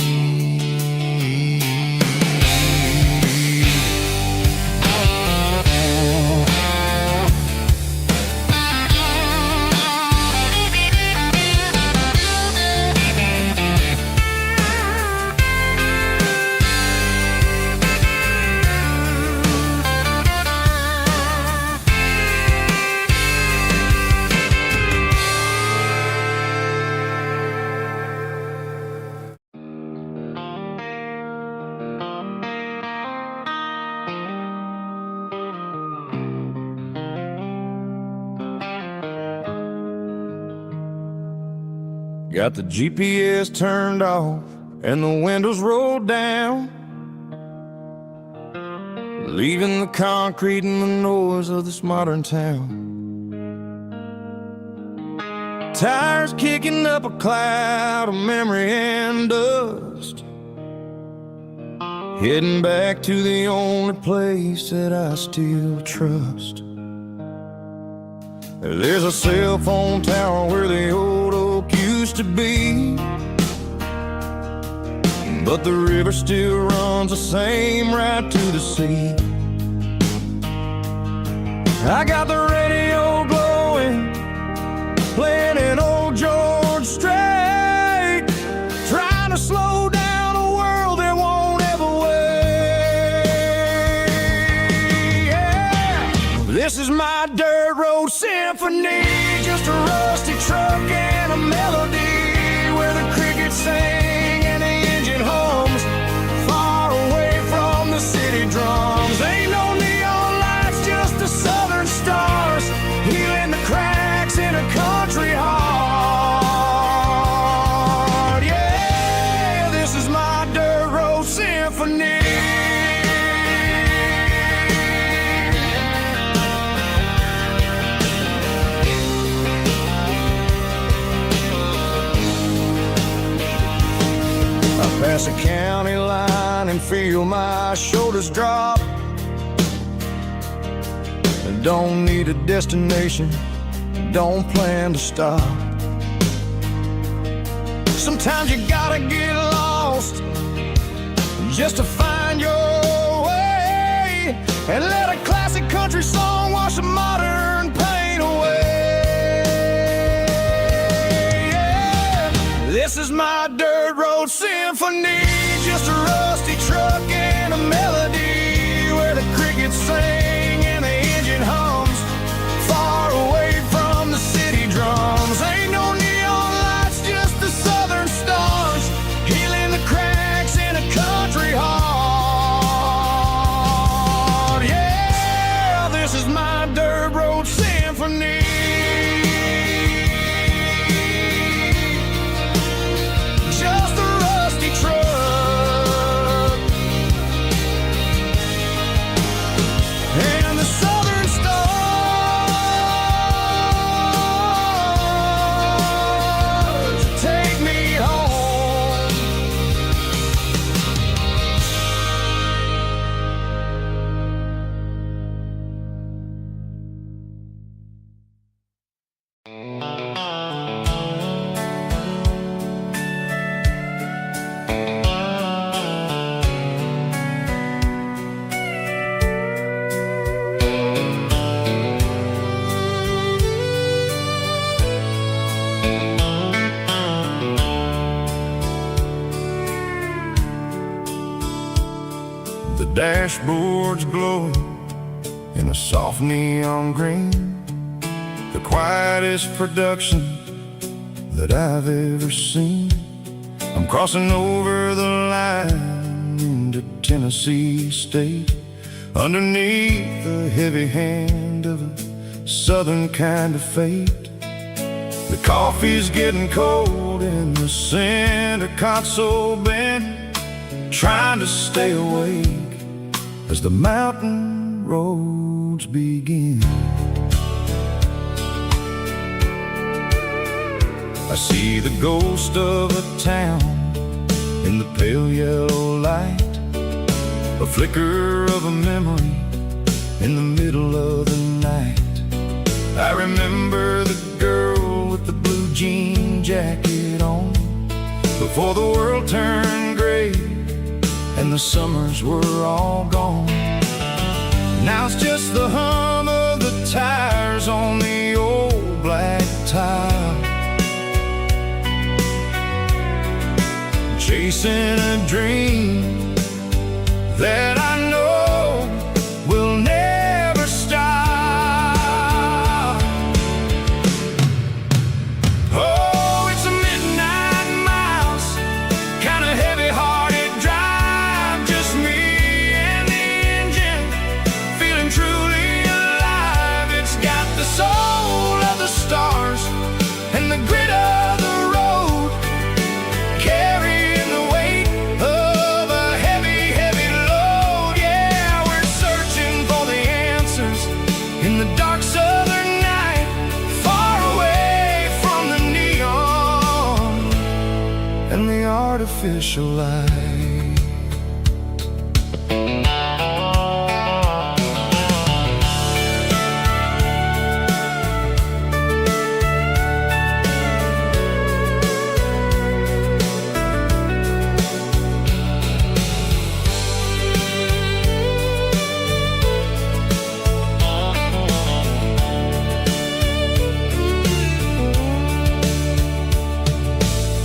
Got the GPS turned off and the windows rolled down, leaving the concrete and the noise of this modern town. Tires kicking up a cloud of memory and dust, heading back to the only place that I still trust. There's a cell phone tower where the old oak used to be, but the river still runs the same right to the sea. I got the radio glowing, playing an old George Strait, trying to slow down a world that won't ever wait. Yeah. This is my dirt road symphony, just a rusty truck and a melody where the crickets sing and the engine hums, far away from the city drums. Ain't no neon lights, just the southern stars, healing the cracks in a country heart. Yeah, this is my dirt road symphony. Pass a county line and feel my shoulders drop. Don't need a destination, don't plan to stop. Sometimes you gotta get lost just to find your way, and let a classic country song wash a modern pain away. Yeah. This is my dirt road symphony, just a rusty truck and a melody where the crickets sing and the engine hums, far away from the city drums. Ain't no neon lights, just the southern stars, healing the cracks in a country heart. Yeah, this is my dirt road symphony. Just a rusty truck and the southern stars take me home. The dashboard's glowing in a soft neon green, the quietest production that I've ever seen. I'm crossing over the line into Tennessee State, underneath the heavy hand of a southern kind of fate. The coffee's getting cold in the center console bin, trying to stay awake as the mountain roads begin. I see the ghost of a town in the pale yellow light, a flicker of a memory in the middle of the night. I remember the girl with the blue jean jacket on, before the world turned gray and the summers were all gone. Now it's just the hum of the tires on the old black tile, chasing a dream that I know will never stop. Oh, it's a midnight miles, kind of heavy-hearted drive, just me and the engine, feeling truly alive. It's got the soul of the stars and the grit of the road, artificial light.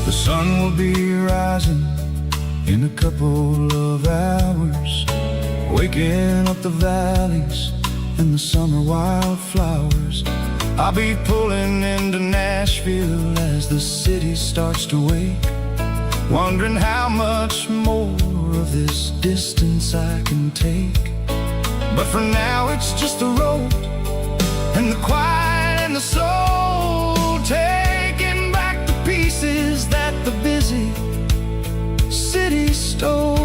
The sun will be rising in a couple of hours, waking up the valleys and the summer wildflowers. I'll be pulling into Nashville as the city starts to wake, wondering how much more of this distance I can take. But for now it's just the road and the quiet and the soul, taking back the pieces that the busy city stole.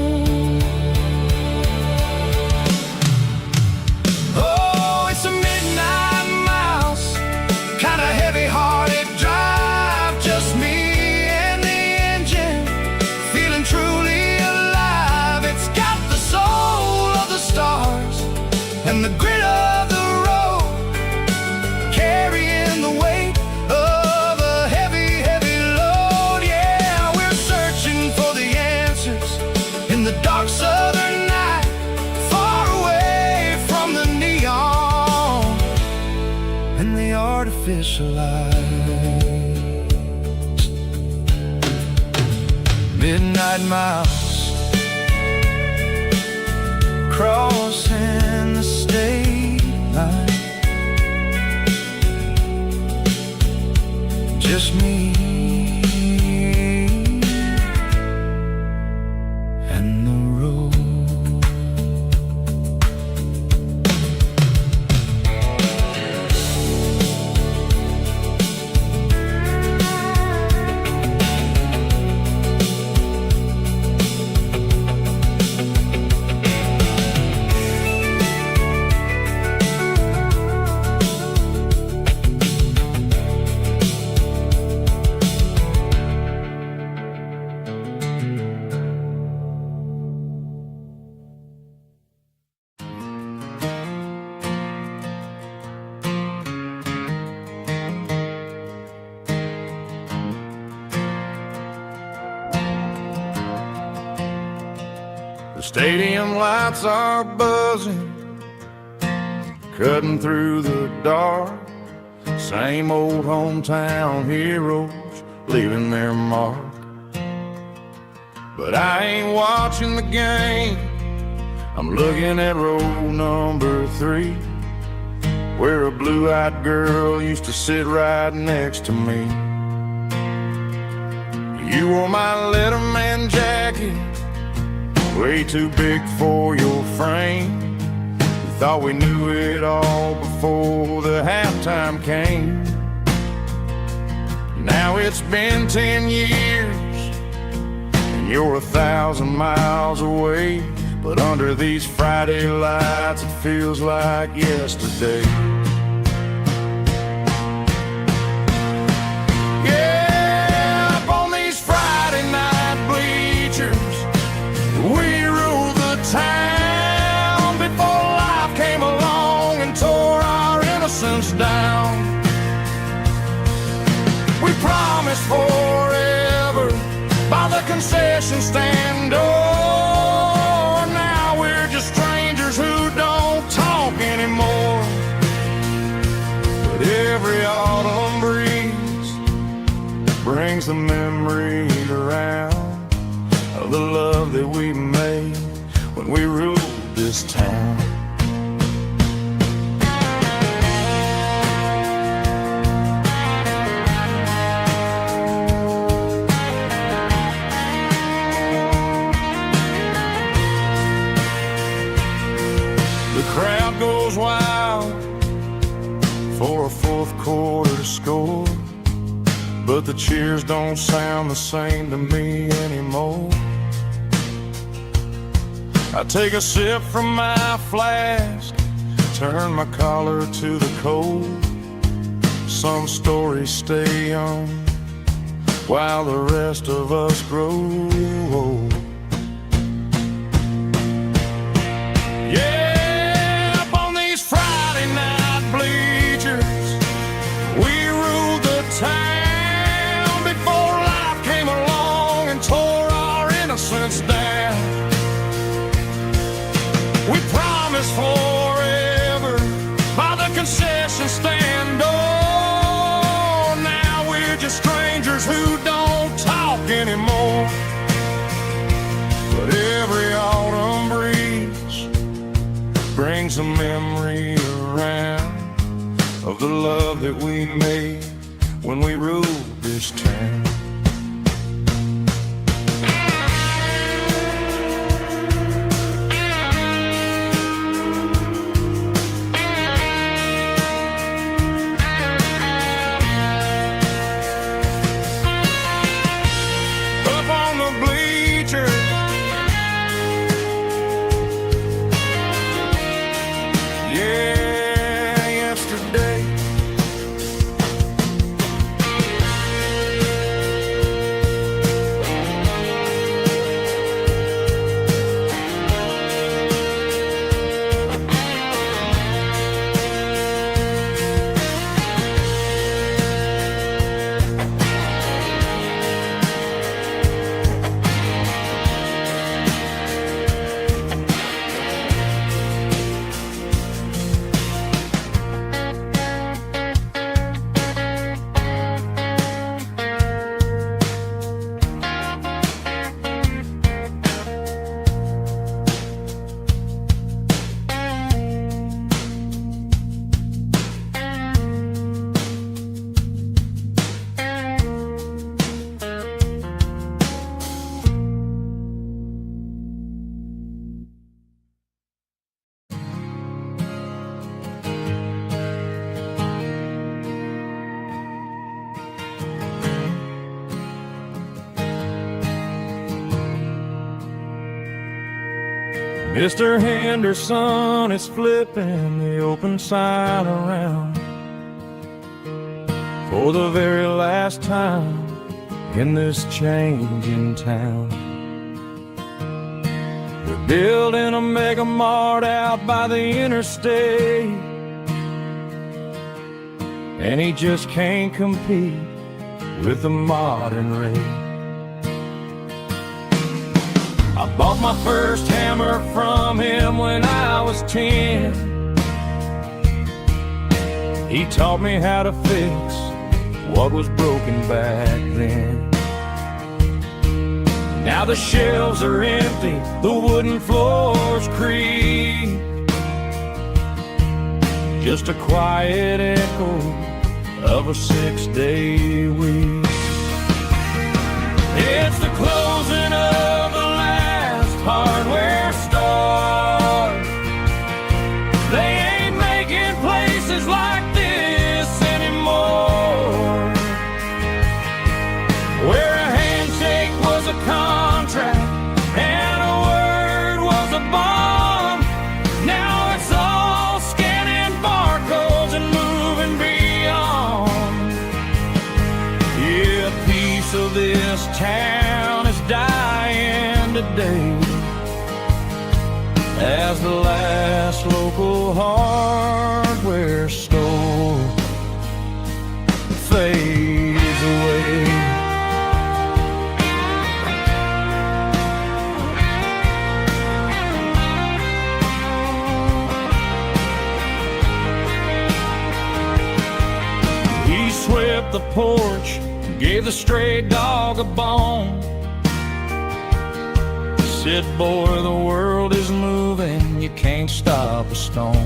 Oh, it's a midnight mouse, kinda heavy-hearted drive, just me and the engine, feeling truly alive. It's got the soul of the stars and the grit of the road, carrying the weight of a heavy, heavy load. Yeah, we're searching for the answers in the dark southern night, far away from the neon and the artificial lights. Midnight mouse, crossing the state line, just me and the road. The stadium lights are buzzing, cutting through the dark. Same old hometown heroes leaving their mark. But I ain't watching the game, I'm looking at row number 3, where a blue-eyed girl used to sit right next to me. You wore my Letterman jacket, way too big for your frame. We thought we knew it all before the halftime came. Now it's been 10 years and you're 1,000 miles away, but under these Friday lights it feels like yesterday. Yeah, up on these Friday night bleachers, we ruled the town before life came along and tore our innocence down. We promised forever by the concession stand door. Now we're just strangers who don't talk anymore. But every autumn breeze brings the memories around of the love that we made when we ruled this town. The crowd goes wild for a fourth quarter score, but the cheers don't sound the same to me anymore. I take a sip from my flask, turn my collar to the cold. Some stories stay young while the rest of us grow old. Yeah, up on these Friday night bleachers, we ruled the town before life came along and tore our innocence down. We promised forever by the concession stand door. Now we're just strangers who don't talk anymore. But every autumn breeze brings a memory around of the love that we made when we ruled this town. Mr. Henderson is flipping the open sign around for the very last time in this changing town. They're building a mega mart out by the interstate, and he just can't compete with the modern rate. I bought my first hammer from him when I was 10. He taught me how to fix what was broken back then. Now the shelves are empty, the wooden floors creak, just a quiet echo of a 6-day week. It's the closing of the hardware store. They ain't making places like this anymore, where a handshake was a contract and a word was a bond. Now it's all scanning barcodes and moving beyond. Yeah, a piece of this town is dying today as the last local hardware store fades away. He swept the porch, gave the stray dog a bone, said, boy, the world is moving, you can't stop a stone.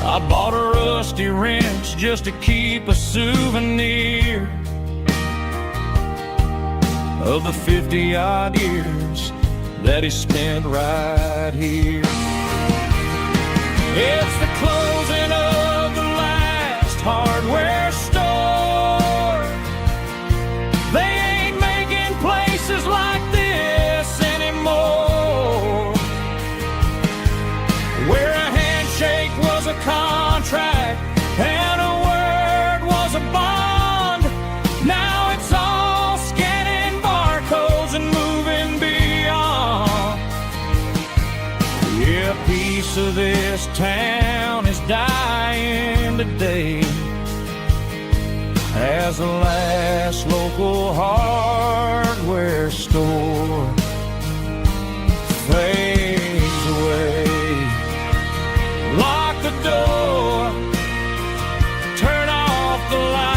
I bought a rusty wrench just to keep a souvenir of the 50-odd years that he spent right here. It's the closing of the last hardware store. They ain't making places like this anymore, where a handshake was a contract and a word was a bond. face of this town is dying today as the last local hardware store fades away. Lock the door, turn off the light.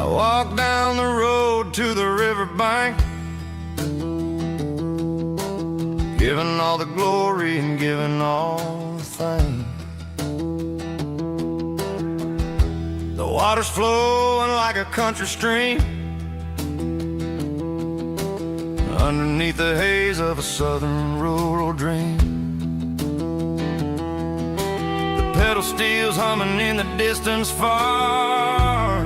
Walk down the road to the riverbank, giving all the glory and giving all the thanks. The water's flowing like a country stream underneath the haze of a southern rural dream. The pedal steel's humming in the distance far,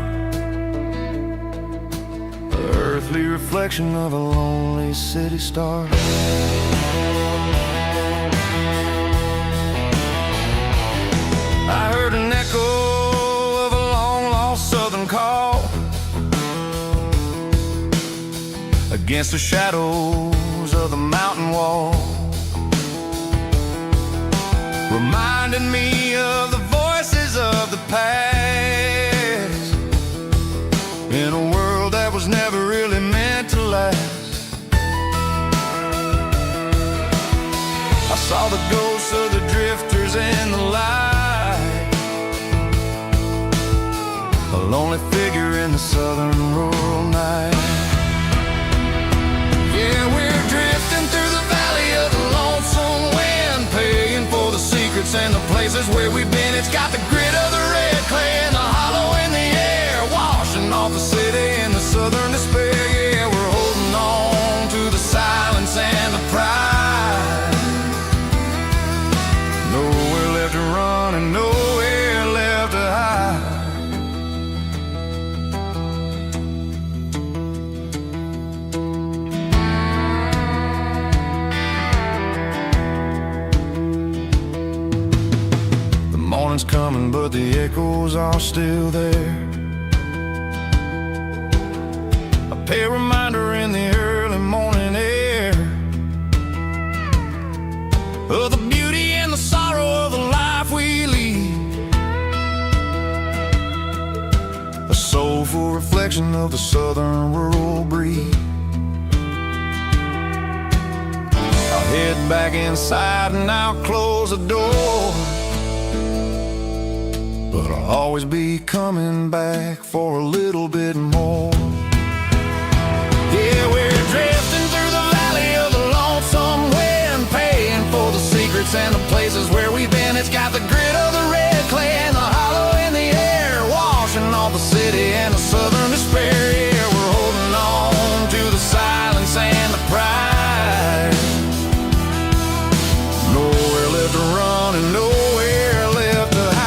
earthly reflection of a lonely city star. I heard an echo of a long-lost southern call against the shadows of the mountain wall, reminding me of the voices of the past in a world that was never really meant to last. I saw the ghosts of the drifters in the light, a lonely figure in the southern rural night. Yeah, we're drifting through the valley of the lonesome wind, paying for the secrets and the places where we've been. It's got the grit of the red clay and the hollow in the air, washing off the city and the southern despair. Yeah, we're holding on to the silence and the pride. Nowhere left to run and nowhere left to hide. The morning's coming, but the echoes are still there. A reminder in the early morning air of the beauty and the sorrow of the life we lead, a soulful reflection of the southern rural breed. I'll head back inside and I'll close the door, but I'll always be coming back for a little bit more. Yeah, we're drifting through the valley of the lonesome wind, paying for the secrets and the places where we've been. It's got the grit of the red clay and the hollow in the air, washing off the city and the southern despair. Yeah, we're holding on to the silence and the pride. Nowhere left to run and nowhere left to hide.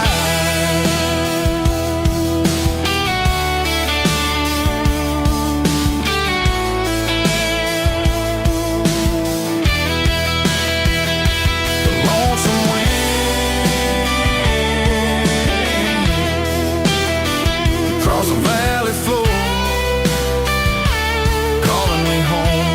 The valley floor, calling me home.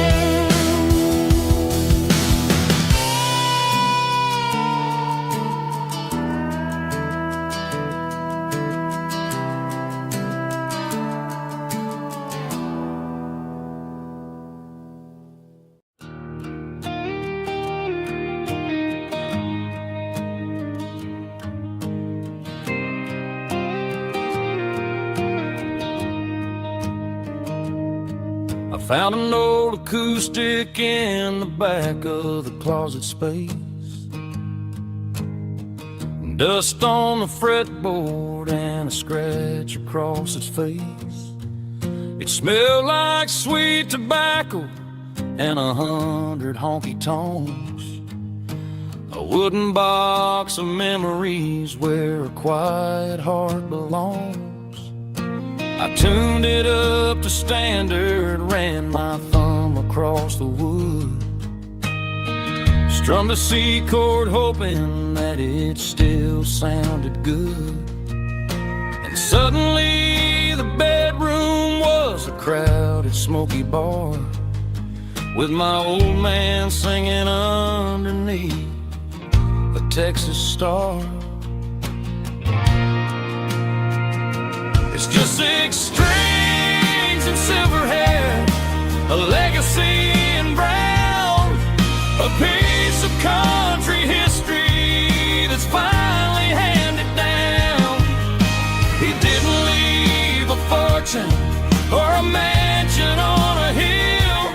I found an old acoustic in the back of the closet space, dust on the fretboard and a scratch across its face. It smelled like sweet tobacco and 100 honky tonks. A wooden box of memories where a quiet heart belongs. I tuned it up to standard, ran my thumb across the wood, strummed a C chord hoping that it still sounded good. And suddenly the bedroom was a crowded, smoky bar, with my old man singing underneath a Texas star. It's just 6 strings and silver hair, a legacy in brown, a piece of country history that's finally handed down. He didn't leave a fortune or a mansion on a hill,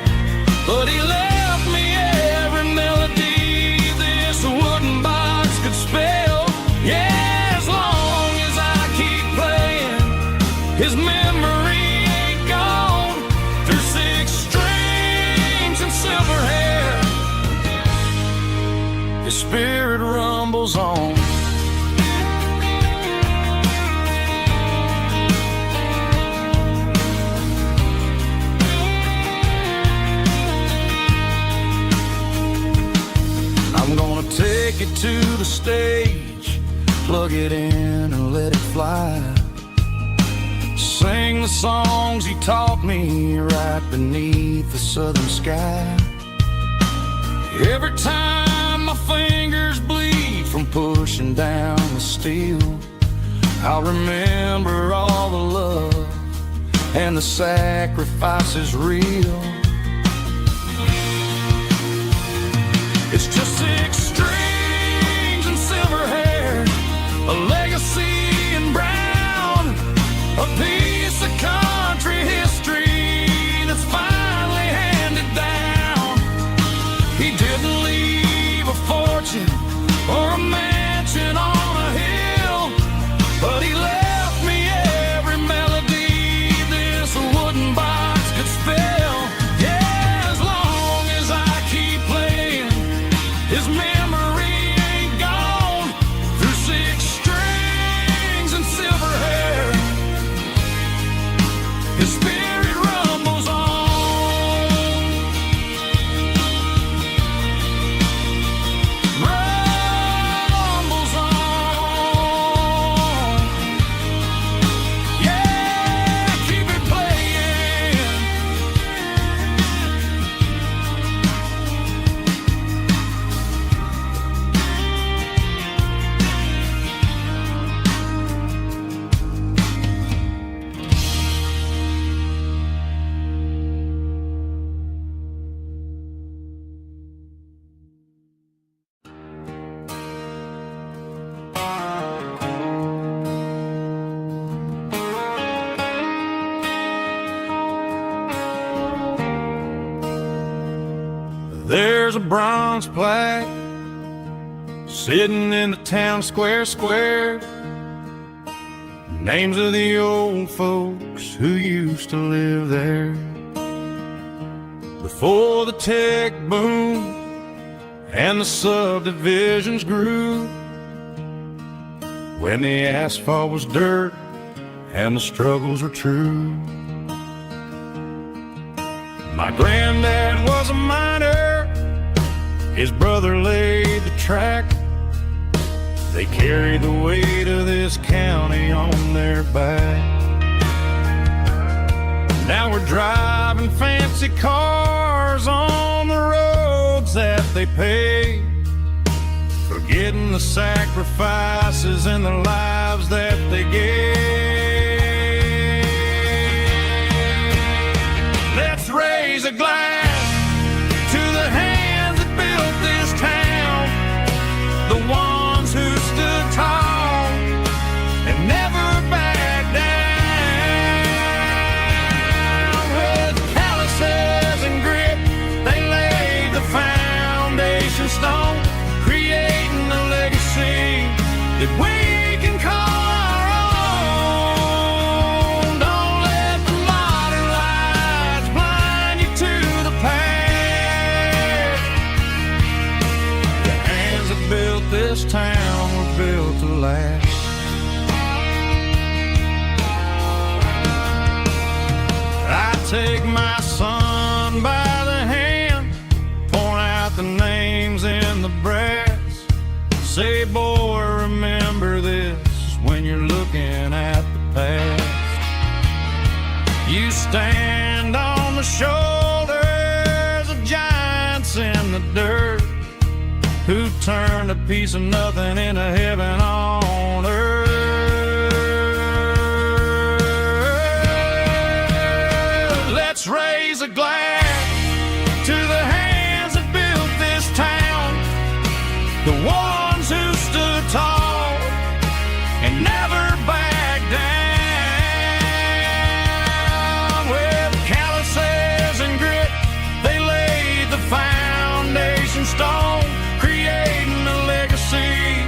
but he left me every melody this wooden box could spell. Yeah, as long as I keep playing, his memory ain't gone. Through 6 strings and silver hair, his spirit rumbles on. I'm gonna take it to the stage, plug it in and let it fly. Sing the songs he taught me right beneath the southern sky. Every time my fingers bleed from pushing down the steel, I'll remember all the love and the sacrifices real. It's just 6 strings and silver hair, a legacy in brown, a piece of country history that's finally handed down. He didn't leave a fortune or a mansion on a hill, but he left me every melody this wooden box could spell. Yeah, as long as I keep playing, his memory ain't gone. Through 6 strings and silver hair, his spirit rumbles on. Rumbles on. Yeah, keep it playing. There's a bronze plaque sitting in the town square. Names of the old folks who used to live there before the tech boom and the subdivisions grew, when the asphalt was dirt and the struggles were true. My granddad was a miner, his brother laid the track. They carried the weight of this county on their back. Now we're driving fancy cars on the roads that they paved, forgetting the sacrifices and the lives that they gave. Let's raise a glass to the hands that built this town, the ones who stood tall and never backed down. With calluses and grit, they laid the foundation stone, creating a legacy that we can call our own. take my son by the hand, point out the names in the brass, say, boy, remember this when you're looking at the past. You stand on the shoulders of giants in the dirt, who turned a piece of nothing into heaven on earth. Let's raise a glass to the hands that built this town, the ones who stood tall and never backed down. With calluses and grit, they laid the foundation stone, creating a legacy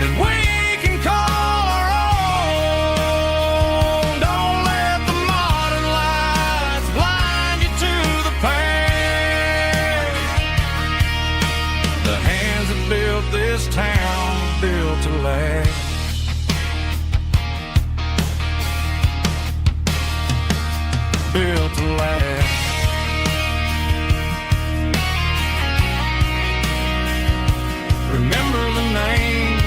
that we can call our own. Don't let the modern lights blind you to the past. The hands that built this town built to last. Built to last. Remember the names.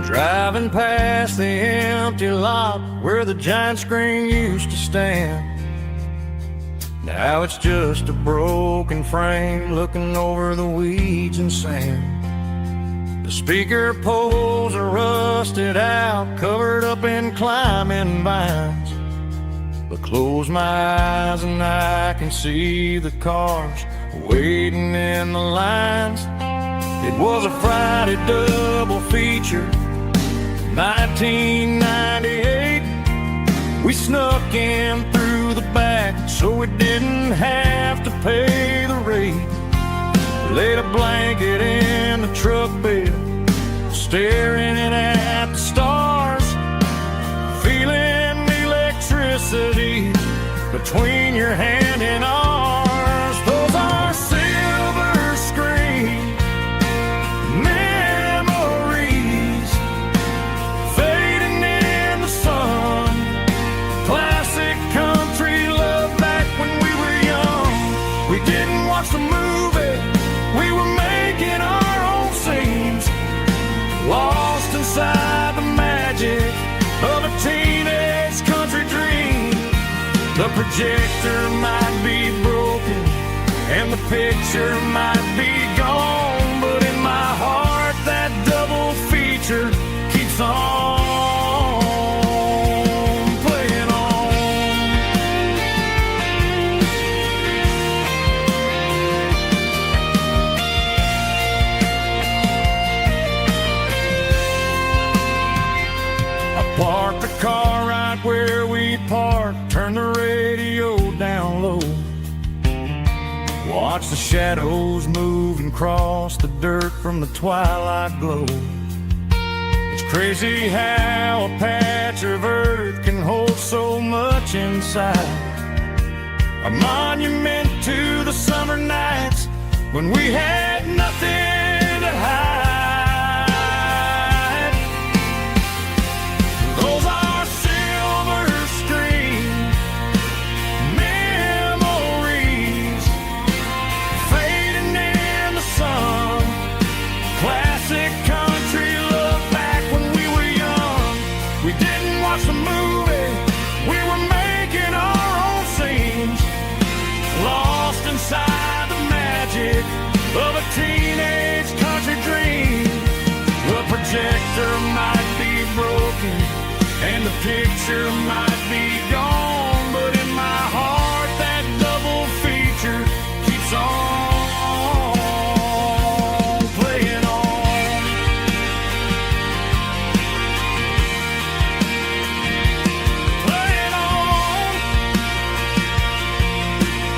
Driving past the empty lot where the giant screen used to stand, now it's just a broken frame looking over the weeds and sand. The speaker poles are rusted out, covered up in climbing vines, but close my eyes and I can see the cars waiting in the lines. It was a Friday double feature, 1998. We snuck in through the back so we didn't have to pay the rate. Laid a blanket in the truck bed, staring at the stars, feeling the electricity between your hand and ours. Those are silver screen memories fading in the sun. Classic country love back when we were young. We didn't watch the movie, we were making our own scenes, lost inside the magic of a teenage country dream. The projector might be broken and the picture might be gone, but in my heart that double feature keeps on playing on. I parked the car right where we parked, turned the radio down low, watch the shadows move and cross the dirt from the twilight glow. It's crazy how a patch of earth can hold so much inside, a monument to the summer nights when we had nothing to hide. Those are silver screen memories fading in the sun. of a teenage country dream. The projector might be broken and the picture might be gone, but in my heart that double feature keeps on playing on. Playing on.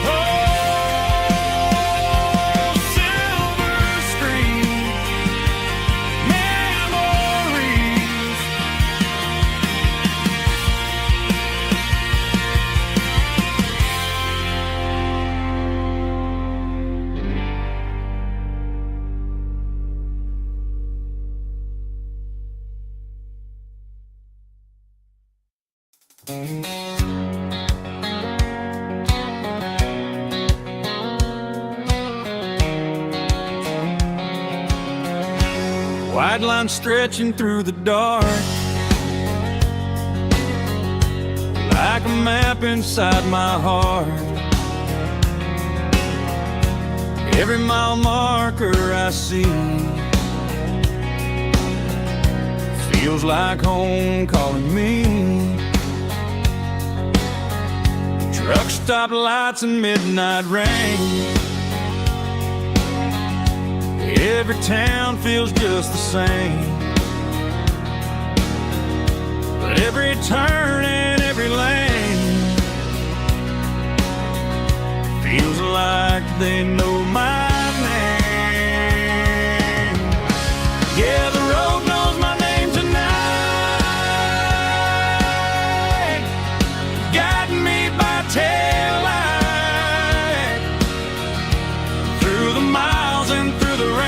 Oh, silver screen memories. White line stretching through the dark, like a map inside my heart. Every mile marker I see feels like home calling me. Truck stop lights and midnight rain. Every town feels just the same, but every turn and every lane feels like they know my name. Yeah, the road knows my name tonight, guiding me by taillight through the miles and through the rain.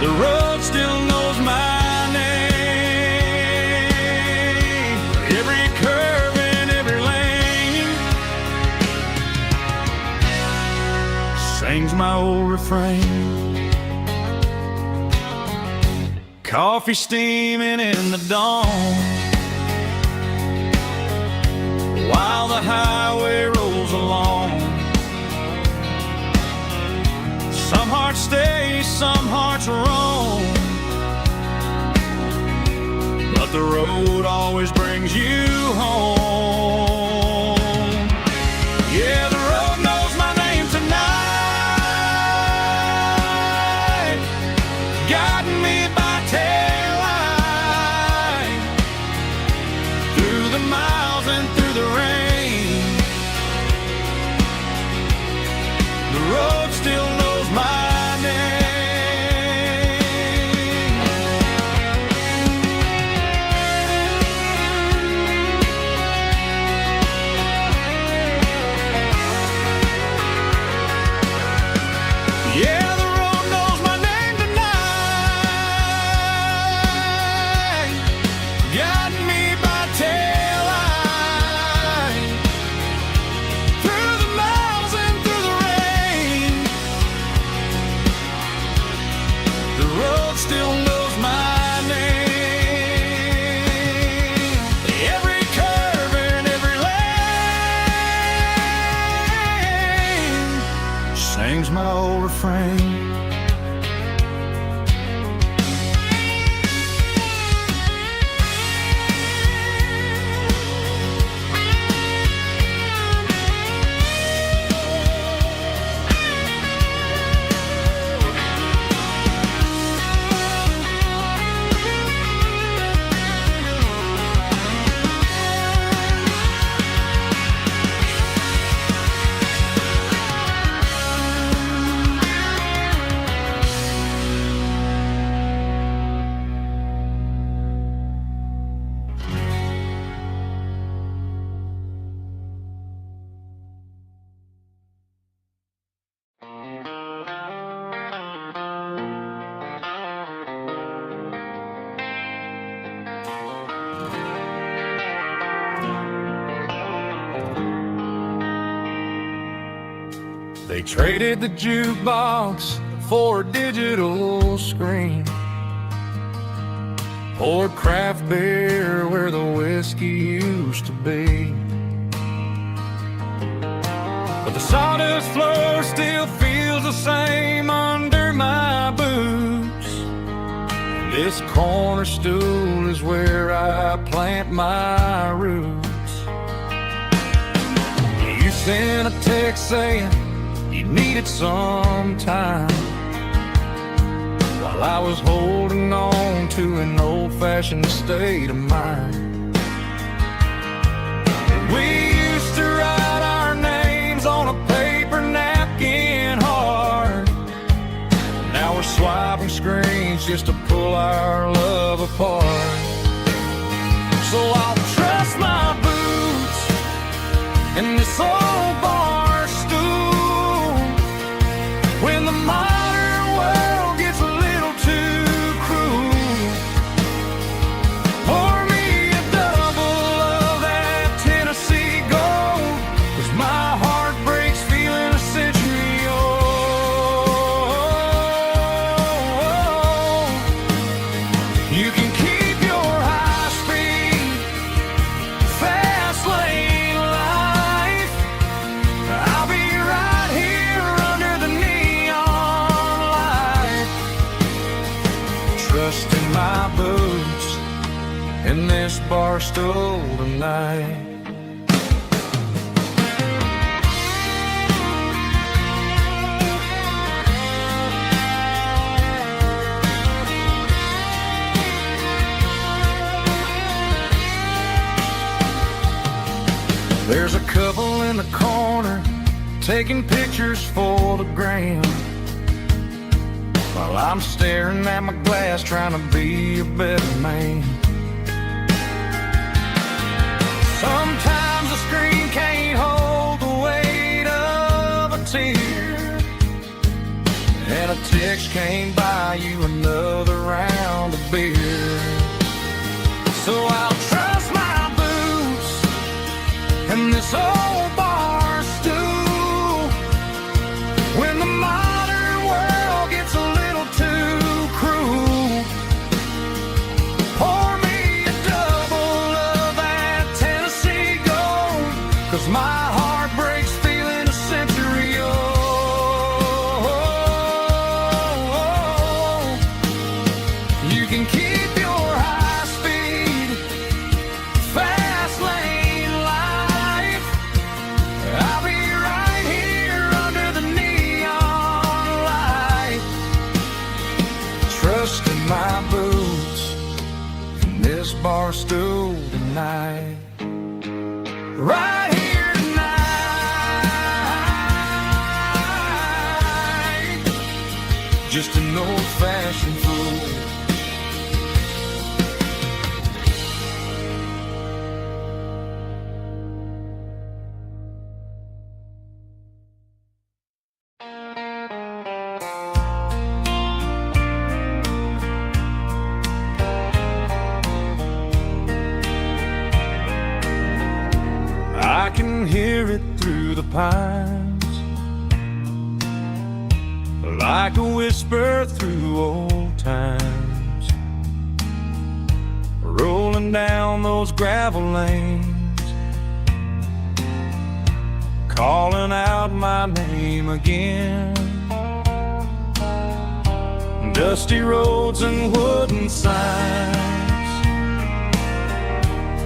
The road still knows my name. Every curve and every lane sings my old refrain. Coffee steaming in the dawn, while the highway rolls along. Some hearts stay, some hearts roam, but the road always brings you home. Yeah, the road knows my name tonight, guiding me by taillight through the miles and through the rain. The road still knows my name. Yeah, the road knows my name tonight, guiding me by taillight through the miles and through the rain. The road still knows my name. Every curve and every lane sings my old refrain. They traded the jukebox for a digital screen, poured craft beer where the whiskey used to be. but the sawdust floor still feels the same under my boots. This corner stool is where I plant my roots. You sent a text saying you needed some time, while I was holding on to an old-fashioned state of mind. We used to write our names on a paper napkin hard. Now we're swiping screens just to pull our love apart. So I'll trust my boots and this old bar stool when the modern world gets a little too cruel. Pour me a double of that Tennessee gold, 'cause my heart breaks feeling a century old. You can keep your high-speed, fast lane life. I'll be right here under the neon light, trusting my boots in this bar stool tonight. There's a couple in the corner taking pictures for the gram, while I'm staring at my glass trying to be a better man. Sometimes the screen can't hold the weight of a tear, and a text can't buy you another round of beer. So I'll trust my boots and this old bar stool when the modern world gets a little too cruel. Pour me a double of that Tennessee gold, 'cause my heart breaks feeling a century old. You can keep your high-speed, fast lane life. I'll be right here under the neon light, trusting my boots in this bar stool tonight. Right here tonight, just an old-fashioned fool. I can hear it through the pines, like a whisper through old times, rolling down those gravel lanes, calling out my name again. Dusty roads and wooden signs,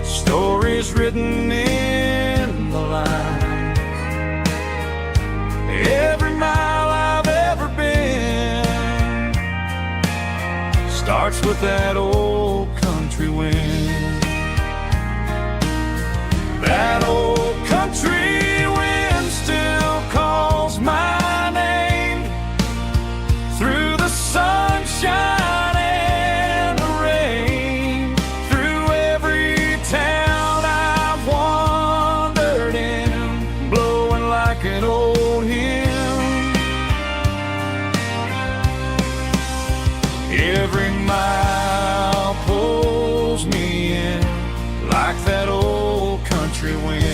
stories written in the line. Every mile I've ever been starts with that old country wind. That old country wind still calls my name through the sunshine and the rain, through every town I've wandered in, blowing like an old hymn. Every mile pulls me in like that old country wind.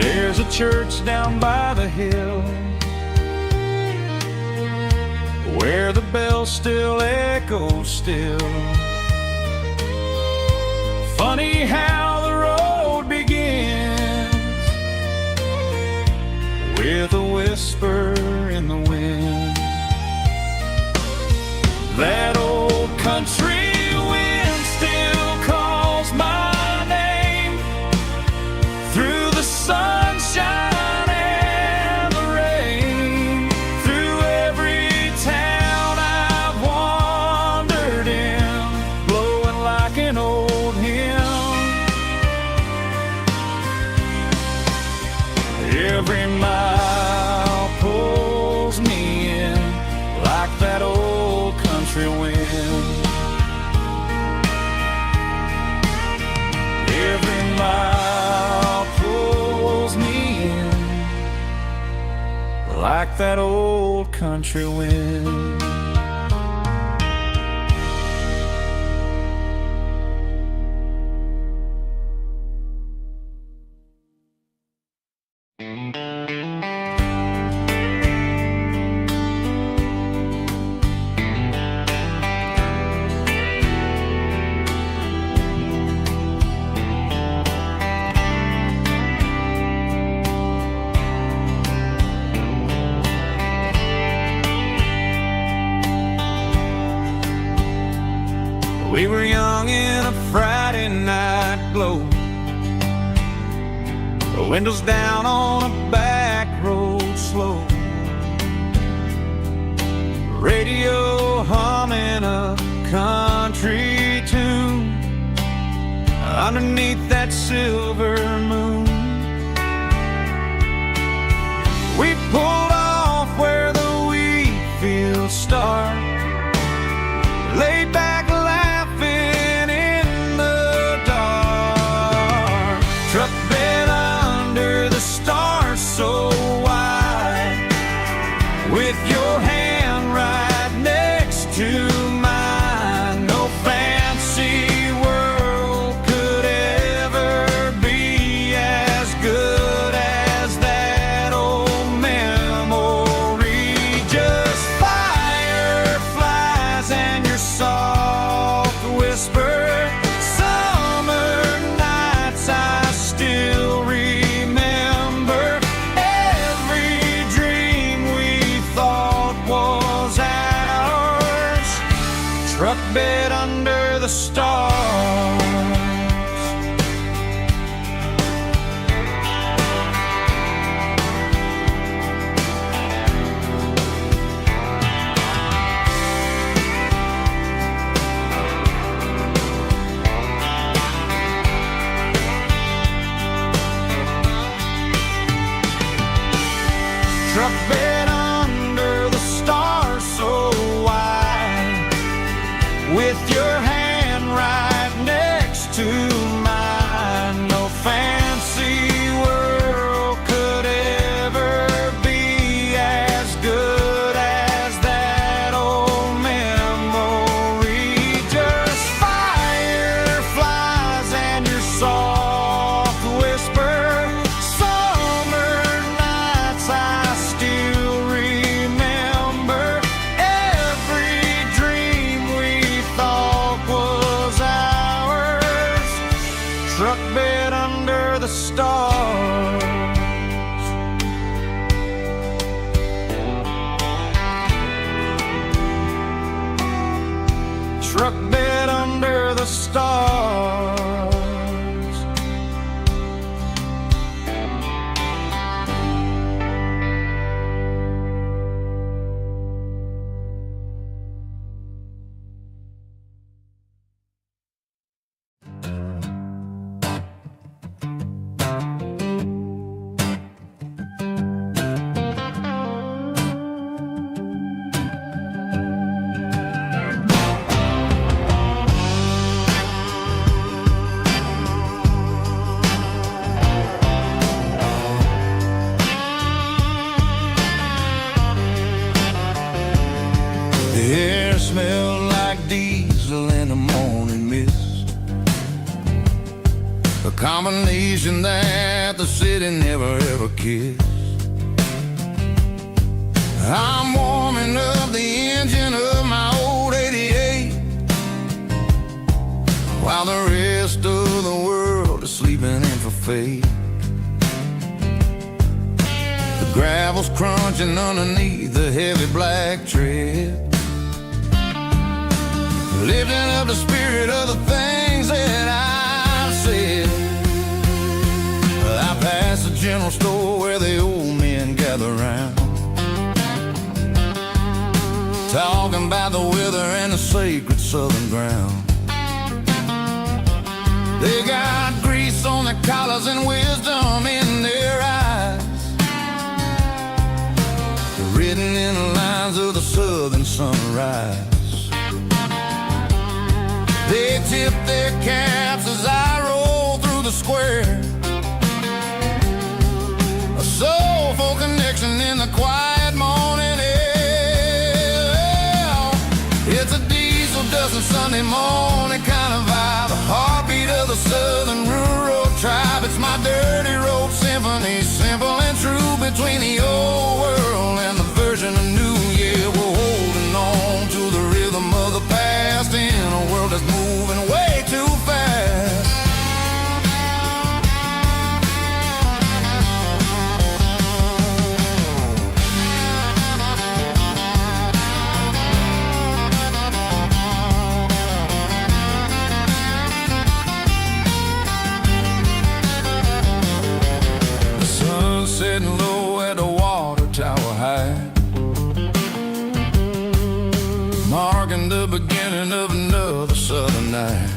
There's a church down by the hill bells still echo still. Funny how the road begins with a whisper in the wind. That old country wind still calls my name through the sunshine and the rain, through every town I've wandered in, blowing like an old hymn. Every mile pulls me in like that old country wind. Every mile pulls me in like that old country wind. We were young in a Friday night glow, the windows down on a back road slow, radio humming a country tune underneath that silver moon. We pulled off where the wheat fields start, laid back so wide, with your hand right next to mine. No fancy world could ever be as good as that old memory. Just fireflies and your soft whisper. Summer nights I still remember. Truck bed under the stars. Truck bed under the stars so wide, with your hand right next to mine. No fancy world could ever be as good as that old memory. Just fireflies and your soft whisper. Summer nights I still remember. Every dream we thought was ours. Truck bed under the stars. Truck bed under the stars. The air smelled like diesel in the morning mist, a combination that the city never ever kissed. I'm warming up the engine of my fade. The gravel's crunching underneath the heavy black tread, lifting up the spirit of the things that I've said. I passed the general store where the old men gather round, talking about the weather and the sacred southern ground. They got grease on their collars and wisdom in their eyes, written in the lines of the southern sunrise. They tip their caps as I roll through the square, a soulful connection in the quiet morning air. It's a diesel dusting Sunday morning kind of vibe, a heartbeat of the southern rural tribe. It's my dirty road symphony, simple and true, between the old world and the version of new. Yeah, we're holding on to the rhythm of the past in a world that's moving way too fast. The sun's setting low at the water tower high, marking the beginning of another southern night.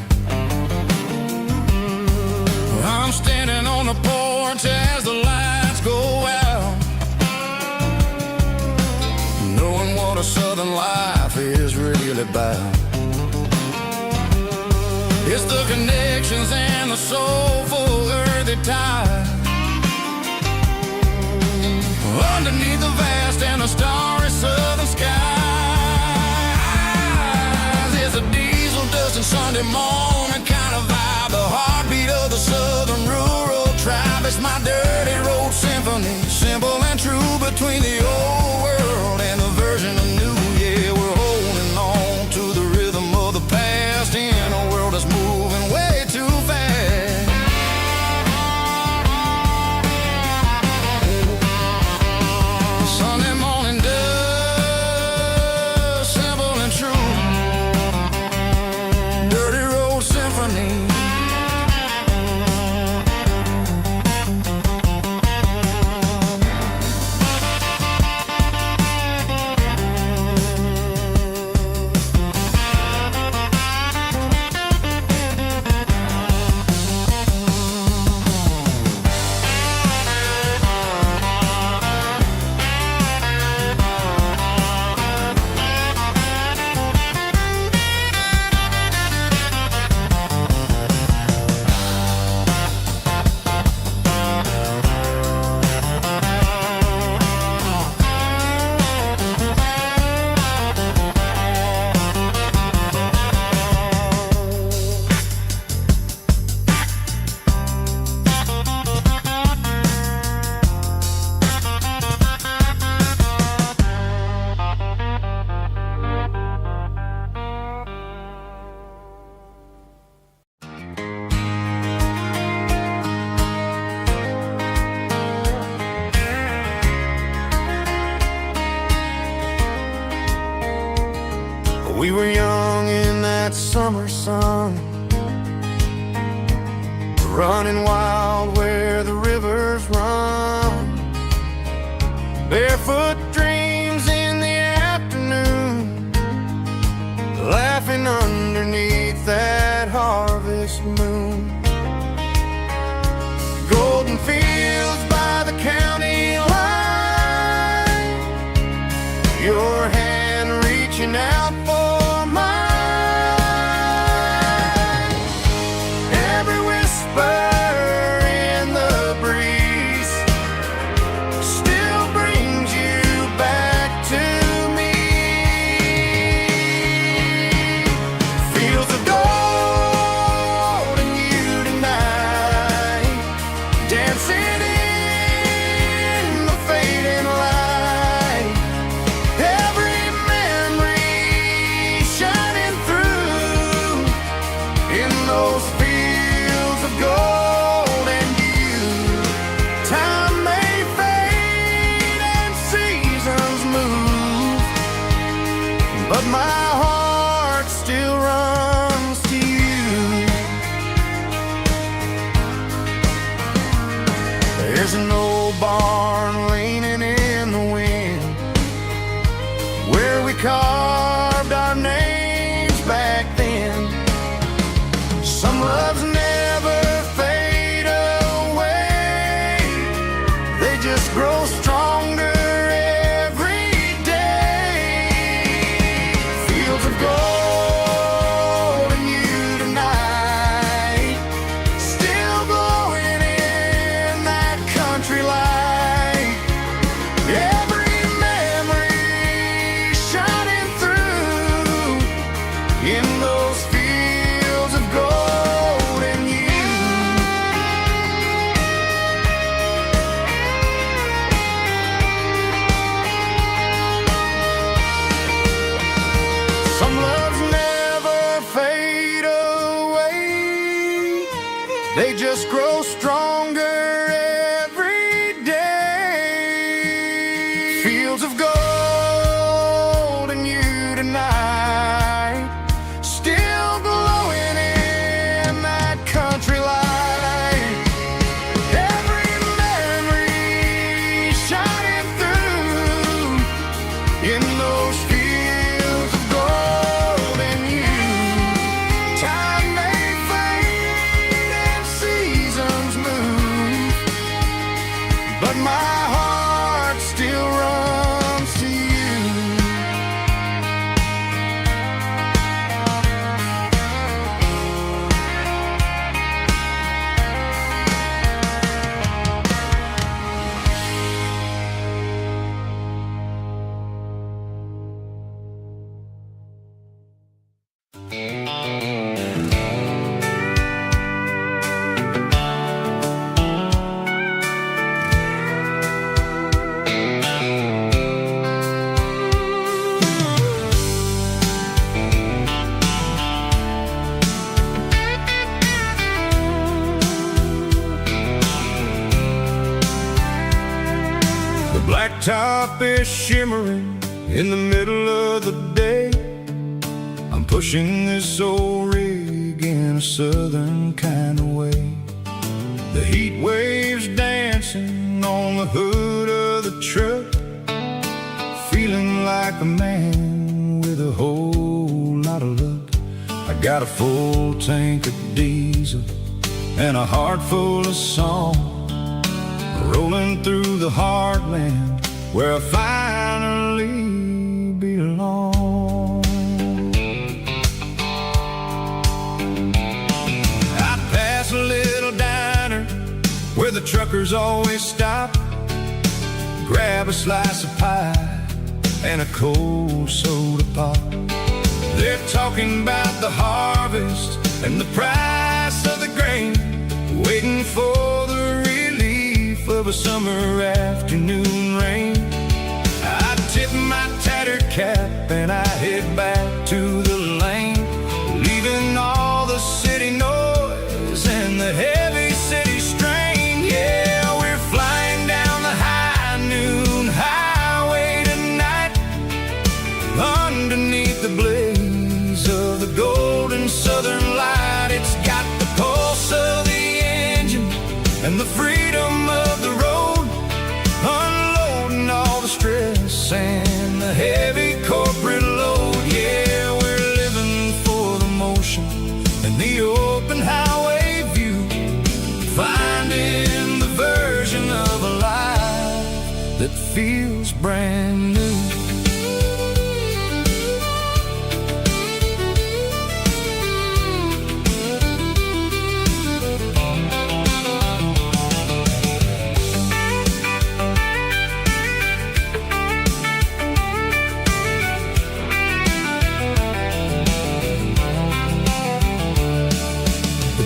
I'm standing on the porch as the lights go out, knowing what a southern life is really about. It's the connections and the soulful earthy tide, underneath the vast and the starry southern skies. It's a diesel dusting Sunday morning kind of vibe, the heartbeat of the southern rural tribe. It's my dirty road symphony, simple and true, between the old world and the version of new. Yeah, we're holding on to the rhythm of the past in a world that's moving way too fast. Sunday morning dust, simple and true, dirty road symphony. We were young in that summer sun, running wild where the rivers run, barefoot dreams in the afternoon, laughing underneath that harvest moon. Golden fields by the county line, your hand reaching out for every but my heart still runs to you. There's an old barn leaning in the wind where we carved our names back then. Some loves never fade away, they just grow stronger every day. Fields of gold in you tonight, still glowing in that country light. Every memory shining through in those fields of gold in you. Some loves never fade away, they just grow stronger every day. Fields of gold in you tonight, still glowing in that country light. Every memory shining through in those fields of gold in you. Time may fade and seasons move, but my heart still runs to you. The blacktop is shimmering in the middle of the day. I'm pushing this old rig in a southern kind of way. The heat waves dancing on the hood of the truck, feeling like a man with a whole lot of luck. I got a full tank of diesel and a heart full of song, rolling through the heartland where I finally belong. I pass a little diner where the truckers always stop, grab a slice of pie and a cold soda pop. They're talking about the harvest and the price of the grain, waiting for the relief of a summer afternoon rain. I tip my tattered cap and I head back to the lane, leaving all the city noise and the heavy city strain. Yeah, we're flying down the high noon highway tonight, underneath the blaze of the golden southern light. It's got the pulse of the engine and the freedom of the road, unloading all the stress and the heavy corporate load. Yeah, we're living for the motion and the open highway view, finding the version of a life that feels brand new.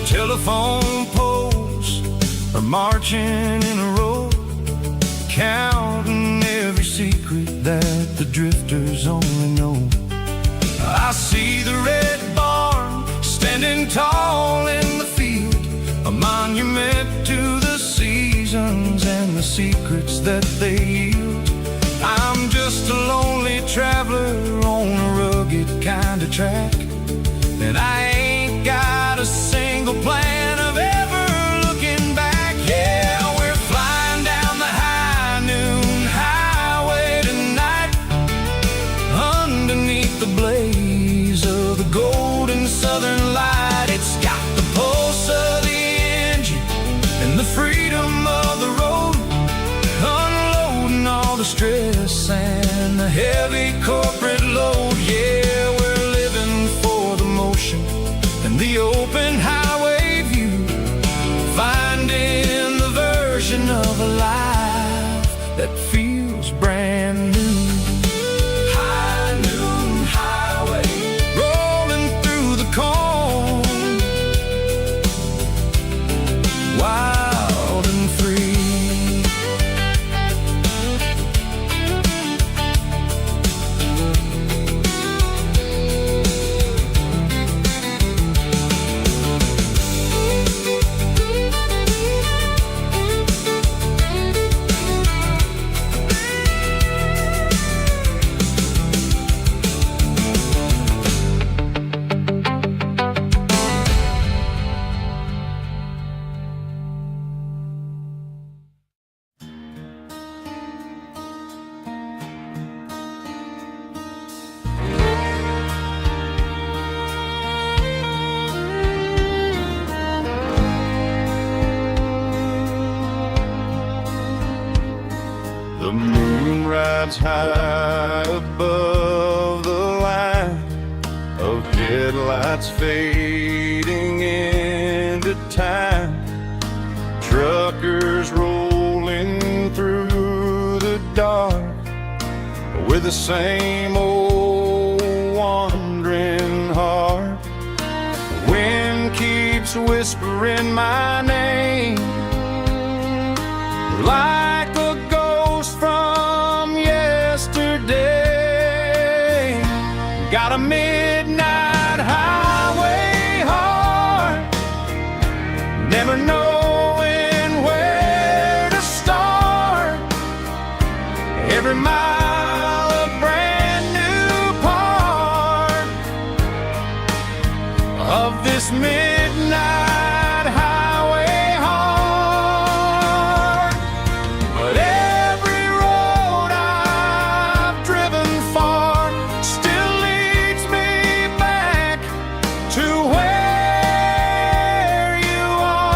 Telephone poles are marching in a row, counting every secret that the drifters only know. I see the red barn standing tall in the field, a monument to the seasons and the secrets that they yield. I'm just a lonely traveler on a rugged track, and I ain't got a single plan of ever looking back. Yeah, we're flying down the high noon highway tonight, underneath the blaze of the golden southern light. It's got the pulse of the engine and the freedom of the road, unloading all the stress and the heavy corporate load. Yeah, we're living for the motion and the open highway view, finding the version of a life that feels brand new. High noon highway, rolling through the corn, wild and free. The moon rides high above the line of headlights fading into time. Truckers rolling through the dark with the same old wandering heart. The wind keeps whispering my name like a ghost from yesterday. Got a midnight highway heart, never knowing where to start. Every mile a brand new part of this midnight highway heart. But every road I've driven far still leads me back to where you are.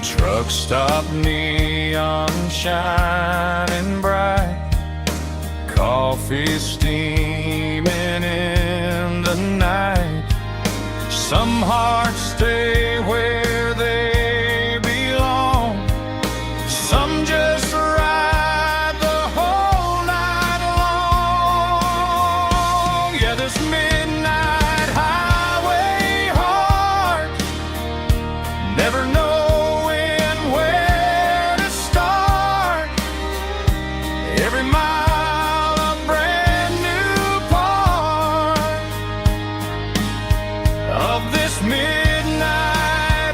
Truck stop, neon shining bright, coffee steaming in the night. Some hearts stay where they belong, some just ride the whole night long. Yeah, this midnight highway heart, never knowing where to start. Every mile a brand new part of this midnight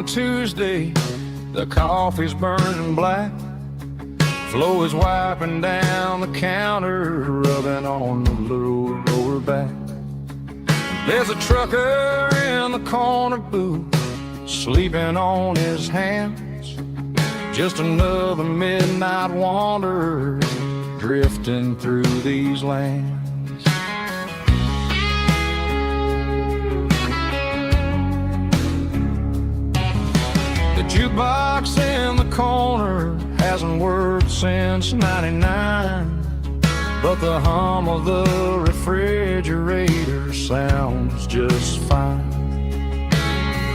Tuesday, the coffee's burning black. Flo is wiping down the counter, rubbing on the lower back. There's a trucker in the corner booth, sleeping on his hands. Just another midnight wanderer drifting through these lands. The jukebox in the corner hasn't worked since '99, but the hum of the refrigerator sounds just fine.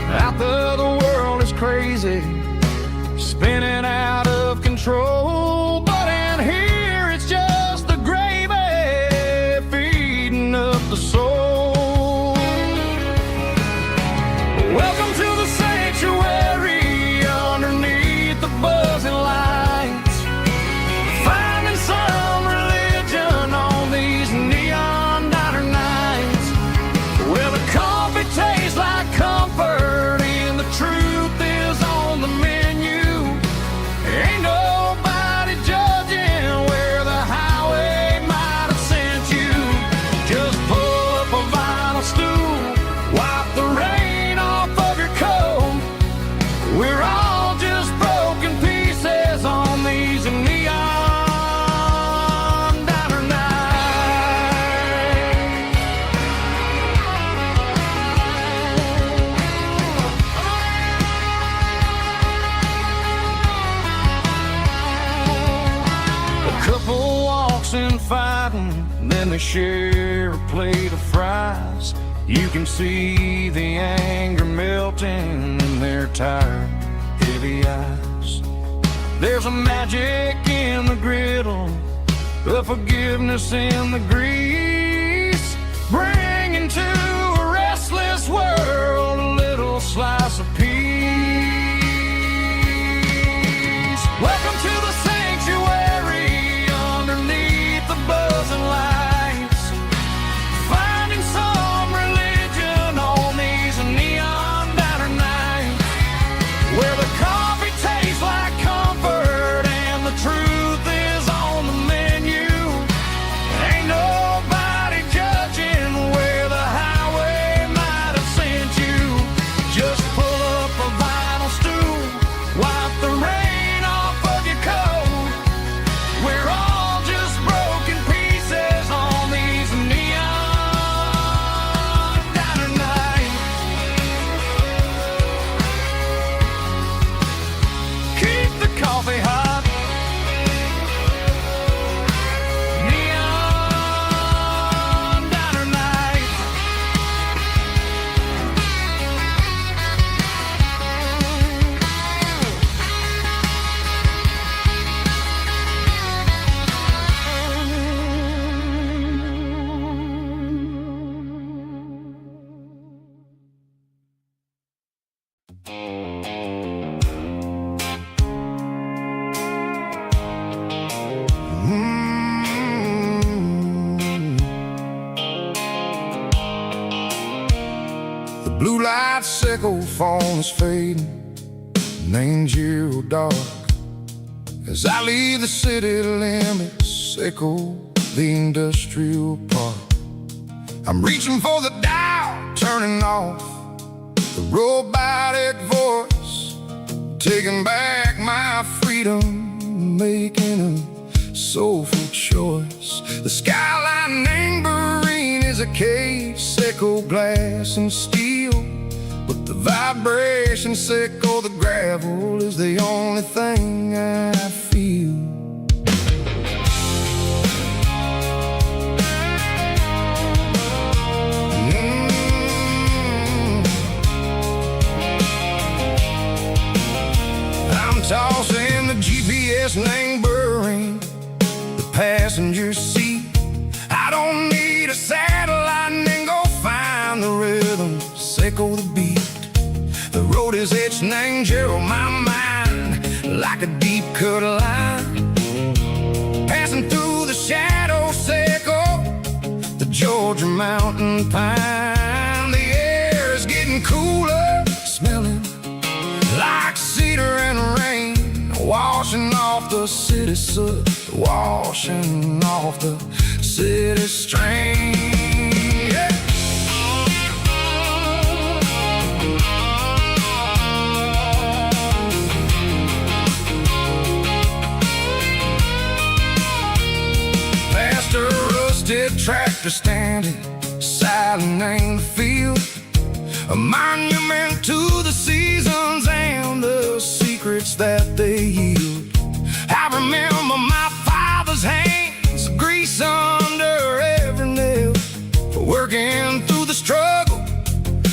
Out there the world is crazy, spinning out of control, but in here it's just the gravy feeding up the soul. Welcome to the sanctuary underneath the buzzing lights, finding some religion on these neon diner nights, where the coffee tastes like comfort and the truth is on the menu. Ain't nobody judging where the highway might have sent you. Just pull up a vinyl stool, wipe the rain off of your coat. We're all just broken pieces on these neon diner nights. A couple walks in fighting, then they share a plate of fries. You can see the anger melting in their tired, heavy eyes. There's a magic in the griddle, a forgiveness in the grease, bringing to a restless world a little slice of peace. Welcome to the sanctuary underneath the buzzing lights, finding some religion on these neon diner nights, where the coffee tastes like comfort and the truth is on the menu. Ain't nobody judging where the highway might have sent you. Just pull up a vinyl stool, wipe the rain off of your coat. We're all just broken pieces on these neon diner nights. Keep the coffee hot. Neon diner nights. The blue light sickle phone is fading, names you dark. As I leave the city limits, sickle the industrial park. I'm reaching for the dial, turning off the robotic voice, taking back my freedom, making a soulful choice. The skyline Lambert is a cage, sickle glass and steel, but the vibration sickle, the gravel is the only thing I feel. I'm tossing the GPS Lambert, the passenger seat. I don't need a satellite and go find the rhythm, sickle the beat. The road is etched and angel on my mind like a deep cut line, passing through the shadow sickle, the Georgia mountain pine. The air is getting cooler, smelling the city soot washing off the city strain. Yeah. Past a rusted tractor standing silent in the field, a monument to the seasons and the secrets that they yield. I remember my father's hands, grease under every nail, for working through the struggle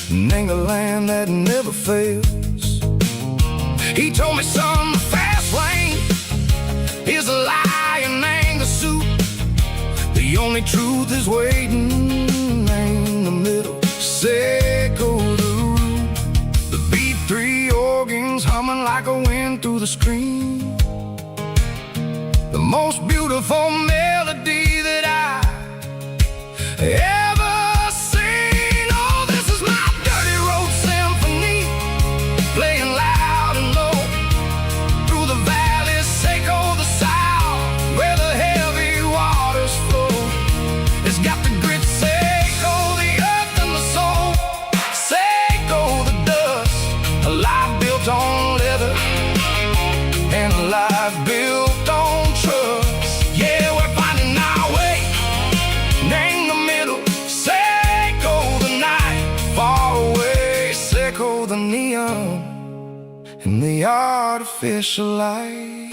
and ain't a land that never fails. He told me, son, the fast lane is a lie and ain't a suit. The only truth is waiting in the middle. Say go the root. The B3 organs humming like a wind through the screen. The most beautiful melody that I ever seen. Oh, this is my dirty road symphony, playing loud and low through the valleys, Seco the south, where the heavy waters flow. It's got the grit, Seco the earth and the soul, Seco the dust, a life built on leather and a life built on trust. Yeah, we're finding our way in the middle. Seco the night, far away, Seco the neon and the artificial light.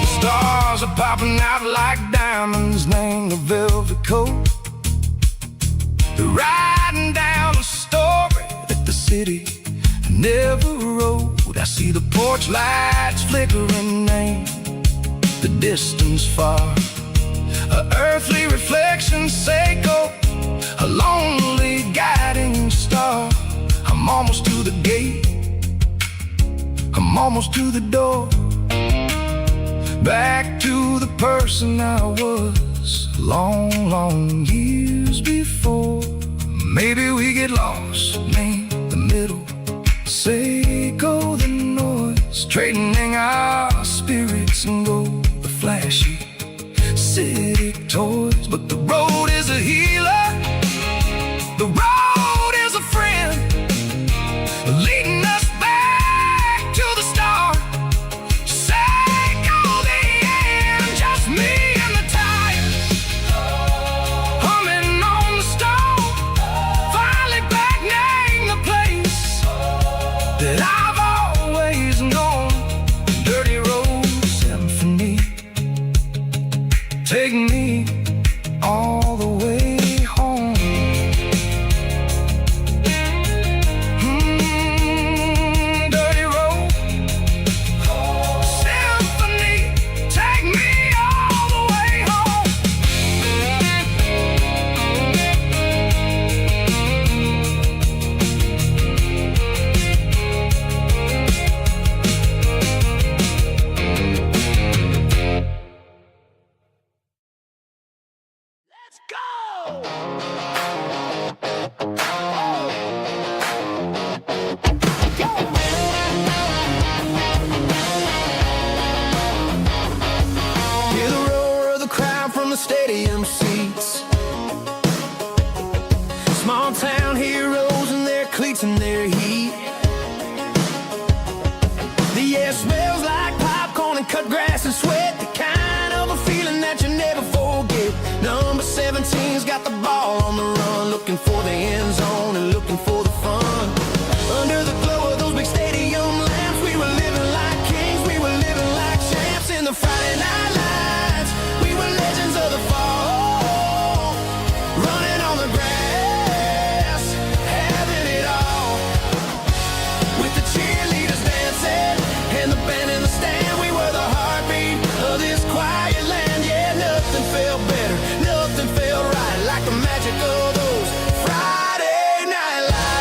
The stars are popping out like diamonds, named the velvet coat. They're riding down a story that the city never wrote. I see the porch lights flickering, name the distance far, a earthly reflection, Seco, a lonely guiding star. I'm almost to the gate, I'm almost to the door, back to the person I was long, long years before. Maybe we get lost in the middle, Seco the noise, trading our spirits and go the flashy city toys. But the road is a healer, the road is a friend, leading us back to the start. Seco the end, just me and the tires, humming on the stove, finally back name the place that I've always known. Dirty road symphony, take me all the way home. Dirty road symphony, take me all the way home. Let's go! Hear the roar of the crowd from the stadium seats. Small town heroes in their cleats and their heat. The air smells like popcorn and cut grass and sweat, the kind of a feeling that you never forget. Number 17's got the ball on the run, looking for the end zone and looking for the fun. Under the glow of those big stadium lamps, we were living like kings, we were living like champs in the Friday night lights. We were legends of the fall, running on the grass, having it all. With the cheerleaders dancing and the band in the stand, we were the heartbeat of this quiet land. Yeah, nothing felt better, nothing felt right like the magic of those Friday night lights.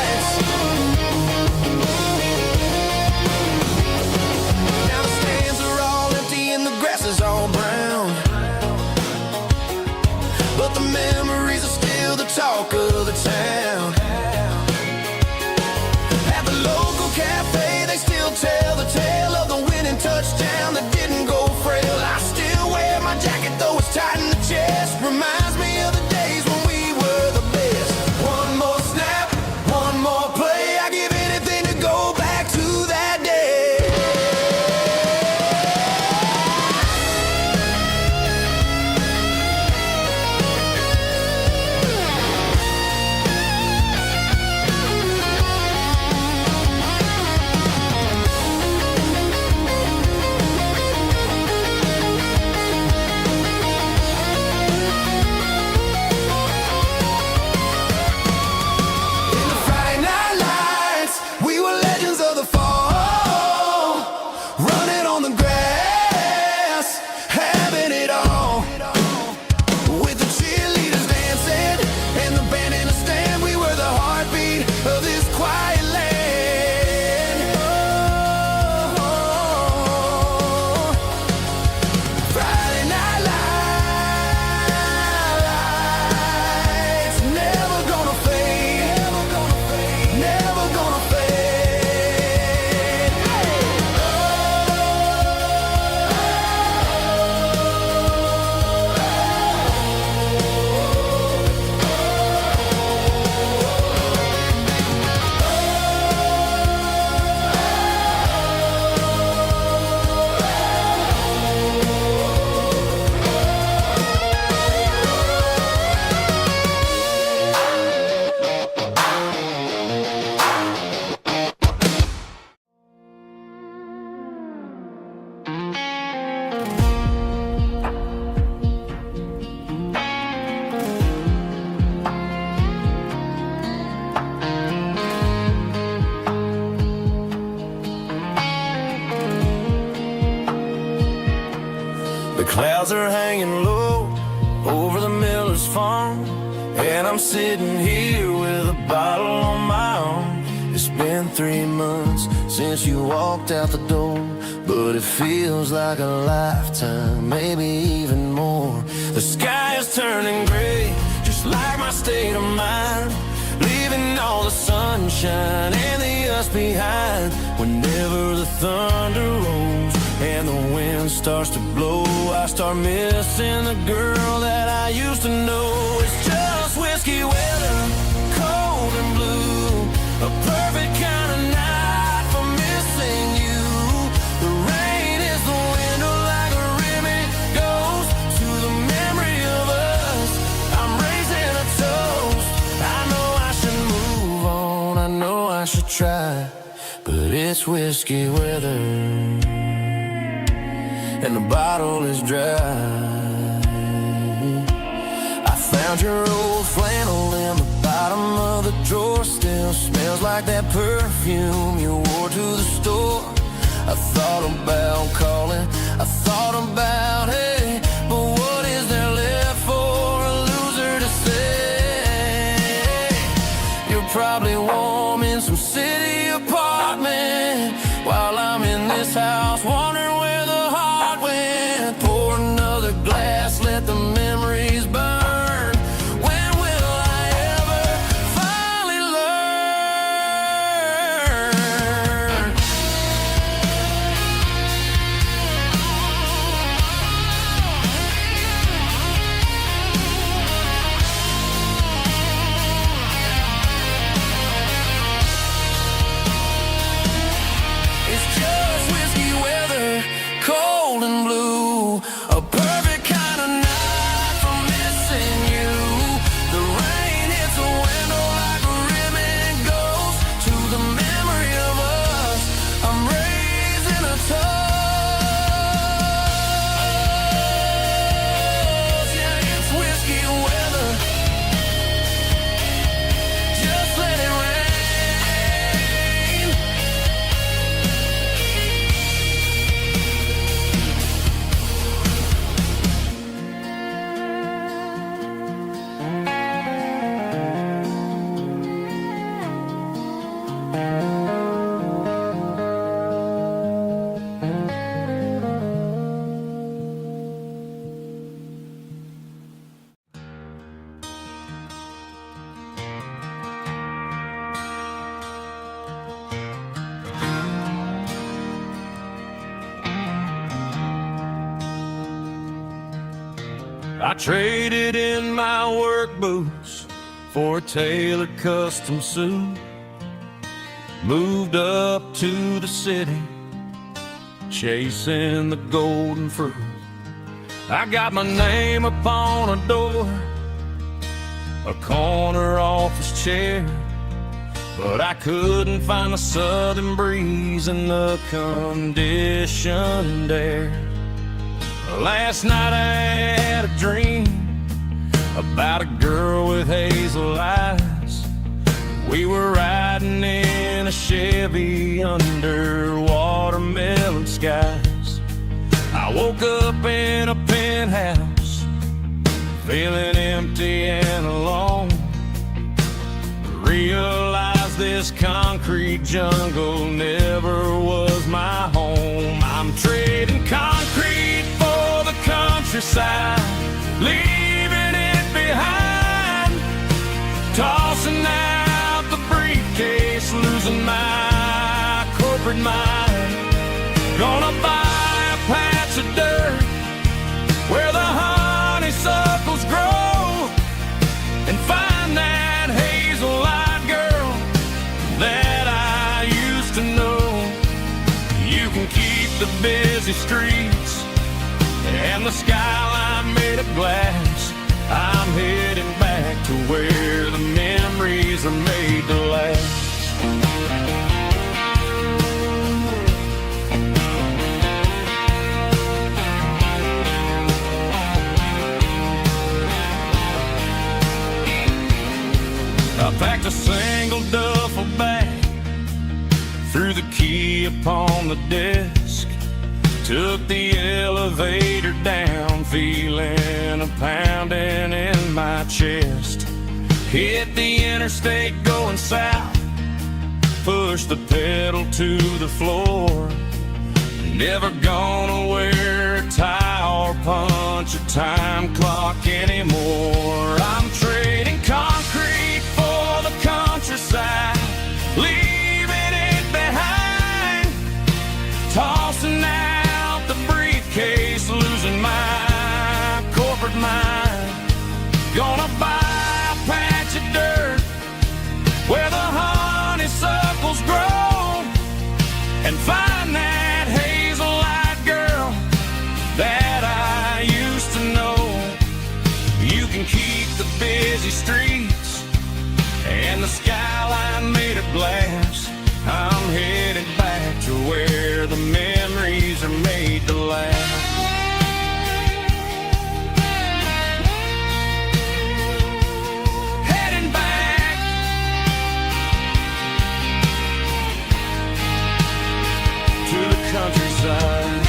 The clouds are hanging low over the miller's farm, and I'm sitting here with a bottle on my arm. It's been 3 months since you walked out the door, but it feels like a lifetime, maybe even more. The sky is turning gray, just like my state of mind, leaving all the sunshine and the us behind. Whenever the thunder rolls and the wind starts to blow, I start missing the girl that I used to know. It's just whiskey weather, cold and blue, a perfect kind of night for missing you. The rain is the window like a ribbon goes to the memory of us. I'm raising a toast. I know I should move on, I know I should try, but it's whiskey weather and the bottle is dry. I found your old flannel in the bottom of the drawer, still smells like that perfume you wore to the store. I thought about calling, I thought about, hey, but what is there left for a loser to say? You're probably warm in some city apartment while I'm in this house wondering where the heart went. Pour another glass, let the memories burn. When will I ever finally learn? It's just whiskey weather, cold and blue, a perfect kind of night for missing you. The rain hits the window like a ribbon goes to the memory of us. I'm raising a toast. Yeah, it's whiskey weather. Just let it rain. I traded in my work boots for a tailored custom suit. Moved up to the city, chasing the golden fruit. I got my name upon a door, a corner office chair, but I couldn't find the southern breeze in the conditioned air. Last night I had a dream about a girl with hazel eyes. We were riding in a Chevy under watermelon skies. I woke up in a penthouse, feeling empty and alone. Realized this concrete jungle never was my home. I'm trading concrete for the countryside, leaving it behind, tossing out the briefcase, losing my corporate mind. Gonna buy a patch of dirt where the honeysuckles grow and find that hazel-eyed girl that I used to know. You can keep the busy streets and the skyline made of glass. I'm heading back to where the memories are made to last. I packed a single duffel bag, threw the key upon the desk, Took the elevator down, feeling a pounding in my chest. Hit the interstate going south, pushed the pedal to the floor. Never gonna wear a tie or punch a time clock anymore. I'm trading concrete for the countryside, leaving it behind, tossing out the briefcase, losing my corporate mind. Gonna buy a patch of dirt where the honeysuckles grow and find that hazel-eyed girl that I used to know. You can keep the busy streets and the skyline made of glass. I'm headed back to where the memories are made to last. Heading back to the countryside.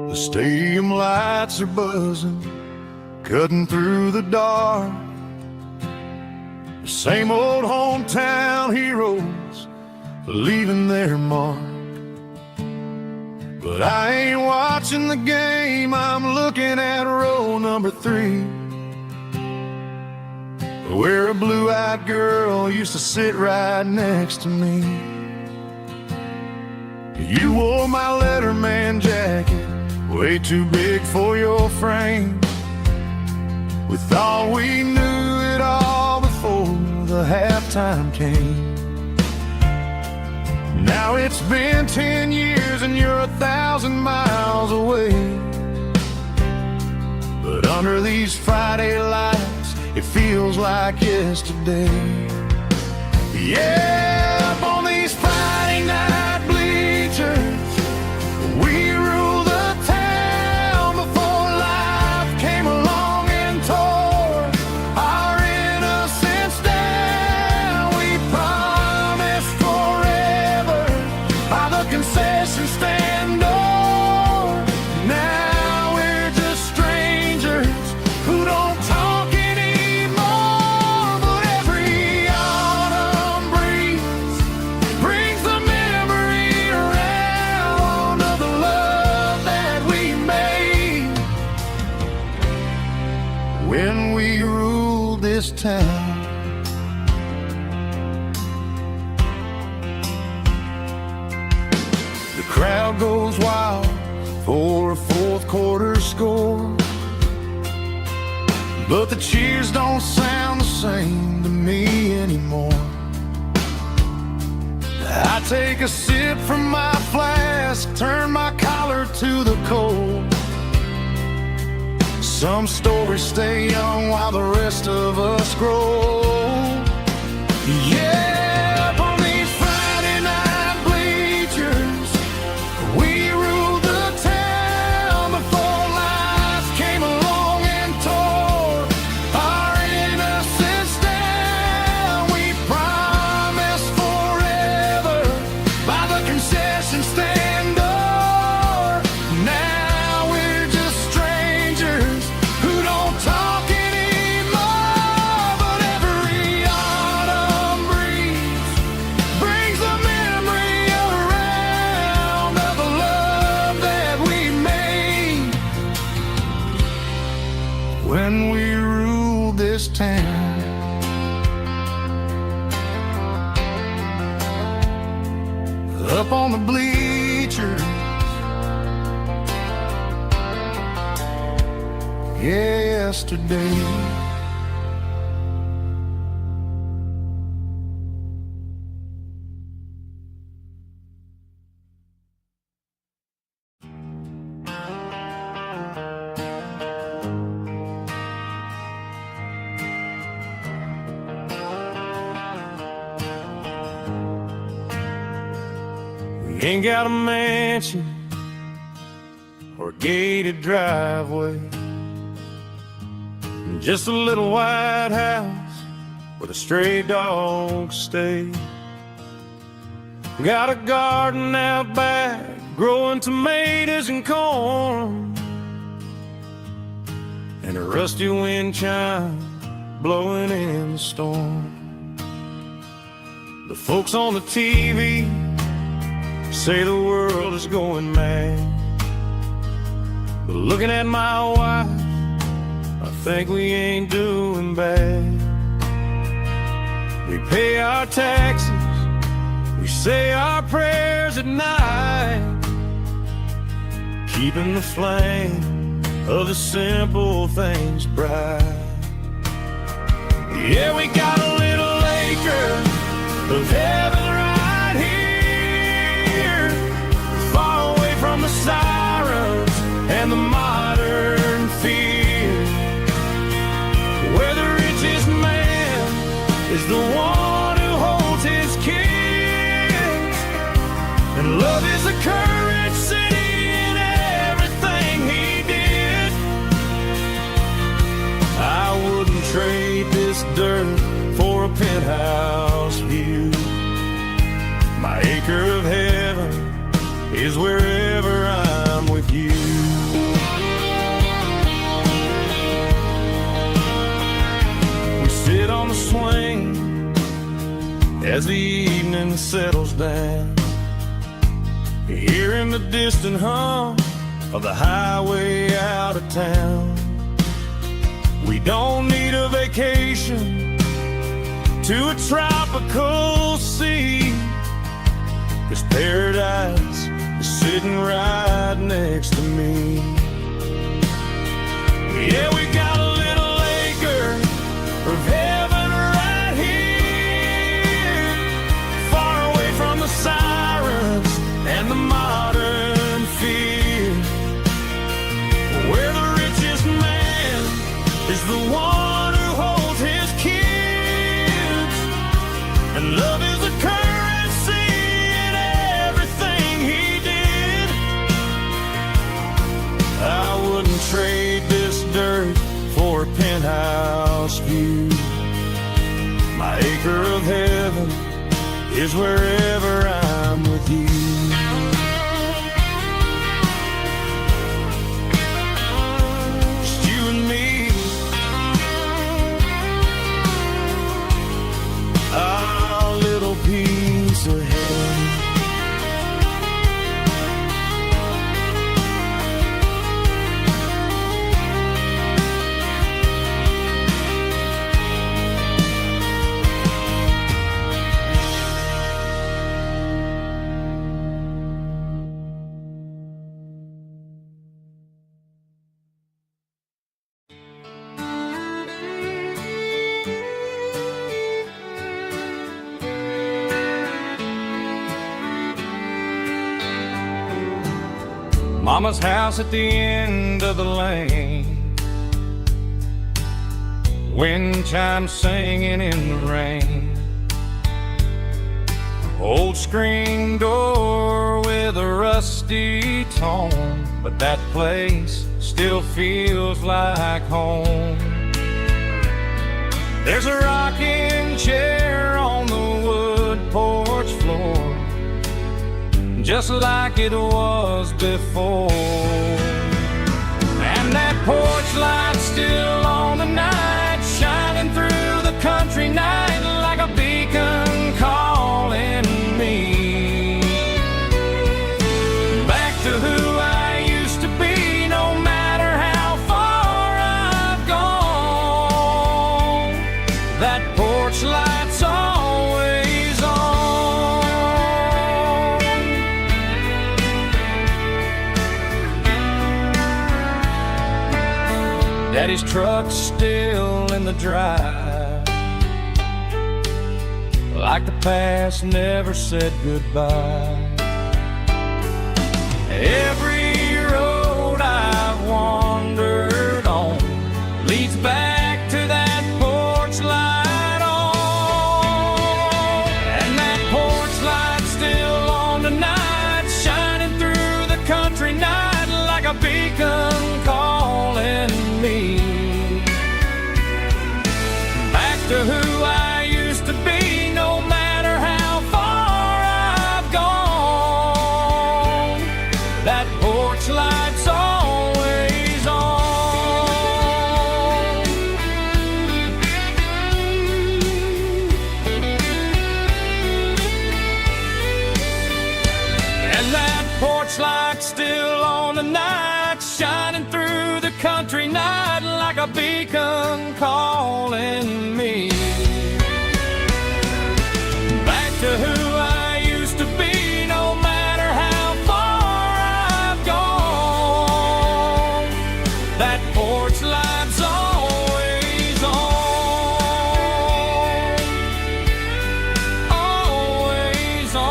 The stadium lights are buzzing, cutting through the dark. The same old hometown heroes leaving their mark. But I ain't watching the game, I'm looking at row number 3, where a blue-eyed girl used to sit right next to me. You wore my Letterman jacket, way too big for your frame. We thought we knew it all before the halftime came. Now it's been 10 years and you're 1,000 miles away. But under these Friday lights, it feels like yesterday. Yeah, up on these Friday night bleachers, we rule the town before life came along and tore our innocence down. We promised forever by the concession stand door. Now we're just strangers who don't talk anymore. But every autumn breeze brings the memory around of the love that we made when we ruled this town. The crowd goes wild for a fourth quarter score, but the cheers don't sound the same to me anymore. I take a sip from my flask, turn my collar to the cold. Some stories stay young while the rest of us grow. Yeah, up on these Friday night bleachers, we ruled the town before life came along and tore our innocence down. We promised forever by the concession stand door. Now we're just strangers who don't talk anymore. But every autumn breeze brings the memory around of the love that we made when we ruled this town. Up on the bleachers, yesterday. We ain't got a mansion or a gated driveway, just a little white house where the stray dogs stay. Got a garden out back, growing tomatoes and corn, and a rusty wind chime blowing in the storm. The folks on the TV say the world is going mad, but looking at my wife, I think we ain't doing bad. We pay our taxes, we say our prayers at night, keeping the flame of the simple things bright. Yeah, we got a little acre of heaven right here, far away from the sirens and the modern fear, where the richest man is the one who holds his kids, and love is the currency in everything he did. I wouldn't trade this dirt for a penthouse view. My acre of heaven is wherever I'm with you. We sit on the swing as the evening settles down, hearing the distant hum of the highway out of town. We don't need a vacation to a tropical sea, 'cause paradise is sitting right next to me. Yeah, we got a little acre of heaven right here, far away from the sirens and the modern fear, where the richest man is the one who holds his kids, and love is the currency in everything he did. I wouldn't trade this dirt for a penthouse view. My acre of heaven is wherever I'm with you. Just you and me, our little piece of heaven. Mama's house at the end of the lane, wind chimes singing in the rain, old screen door with a rusty tone, but that place still feels like home. There's a rocking chair on the wood porch floor, just like it was before, and that porch light's still on the night, shining through the country night like a beacon calling me back to who I used to be. No matter how far I've gone, that porch light's always on. Daddy's truck's still in the drive, like the past never said goodbye. Every road I've wandered on leads back to that porch light on. And that porch light's still on tonight, shining through the country night like a beacon calling me back to who I used to be, no matter how far I've gone. That porch light's always on. And that porch light's still on tonight, shining through the country night like a beacon calling me back to who I used to be, no matter how far I've gone. That porch light's always on, always on.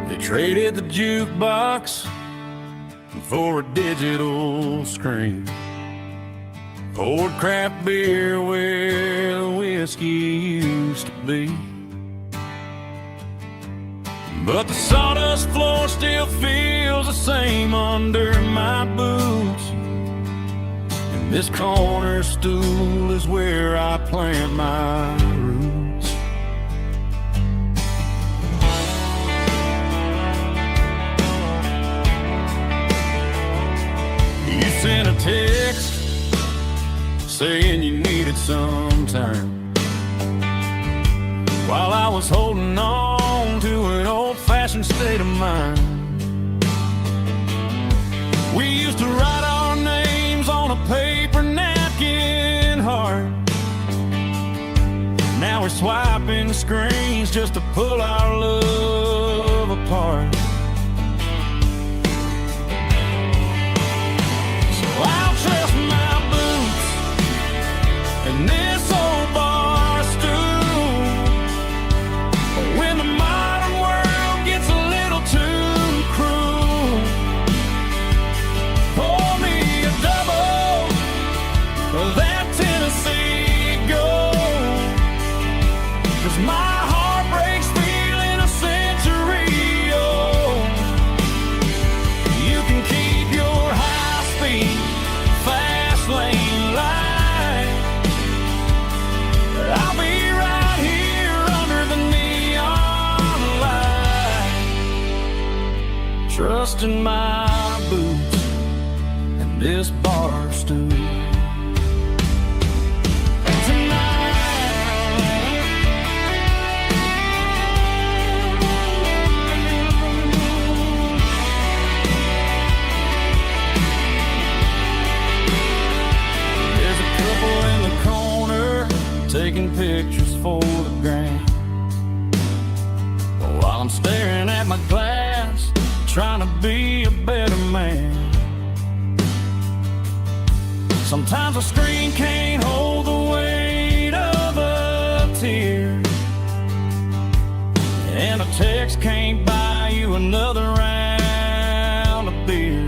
They traded the jukebox for a digital screen, poured craft beer where the whiskey used to be. But the sawdust floor still feels the same under my boots, and this corner stool is where I plant my roots. You sent a text saying you needed some time, while I was holding on to an old-fashioned state of mind. We used to write our names on a paper napkin heart. Now we're swiping screens just to pull our love apart. So I'll trust my boots and this old bar stool when the modern world gets a little too cruel. Pour me a double of that Tennessee Gold, 'cause my heart breaks feeling a century old. You can keep your high-speed, fast lane light, but I'll be right here under the neon light, trusting my boots and this bar stool. There's a couple in the corner taking pictures for the gram, while I'm staring at my glass, trying to be a better man. Sometimes a screen can't hold the weight of a tear, and a text can't buy you another round of beer.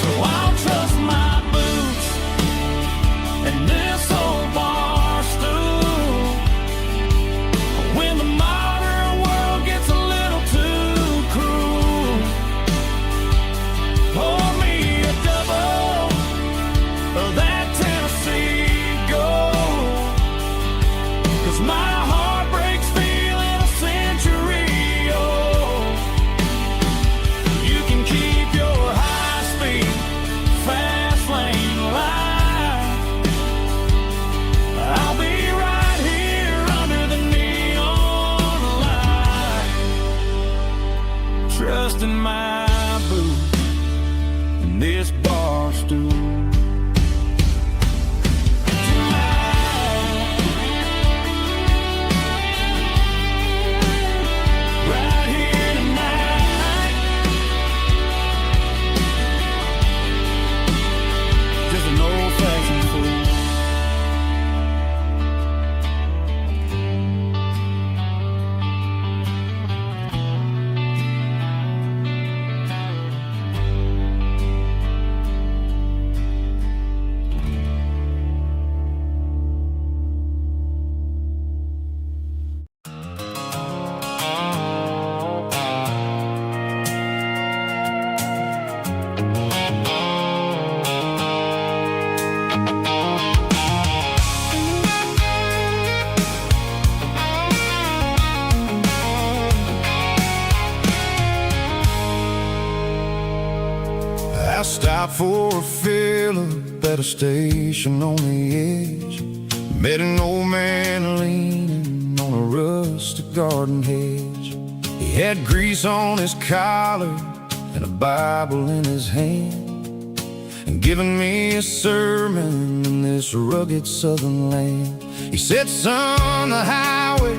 So I'll trust my boots and this old bar stool when the modern world gets a little too cruel. Pour me a double of that Tennessee Gold, 'cause my heart breaks feeling a century old. stopped for a fill-up at a station on the edge. Met an old man leaning on a rustic garden hedge. He had grease on his collar and a Bible in his hand, and giving me a sermon in this rugged southern land. He said, son, the highway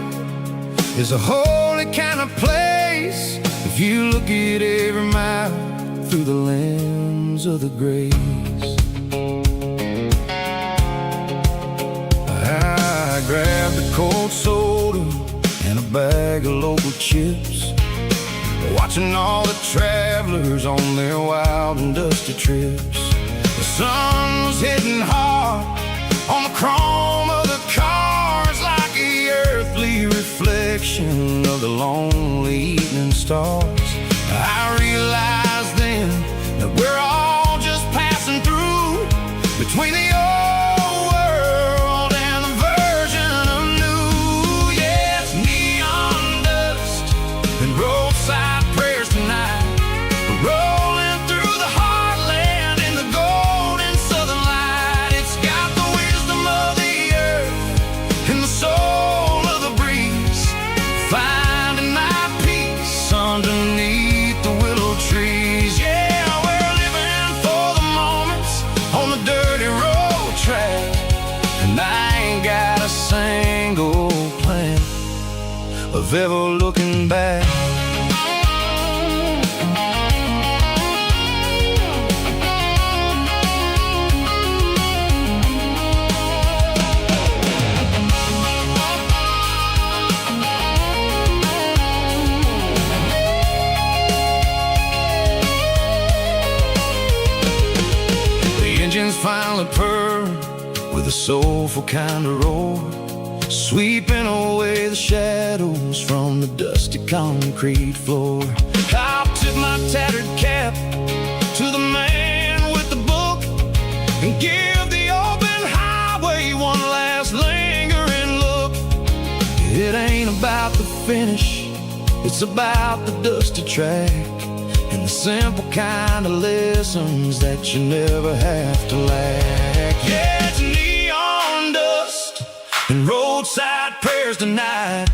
is a holy kind of place if you look at every mile through the lens of the grace. I grabbed a cold soda and a bag of local chips, watching all the travelers on their wild and dusty trips. The sun was hitting hard on the chrome of the cars, like the earthly reflection of the lonely evening stars. I realized then that we're all just passing through between the old world and the version of new. Yeah, it's neon dust and roadside prayers tonight. We're rolling through the heartland in the golden southern light. It's got the wisdom of the earth and the soul of the breeze, finding my peace underneath the willow trees. Yeah, we're living for the moments on the dirty road track, and I ain't got a single plan of ever looking back. Finally purred with a soulful kind of roar, sweeping away the shadows from the dusty concrete floor. I'll tip my tattered cap to the man with the book and give the open highway one last lingering look. It ain't about the finish, it's about the dusty track and the simple kind of lessons that you never have to lack. Yeah, it's neon dust and roadside prayers tonight,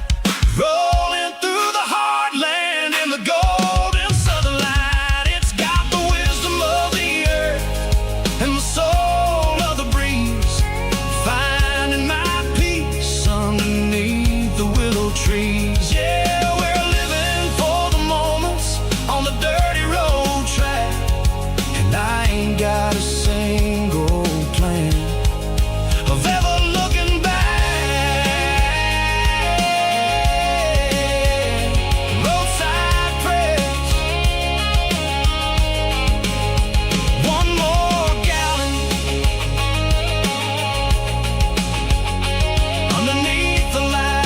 rolling through the heartland in the golden southern light. It's got the wisdom of the earth and the soul of the breeze, finding my peace underneath the willow trees. Yeah, we're living for the moments on the dirty road track, and I ain't got a single plan of ever looking back. Roadside prayers, one more gallon underneath the light.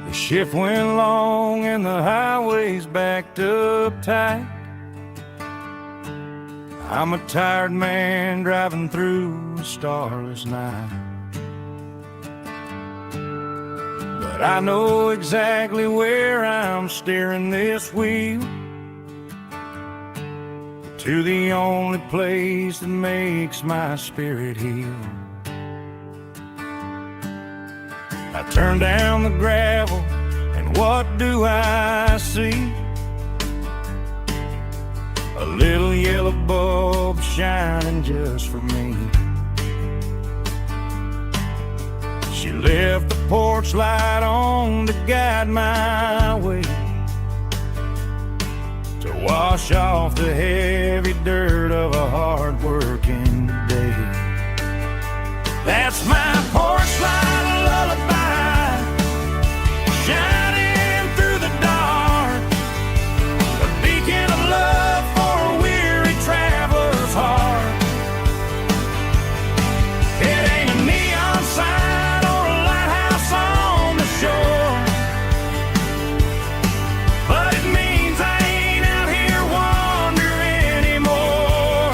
The shift went long and the highway's backed up tight. I'm a tired man driving through a starless night, but I know exactly where I'm steering this wheel, to the only place that makes my spirit heal. I turn down the gravel, and what do I see? A little yellow bulb shining just for me. She left the porch light on to guide my way, to wash off the heavy dirt of a hard-working That's my porch light lullaby, shining through the dark, a beacon of love for a weary traveler's heart. It ain't a neon sign or a lighthouse on the shore, but it means I ain't out here wandering anymore.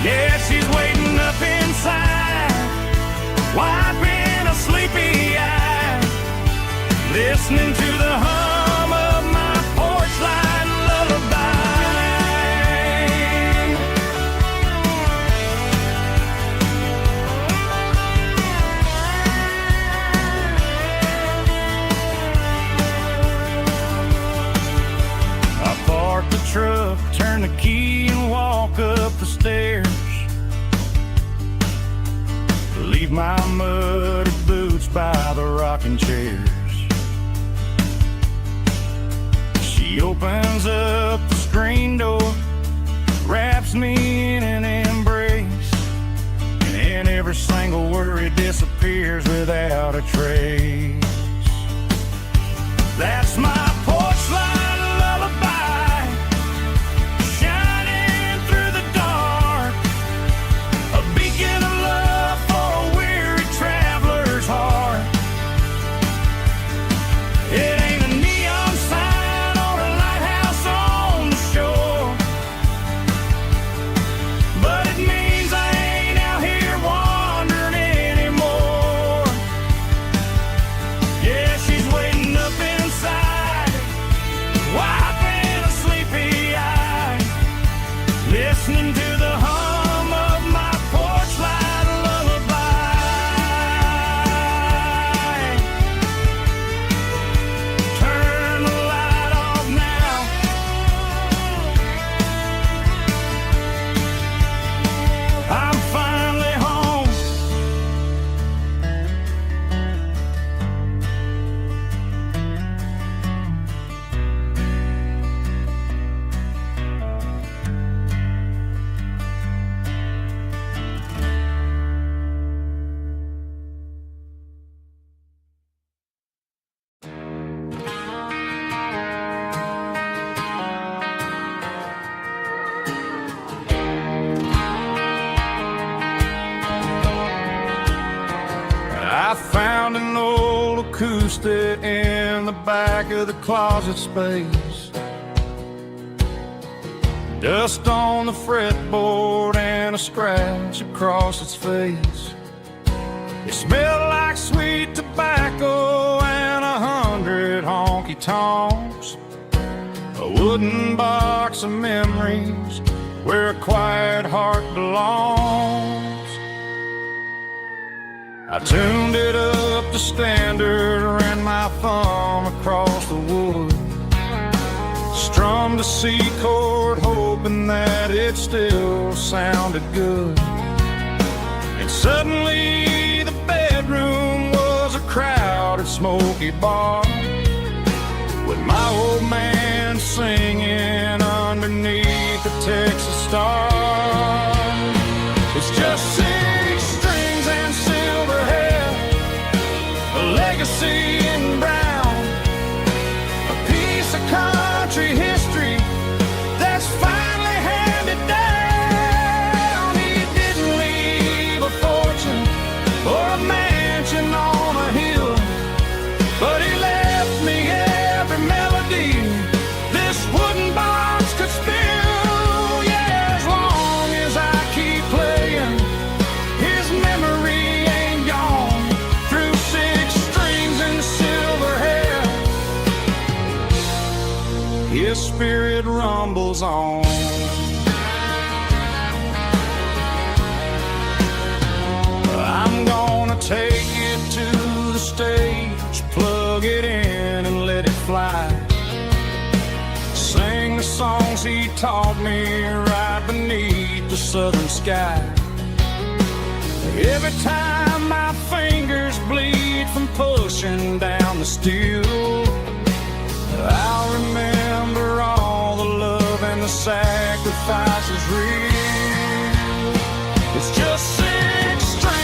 Yeah, she's waiting up inside, wiping a sleepy eye, listening to the hum of my porch light lullaby. I park the truck, turn the key and walk up the stairs, leave my muddy boots by the rocking chairs. She opens up the screen door, wraps me in an embrace, and every single worry disappears without a trace. That's my porch light lullaby, shining through the dark, a beacon of love for a weary traveler's heart. It ain't a neon sign or a lighthouse on the shore, but it means I ain't out here wandering anymore. Yeah, she's waiting up inside, wiping a sleepy eye, listening to the hum of my porch light lullaby. Turn the light off now, I'm finally home. I found an old acoustic in the back of the closet space, dust on the fretboard and a scratch across its face. It smelled like sweet tobacco and 100 honky tonks, a wooden box of memories where a quiet heart belongs. I tuned it up to standard, ran my thumb across the wood, strummed a C chord hoping that it still sounded good. And suddenly the bedroom was a crowded smoky bar, with my old man singing underneath the Texas stars. It's just 6 strings and silver hair, a legacy in brown, a piece of country history that's finally handed down. He didn't leave a fortune or a mansion on a hill, but he left me every melody this wooden box could spill. Yeah, as long as I keep playing, his memory ain't gone. Through 6 strings and silver hair, his spirit rumbles on. I'm gonna take it to the stage, plug it in and let it fly, sing the songs he taught me right beneath the southern sky. Every time my fingers bleed from pushing down the steel, I'll remember all the love and the sacrifices real. It's just 6 strings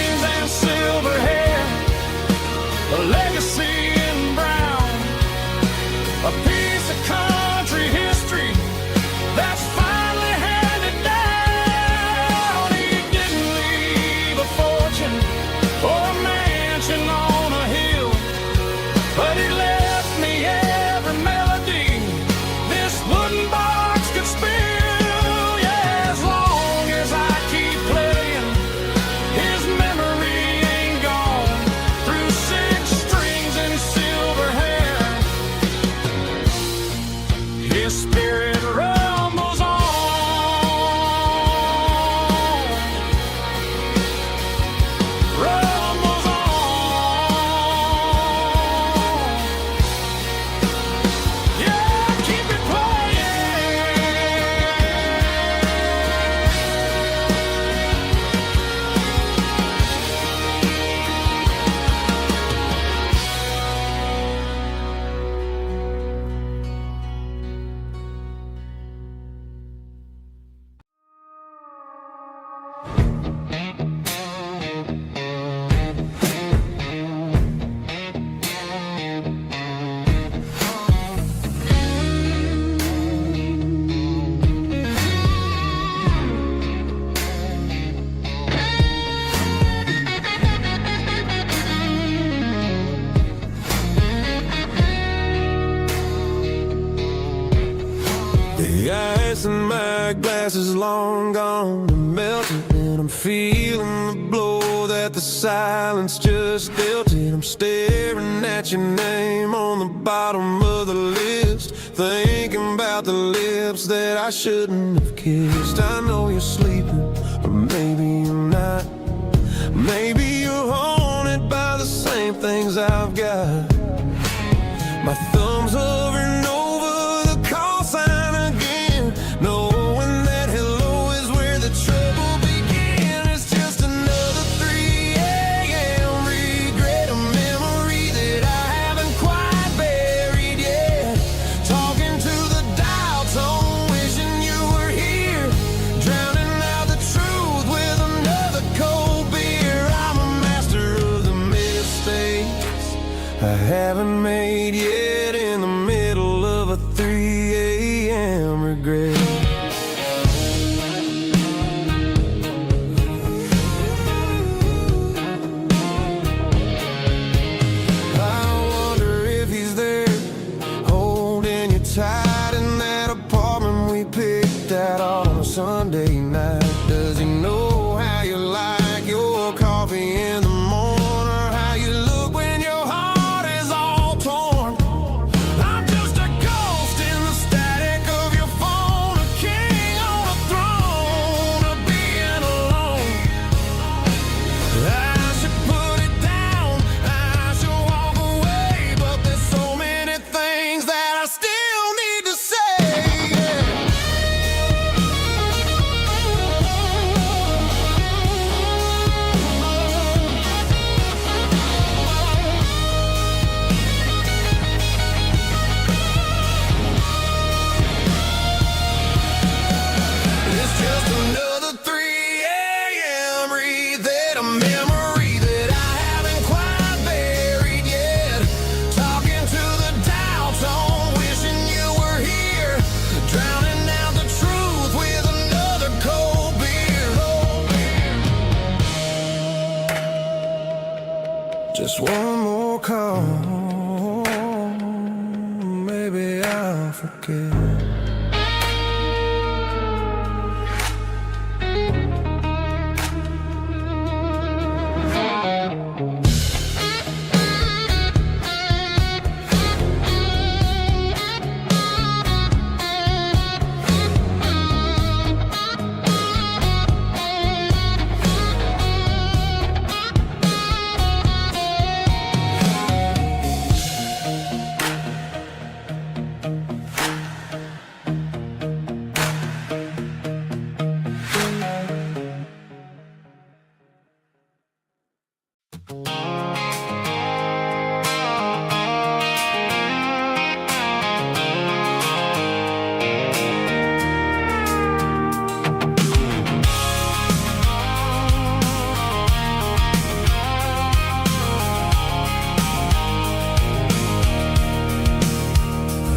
or a mansion on a hill, but he left me every melody this wooden box could spill. Yeah, as long as I keep playing, his memory ain't gone. Through 6 strings and silver hair, his spirit rumbles on. Rumbles on. Yeah, keep it The ice in my glass is long gone and melted, and I'm feeling the blow that the silence just dealt it. I'm staring at your name on the bottom of the list, thinking about the lips that I shouldn't have kissed. I know you're sleeping, or maybe you're not. Maybe you're haunted by the same things I've got. My thumb's hovering over the call sign again, knowing that hello is where the trouble began. It's just another 3 a.m. regret, a memory that I haven't quite buried yet. Talking to the dial tone, wishing you were here, drowning out the truth with another cold beer. I'm a master of the mistakes I haven't made yet, in the middle of a 3 a.m. regret. I wonder if he's there, holding you tight in that apartment we picked out on a Sunday night. Does he know how you like your coffee in the morning, or how you look when your heart is all torn? I'm just a ghost in the static of your phone, a king on a throne of being alone. I should put it down, I should walk away, but there's so many things that I still need to say. It's just another 3 a.m. read, a memory that I haven't quite buried yet. Talking to the dial tone, wishing you were here, drowning out the truth with another cold beer. Just one more call, maybe I'll forget.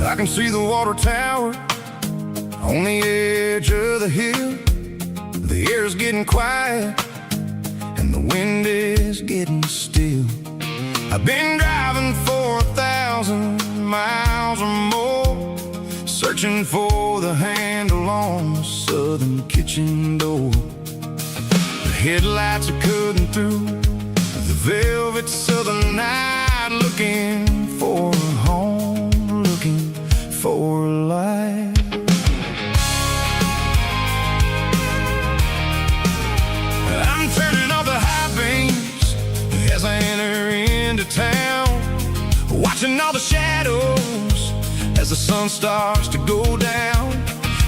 I can see the water tower on the edge of the hill. The air's getting quiet and the wind is is getting still. I've been driving for 1,000 miles or more, searching for the handle on the southern kitchen door. The headlights are cutting through the velvet southern night, looking for a home, looking for a life. I'm turning off the high beams as I enter into town, watching all the shadows as the sun starts to go down.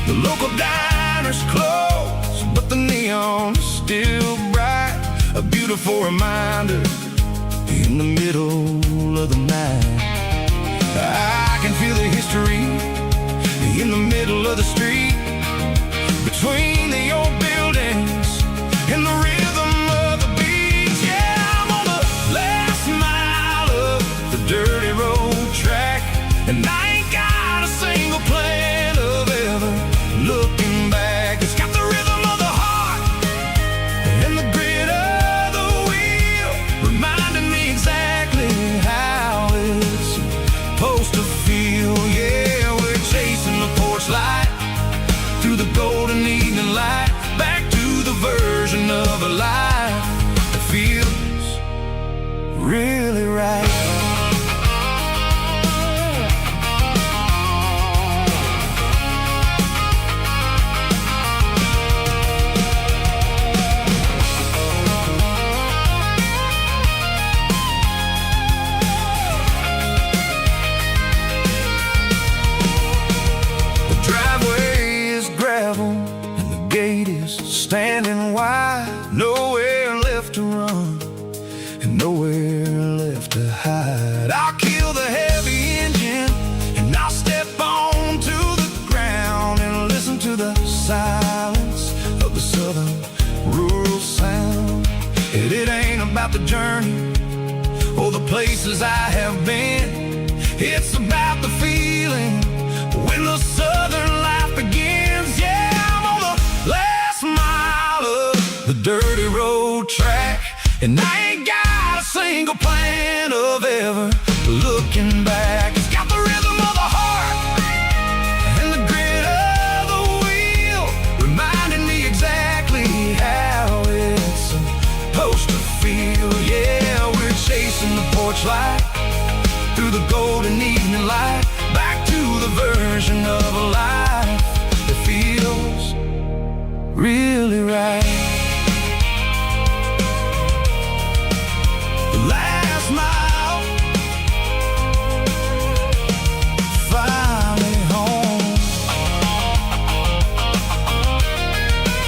The local diner's closed, but the neon's still bright, a beautiful reminder in the middle of the night. I can feel the history in the middle of the street, between the old buildings and the rhythm of the beats. Yeah, I'm on the last mile of the dirty road track, and I ain't got a single plan of ever looking back. It's got the rhythm of the heart and the grit of the wheel, reminding me exactly how it's supposed to feel. Yeah, we're chasing the porch light through the golden evening light, back to the version of a life that feels really right. The driveway is gravel and the gate is standing wide, nowhere left to run and nowhere left to hide. I'll kill the heavy engine and I'll step onto the ground and listen to the silence of the southern rural sound. And it ain't about the journey or the places I have been, it's about the feeling when the southern life begins. Yeah, I'm on the last mile of the dirty road track, and I ain't got a single plan of ever looking back. It's got the rhythm of the heart and the grit of the wheel, reminding me exactly how it's supposed to feel. Yeah, we're chasing the porch light through the golden evening light, back to the version of a life that feels really right. The last mile, finally home.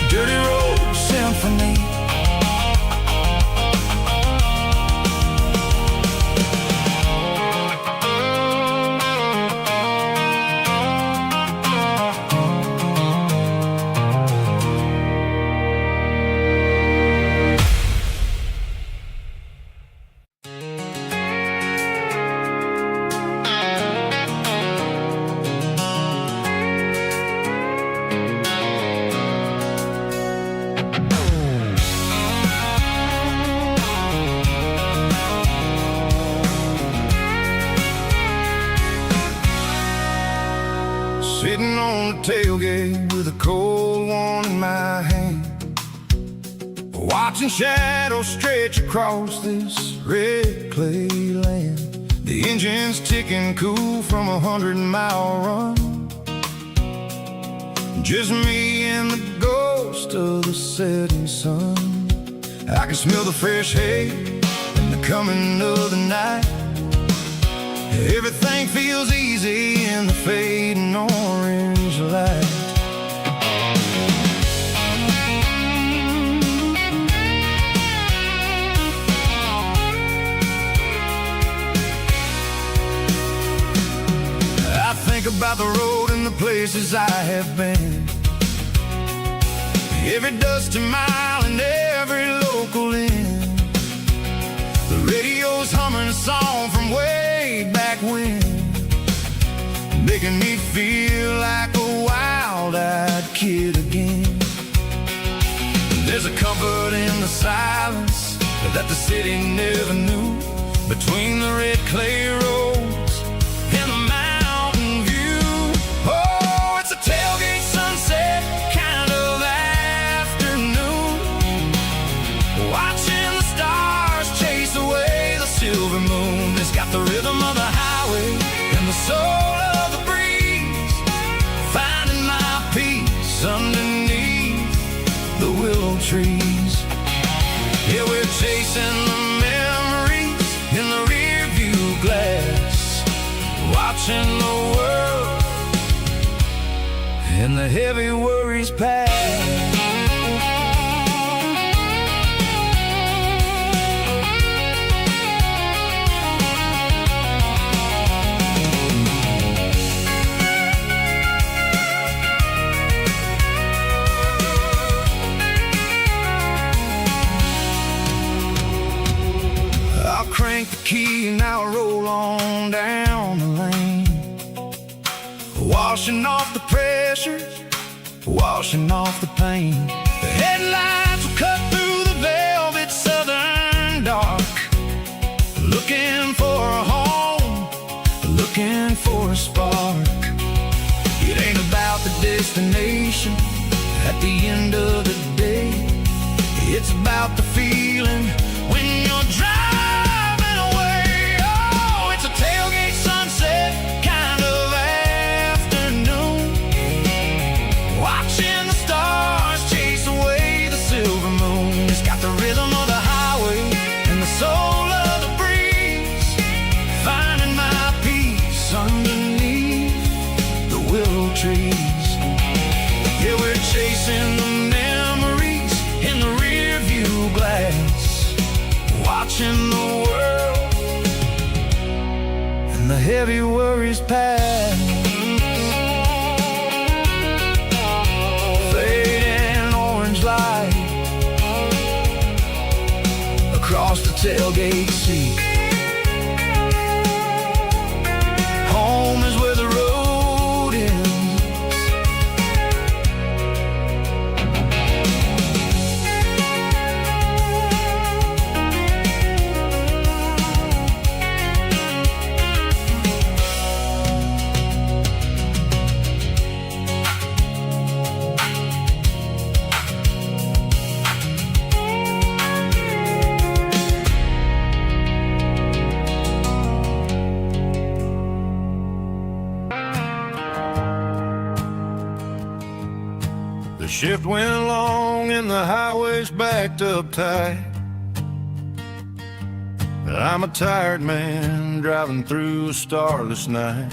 Dirty Road Symphony. Sitting on the tailgate with a cold one in my hand, watching shadows stretch across this red clay land. The engine's ticking cool from 100-mile run, just me and the ghost of the setting sun. I can smell the fresh hay and the coming of the night. Everything feels easy in the fading orange light. I think about the road and the places I have been, every dusty mile and every local inn. The radio's humming a song from way back when, making me feel like a wild-eyed kid again. There's a comfort in the silence that the city never knew. Between the red clay roads and the mountain view. Oh, it's a tailgate sunset kind of afternoon, watching the stars chase away the silver moon. It's got the rhythm of the highway and the soul of the breeze, finding my peace underneath the willow trees. Yeah, we're chasing the memories in the rear view glass, watching the world and the heavy worries pass. Crank the key and now I roll on down the lane, washing off the pressure, washing off the pain. The headlights will cut through the velvet southern dark, looking for a home, looking for a spark. It ain't about the destination at the end of the day, it's about the feeling when you're driving. Tailgate sunset kind of afternoon, watching the stars chase away the silver moon. It's got the rhythm of the highway and the soul of the breeze, finding my peace underneath the willow trees. Yeah, we're chasing the memories in the rear view glass, watching the world the heavy worries pass. Fading orange light across the tailgate seat. Home is where the road ends. The shift went along and the highway's backed up tight. I'm a tired man driving through a starless night,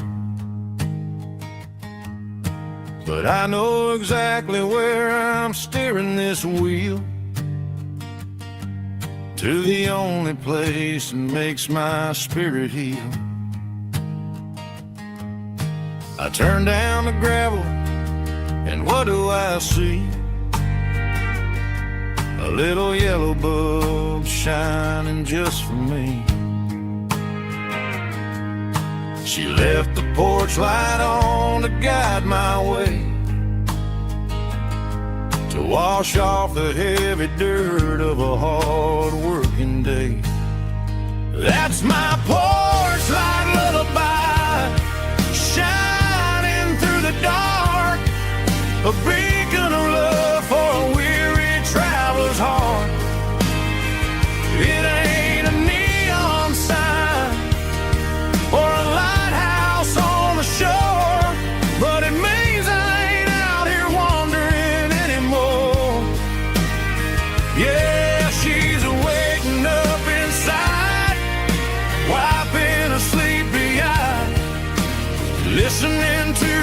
but I know exactly where I'm steering this wheel, to the only place that makes my spirit heal. I turn down the gravel and what do I see? A little yellow bulb shining just for me. She left the porch light on to guide my way, to wash off the heavy dirt of a hard working day. That's my porch light lullaby, shining through the dark, a beacon of love for a weary traveler's heart. It ain't a neon sign or a lighthouse on the shore, but it means I ain't out here wandering anymore. Yeah, she's waking up inside, wiping a sleepy eye, listening to